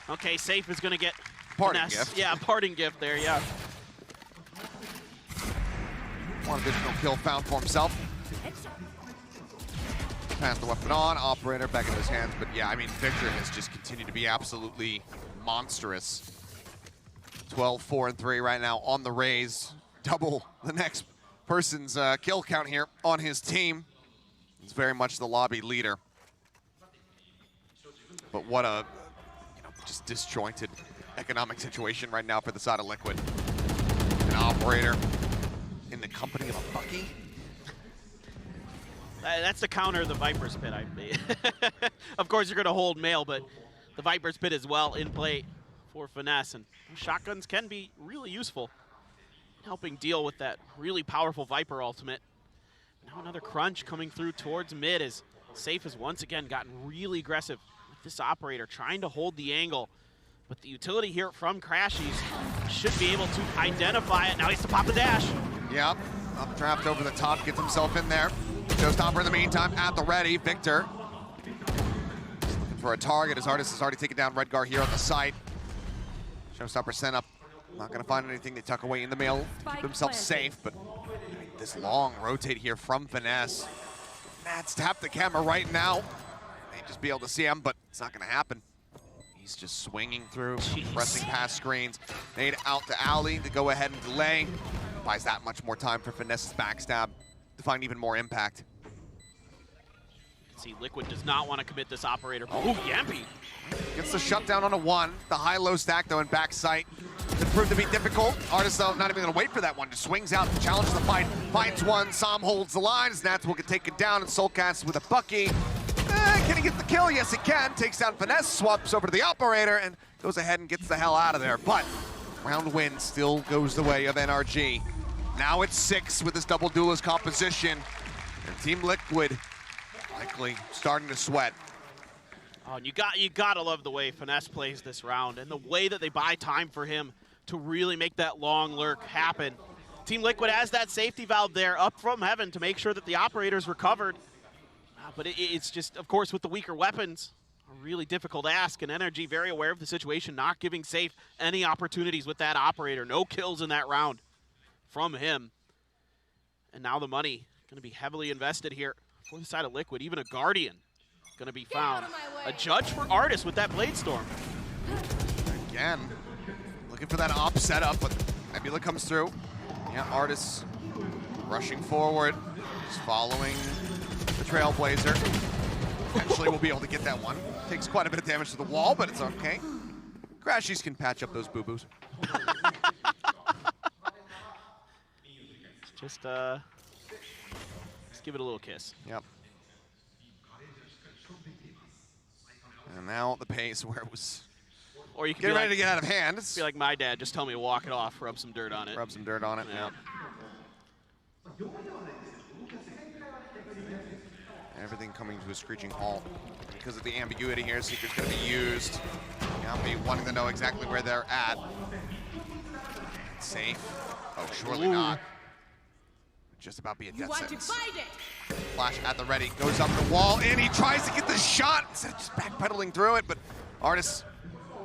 Okay, Safe is gonna get Parting finesse. gift. Yeah, parting gift there, yeah. One additional kill found for himself. Pass the weapon on, operator back into his hands, but yeah, I mean, Victor has just continued to be absolutely monstrous. 12, 4, and 3 right now on the raise. Double the next person's kill count here on his team. He's very much the lobby leader. But what a, just disjointed economic situation right now for the side of Liquid. An operator in the company of a Bucky. That's the counter of the Viper's Pit. Of course, you're going to hold Mail, but the Viper's Pit as well in play for Finesse. And shotguns can be really useful in helping deal with that really powerful Viper ultimate. Now another crunch coming through towards mid as Safe has once again gotten really aggressive with this operator, trying to hold the angle. But the utility here from Crashies should be able to identify it. Now he has to pop the dash. Yep, updraft over the top, gets himself in there. Showstopper in the meantime at the ready. Victor looking for a target. His artist has already taken down Redgar here on the site. Showstopper sent up. Not going to find anything to tuck away in the middle. Keep himself safe, but this long rotate here from Finesse. Nats tap the camera right now. May just be able to see him, but it's not going to happen. He's just swinging through, pressing past screens. Made out to Alley to go ahead and delay. Buys that much more time for Finesse's backstab to find even more impact. See, Liquid does not want to commit this operator. Oh, Yampi! Gets the shutdown on a 1. The high-low stack, though, in back sight. It proved to be difficult. Artist, though, not even going to wait for that one. Just swings out, challenges the fight, finds one. Sam holds the line. Nats will get taken down, and Soulcast with a Bucky. Can he get the kill? Yes, he can. Takes down Finesse, swaps over to the operator, and goes ahead and gets the hell out of there. But round win still goes the way of NRG. Now it's 6 with this double duelist composition. And Team Liquid likely starting to sweat. Oh, and you gotta love the way Finesse plays this round and the way that they buy time for him to really make that long lurk happen. Team Liquid has that safety valve there up from heaven to make sure that the operator's recovered. But it's just, of course, with the weaker weapons, a really difficult ask, and NRG very aware of the situation, not giving Safe any opportunities with that operator. No kills in that round from him. And now the money going to be heavily invested here for the side of Liquid. Even a Guardian going to be found. A judge for Artist with that Blade Storm. Again, looking for that op setup, but Nebula comes through. Yeah, Artist rushing forward, just following the Trailblazer. Eventually we'll be able to get that one. Takes quite a bit of damage to the wall, but it's okay. Crashies can patch up those boo-boos. Just give it a little kiss. Yep. And now the pace where it was or you can getting ready to get out of hand. Be like my dad, just tell me to walk it off, rub some dirt on it. Rub some dirt on it, yeah. Everything coming to a screeching halt because of the ambiguity here. Seeker's going to be used. Yampi wanting to know exactly where they're at. Safe. Oh, surely not. Just about be a death sentence. Flash at the ready, goes up the wall, and he tries to get the shot instead of just backpedaling through it, but Artist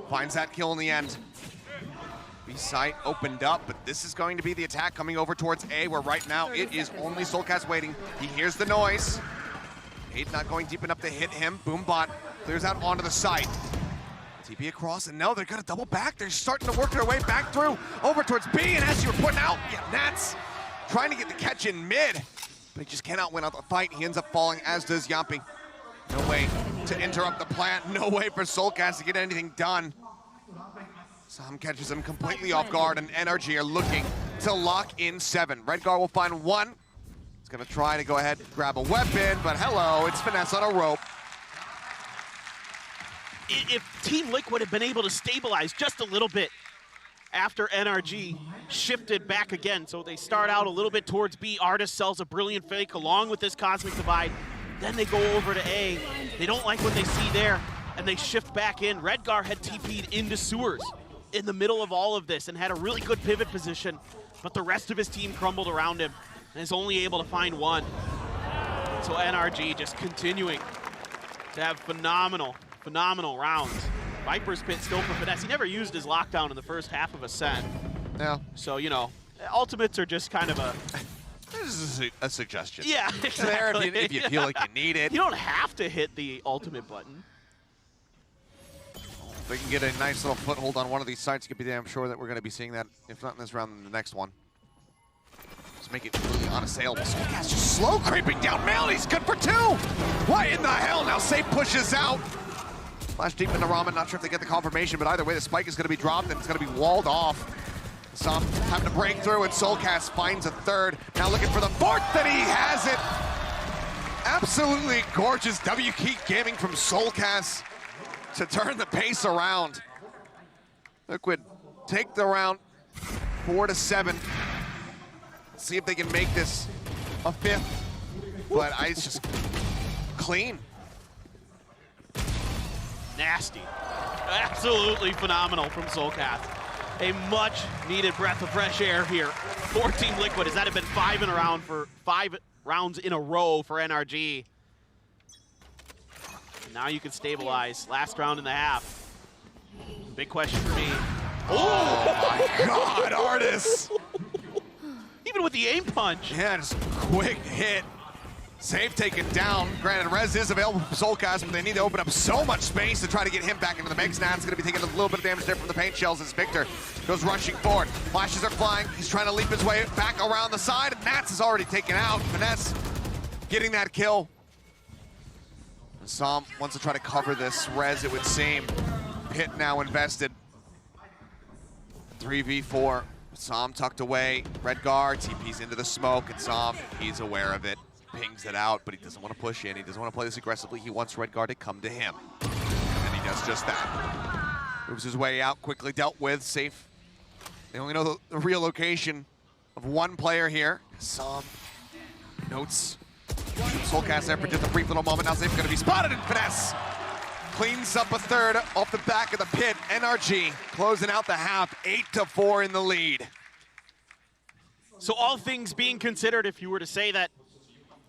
finds that kill in the end. B site opened up, but this is going to be the attack coming over towards A, where right now it is only Soulcast waiting. He hears the noise. Aid not going deep enough to hit him. Boombot clears out onto the site. TP across, and no, they're gonna double back. They're starting to work their way back through, over towards B, and as you were pointing out, yeah, Nats trying to get the catch in mid, but he just cannot win out the fight. He ends up falling, as does Yampi. No way to interrupt the plant. No way for Soulcast to get anything done. Sam catches him completely off guard, and NRG are looking to lock in 7. Redgar will find 1. He's gonna try to go ahead and grab a weapon, but hello, it's Finesse on a rope. If Team Liquid had been able to stabilize just a little bit after NRG shifted back again, so they start out a little bit towards B, Artist sells a brilliant fake along with this Cosmic Divide, then they go over to A, they don't like what they see there, and they shift back in. Redgar had TP'd into sewers in the middle of all of this and had a really good pivot position, but the rest of his team crumbled around him and is only able to find 1. So NRG just continuing to have phenomenal rounds. Viper's Pit still for Finesse. He never used his lockdown in the first half of Ascent. Yeah. So, you know, ultimates are just kind of a... This is a suggestion. Yeah, There exactly. if you feel like you need it. You don't have to hit the ultimate button. If they can get a nice little foothold on one of these sites, you could be damn sure that we're going to be seeing that, if not in this round, then the next one. Just make it really unassailable. Soulcast just slow creeping down. He's good for 2. What in the hell? Now Safe pushes out. Flash deep into Ramen. Not sure if they get the confirmation, but either way, the spike is going to be dropped and it's going to be walled off. Some having to break through, and Soulcast finds a 3rd. Now looking for the 4th, and he has it. Absolutely gorgeous W Key gaming from Soulcast to turn the pace around. Liquid take the round 4-7. See if they can make this a 5th. But it's just clean. Nasty. Absolutely phenomenal from Soulcast. A much needed breath of fresh air here for Team Liquid, as that had been 5 rounds in a row for NRG. And now you can stabilize. Last round and a half. Big question for me. Oh my God, Artis! Even with the aim punch. Yeah, just quick hit. Safe taken down. Granted, Res is available for Soulcast, but they need to open up so much space to try to get him back into the mix. Nat's going to be taking a little bit of damage there from the paint shells as Victor goes rushing forward. Flashes are flying. He's trying to leap his way back around the side, and Nats is already taken out. Finesse getting that kill. Sam wants to try to cover this Res, it would seem. Pit now invested. 3v4. Sam tucked away. Redgar TP's into the smoke, and Sam, he's aware of it. Pings it out, but he doesn't want to push in. He doesn't want to play this aggressively. He wants Redgar to come to him. And he does just that. Moves his way out, quickly dealt with. Safe. They only know the real location of 1 player here. Sam notes Soulcast there for just a brief little moment. Now Safe going to be spotted, and Finesse cleans up a 3rd off the back of the pit. NRG closing out the half, 8-4 in the lead. So all things being considered, if you were to say that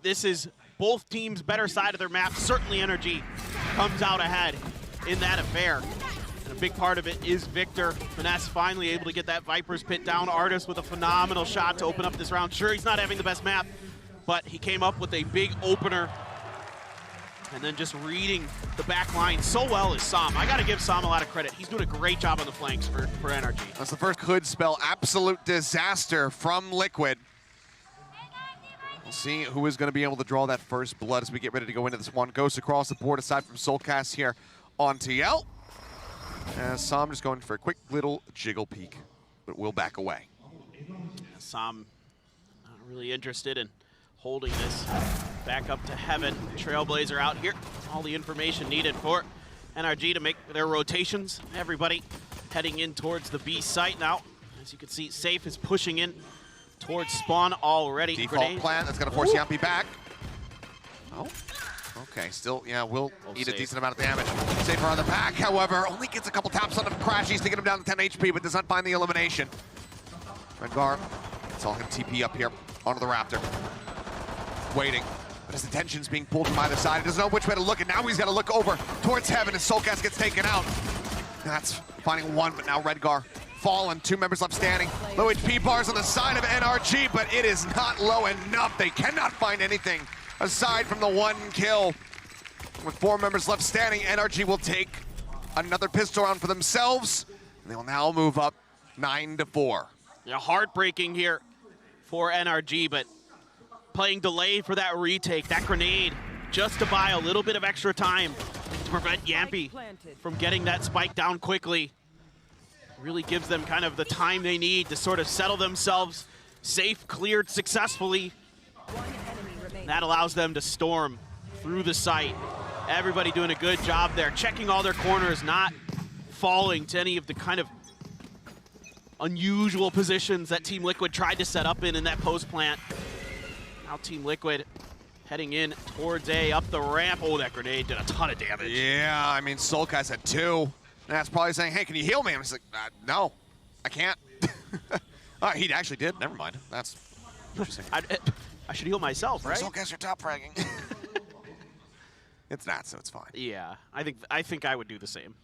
this is both teams' better side of their map, certainly NRG comes out ahead in that affair. And a big part of it is Victor. Finesse finally able to get that Viper's Pit down. Artist with a phenomenal shot to open up this round. Sure, he's not having the best map, but he came up with a big opener. And then just reading the back line so well is Sam. I gotta give Sam a lot of credit. He's doing a great job on the flanks for NRG. That's the first could spell absolute disaster from Liquid. We'll see who is going to be able to draw that first blood as we get ready to go into this one. Goes across the board aside from Soulcast here on TL. As Sam just going for a quick little jiggle peek, but will back away. Sam not really interested in holding this back up to heaven. Trailblazer out here. All the information needed for NRG to make their rotations. Everybody heading in towards the B site now. As you can see, Safe is pushing in towards spawn already. Default Grenade. plan, that's going to force Yampi back. Oh, okay, still, yeah, will eat Safe. a decent amount of damage. Safer on the back, however, only gets a couple taps on him. Crashies to get him down to 10 HP, but does not find the elimination. Redgar, saw him TP up here onto the Raptor. Waiting, but his attention's being pulled from either side. He doesn't know which way to look, and now he's got to look over towards heaven as Soulcast gets taken out. That's finding 1, but now Redgar fallen. 2 members left standing. Low HP bars on the side of NRG, but it is not low enough. They cannot find anything aside from the 1 kill. With 4 members left standing, NRG will take another pistol round for themselves, and they will now move up 9-4. Yeah, heartbreaking here for NRG, but playing delayed for that retake, that grenade, just to buy a little bit of extra time to prevent Yampy from getting that spike down quickly. Really gives them kind of the time they need to sort of settle themselves, safe, cleared successfully. That allows them to storm through the site. Everybody doing a good job there, checking all their corners, not falling to any of the kind of unusual positions that Team Liquid tried to set up in that post plant. Now Team Liquid heading in towards A, up the ramp. Oh, that grenade did a ton of damage. Yeah, I mean, Soulcast had 2. And that's probably saying, hey, can you heal me? I'm just like, no, I can't. He actually did. Never mind. That's interesting. I should heal myself, right? Soulcast, you're top fragging. It's not, so it's fine. Yeah, I think I would do the same.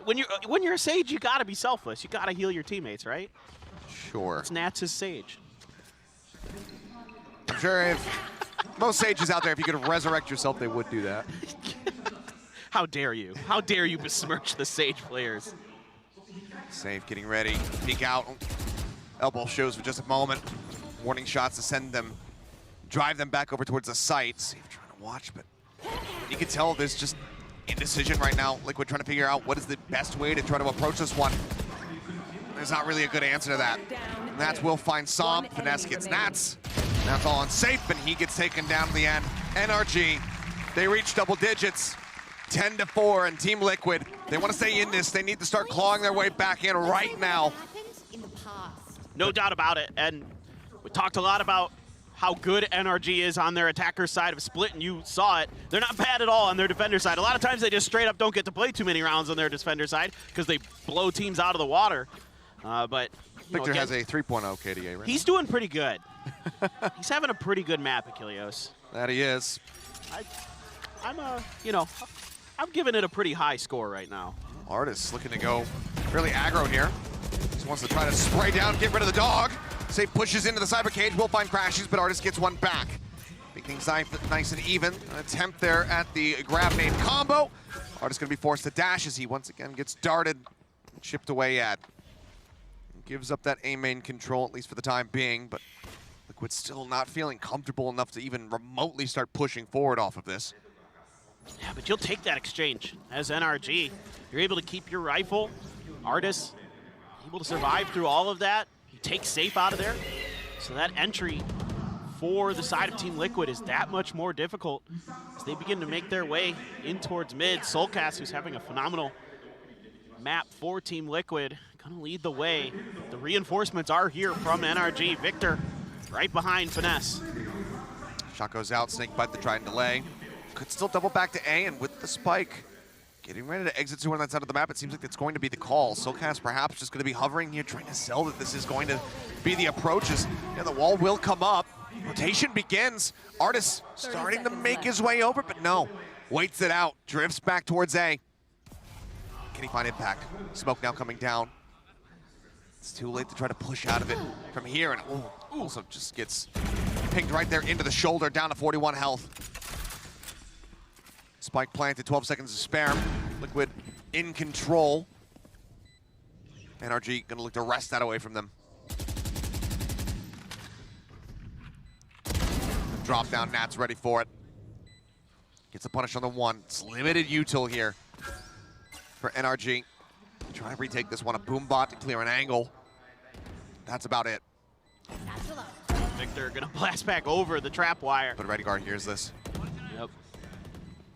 When you're a Sage, you gotta be selfless. You gotta heal your teammates, right? Sure. It's Nats' Sage. I'm sure if most Sages out there, if you could resurrect yourself, they would do that. How dare you? How dare you besmirch the Sage players? Save getting ready. Peek out. Elbow shows for just a moment. Warning shots to send them, drive them back over towards the site. Save trying to watch, but you can tell there's just indecision right now. Liquid trying to figure out what is the best way to try to approach this one. There's not really a good answer to that. And that's will find Som. Finesse gets Nats. That's all on Safe, and he gets taken down to the end. NRG, they reach double digits. 10-4, and Team Liquid, they want to stay in this. They need to start clawing their way back in right now. No doubt about it, and we talked a lot about how good NRG is on their attacker side of Split, and you saw it. They're not bad at all on their defender side. A lot of times they just straight up don't get to play too many rounds on their defender side because they blow teams out of the water. But Victor again, has a 3.0 KDA right he's doing pretty good. He's having a pretty good map, Achilleos. That he is. I'm giving it a pretty high score right now. Artist looking to go really aggro here. Just wants to try to spray down, get rid of the dog. Safe pushes into the cyber cage, will find crashes, but Artist gets one back. Making nice and even. An attempt there at the grab nade combo. Artist gonna be forced to dash as he once again gets darted and chipped away at. Gives up that A main control, at least for the time being, but Liquid's still not feeling comfortable enough to even remotely start pushing forward off of this. Yeah, but you'll take that exchange as NRG. You're able to keep your rifle. Artist able to survive through all of that. You take Safe out of there. So that entry for the side of Team Liquid is that much more difficult as they begin to make their way in towards mid. Soulcast, who's having a phenomenal map for Team Liquid, gonna lead the way. The reinforcements are here from NRG. Victor right behind Finesse. Shot goes out, Snake Bite to try and delay. Could still double back to A, and with the spike, getting ready to exit to on that side of the map, it seems like it's going to be the call. Soulcast perhaps just going to be hovering here, trying to sell that this is going to be the approaches. Yeah, the wall will come up. Rotation begins. Artist starting to make his way over, but no. Waits it out, drifts back towards A. Can he find impact? Smoke now coming down. It's too late to try to push out of it from here, and also just gets pinged right there into the shoulder, down to 41 health. Spike planted, 12 seconds to spare. Liquid in control. NRG gonna look to wrest that away from them. Drop down, Nat's ready for it. Gets a punish on the one. It's limited util here for NRG. Try to retake this one, a boom bot to clear an angle. That's about it. Victor gonna blast back over the trap wire. But Ready Guard hears this. Yep.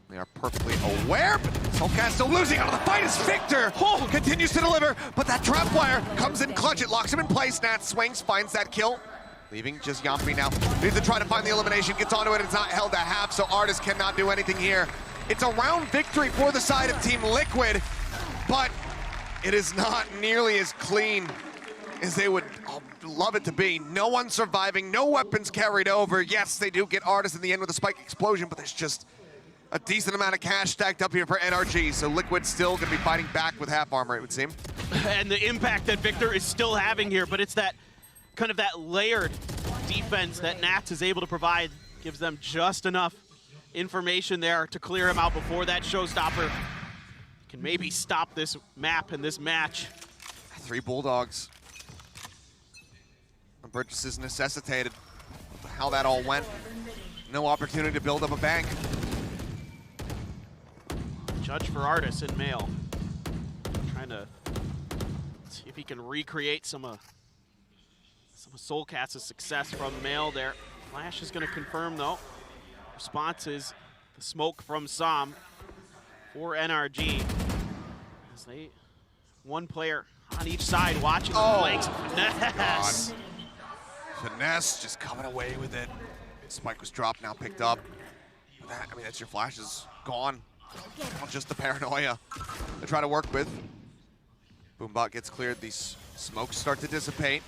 They are perfectly aware, but Soulcast still losing out of the fight as Victor continues to deliver, but that trap wire comes in clutch. It locks him in place. Nat swings, finds that kill, leaving just Yampy now. Needs to try to find the elimination, gets onto it, it's not held at half, so Artist cannot do anything here. It's a round victory for the side of Team Liquid, but it is not nearly as clean as they would love it to be. No one surviving, no weapons carried over. Yes, they do get Artist in the end with a spike explosion, but there's just a decent amount of cash stacked up here for NRG, so Liquid's still gonna be fighting back with half armor, it would seem. And the impact that Victor is still having here, but it's that kind of that layered defense that Nats is able to provide, gives them just enough information there to clear him out before that showstopper can maybe stop this map and this match. 3 Bulldogs. Purchases necessitated. How that all went. No opportunity to build up a bank. Judge for Artis in male. Trying to see if he can recreate some of Soulcast's success from male there. Flash is going to confirm though. Response is the smoke from Som for NRG. As they, one player on each side watching the flanks. Finesse. Finesse just coming away with it. Spike was dropped, now picked up. That, I mean, that's your flashes gone. Not just the paranoia to try to work with. Boombot gets cleared. These smokes start to dissipate.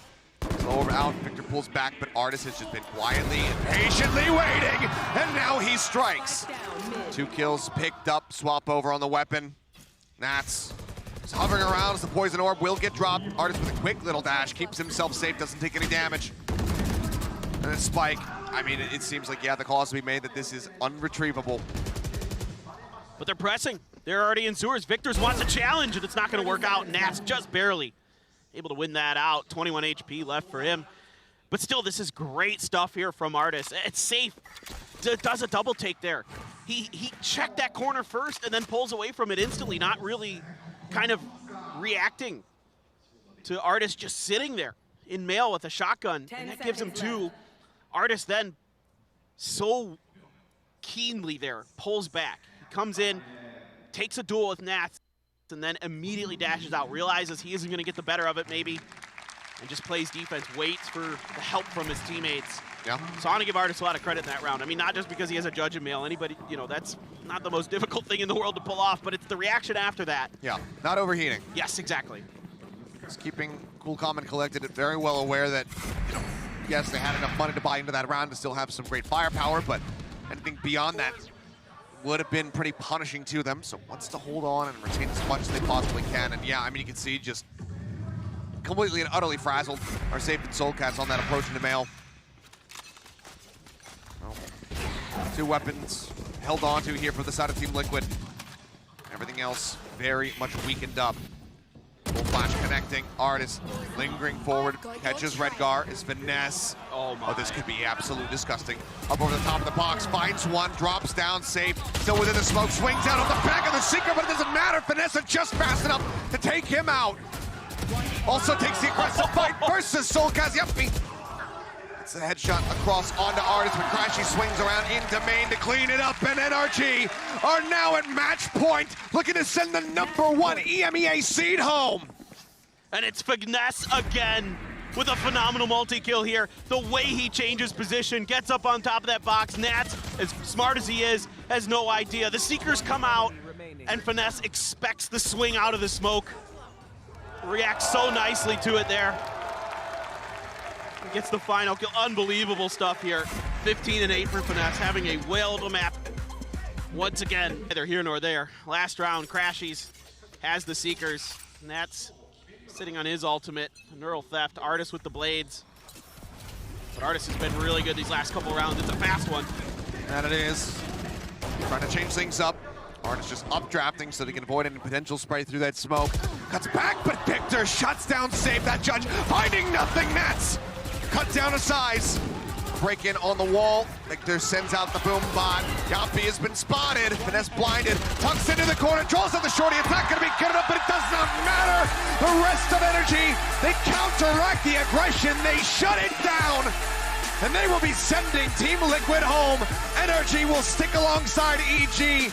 Slow out. Victor pulls back, but Artis has just been quietly and patiently waiting. And now he strikes. 2 kills picked up. Swap over on the weapon. Nats is hovering around as the poison orb will get dropped. Artis with a quick little dash keeps himself safe, doesn't take any damage. And then Spike. I mean, it seems like, yeah, the call has to be made that this is unretrievable. But they're pressing. They're already in sewers. Victor's wants a challenge, and it's not going to work out. Nats just barely able to win that out. 21 HP left for him. But still, this is great stuff here from Artis. It's safe. Does a double take there. He checked that corner first and then pulls away from it instantly, not really kind of reacting to Artis just sitting there in male with a shotgun. And that gives him 2. Artis then so keenly there, pulls back. He comes in, takes a duel with Nats, and then immediately dashes out, realizes he isn't going to get the better of it maybe, and just plays defense, waits for the help from his teammates. Yeah. So I want to give Artis a lot of credit in that round. I mean, not just because he has a judge in male, anybody, you know, that's not the most difficult thing in the world to pull off, but it's the reaction after that. Yeah, not overheating. Yes, exactly. Just keeping cool, calm, and collected, and very well aware that, you know, yes, they had enough money to buy into that round to still have some great firepower, but anything beyond that would have been pretty punishing to them. So wants to hold on and retain as much as they possibly can. And yeah, I mean, you can see just completely and utterly frazzled are safe and Soulcast on that approach into male. Well, 2 weapons held on to here for the side of Team Liquid. Everything else very much weakened up. Full flash connecting. Artis lingering forward. Catches Redgar. Is finesse. Oh my. Oh, this could be absolutely disgusting. Up over the top of the box. Finds one. Drops down. Safe. Still within the smoke. Swings out on the back of the Seeker, but it doesn't matter. Finesse just fast enough to take him out. Also takes the aggressive fight versus Soulcast. Yep. It's a headshot across onto Artis, but Crashy swings around into main to clean it up, and NRG are now at match point, looking to send the #1 EMEA seed home. And it's Finesse again with a phenomenal multi-kill here. The way he changes position, gets up on top of that box. Nats, as smart as he is, has no idea. The Seekers come out, and Finesse expects the swing out of the smoke. Reacts so nicely to it there. Gets the final kill. Unbelievable stuff here. 15 and 8 for Finesse, having a whale of a map. Once again, neither here nor there. Last round, Crashies has the Seekers. And that's sitting on his ultimate. Neural Theft, Artis with the blades. But Artis has been really good these last couple rounds. It's a fast one. And it is. Trying to change things up. Artis just updrafting so they can avoid any potential spray through that smoke. Cuts back, but Victor shuts down safe. That judge finding nothing. Nats cut down a size. Break in on the wall. Victor sends out the boom bot. Yapi has been spotted. Finesse blinded. Tucks into the corner. Draws out the shorty. It's not going to be good enough, but it does not matter. The rest of NRG, they counteract the aggression. They shut it down. And they will be sending Team Liquid home. NRG will stick alongside EG.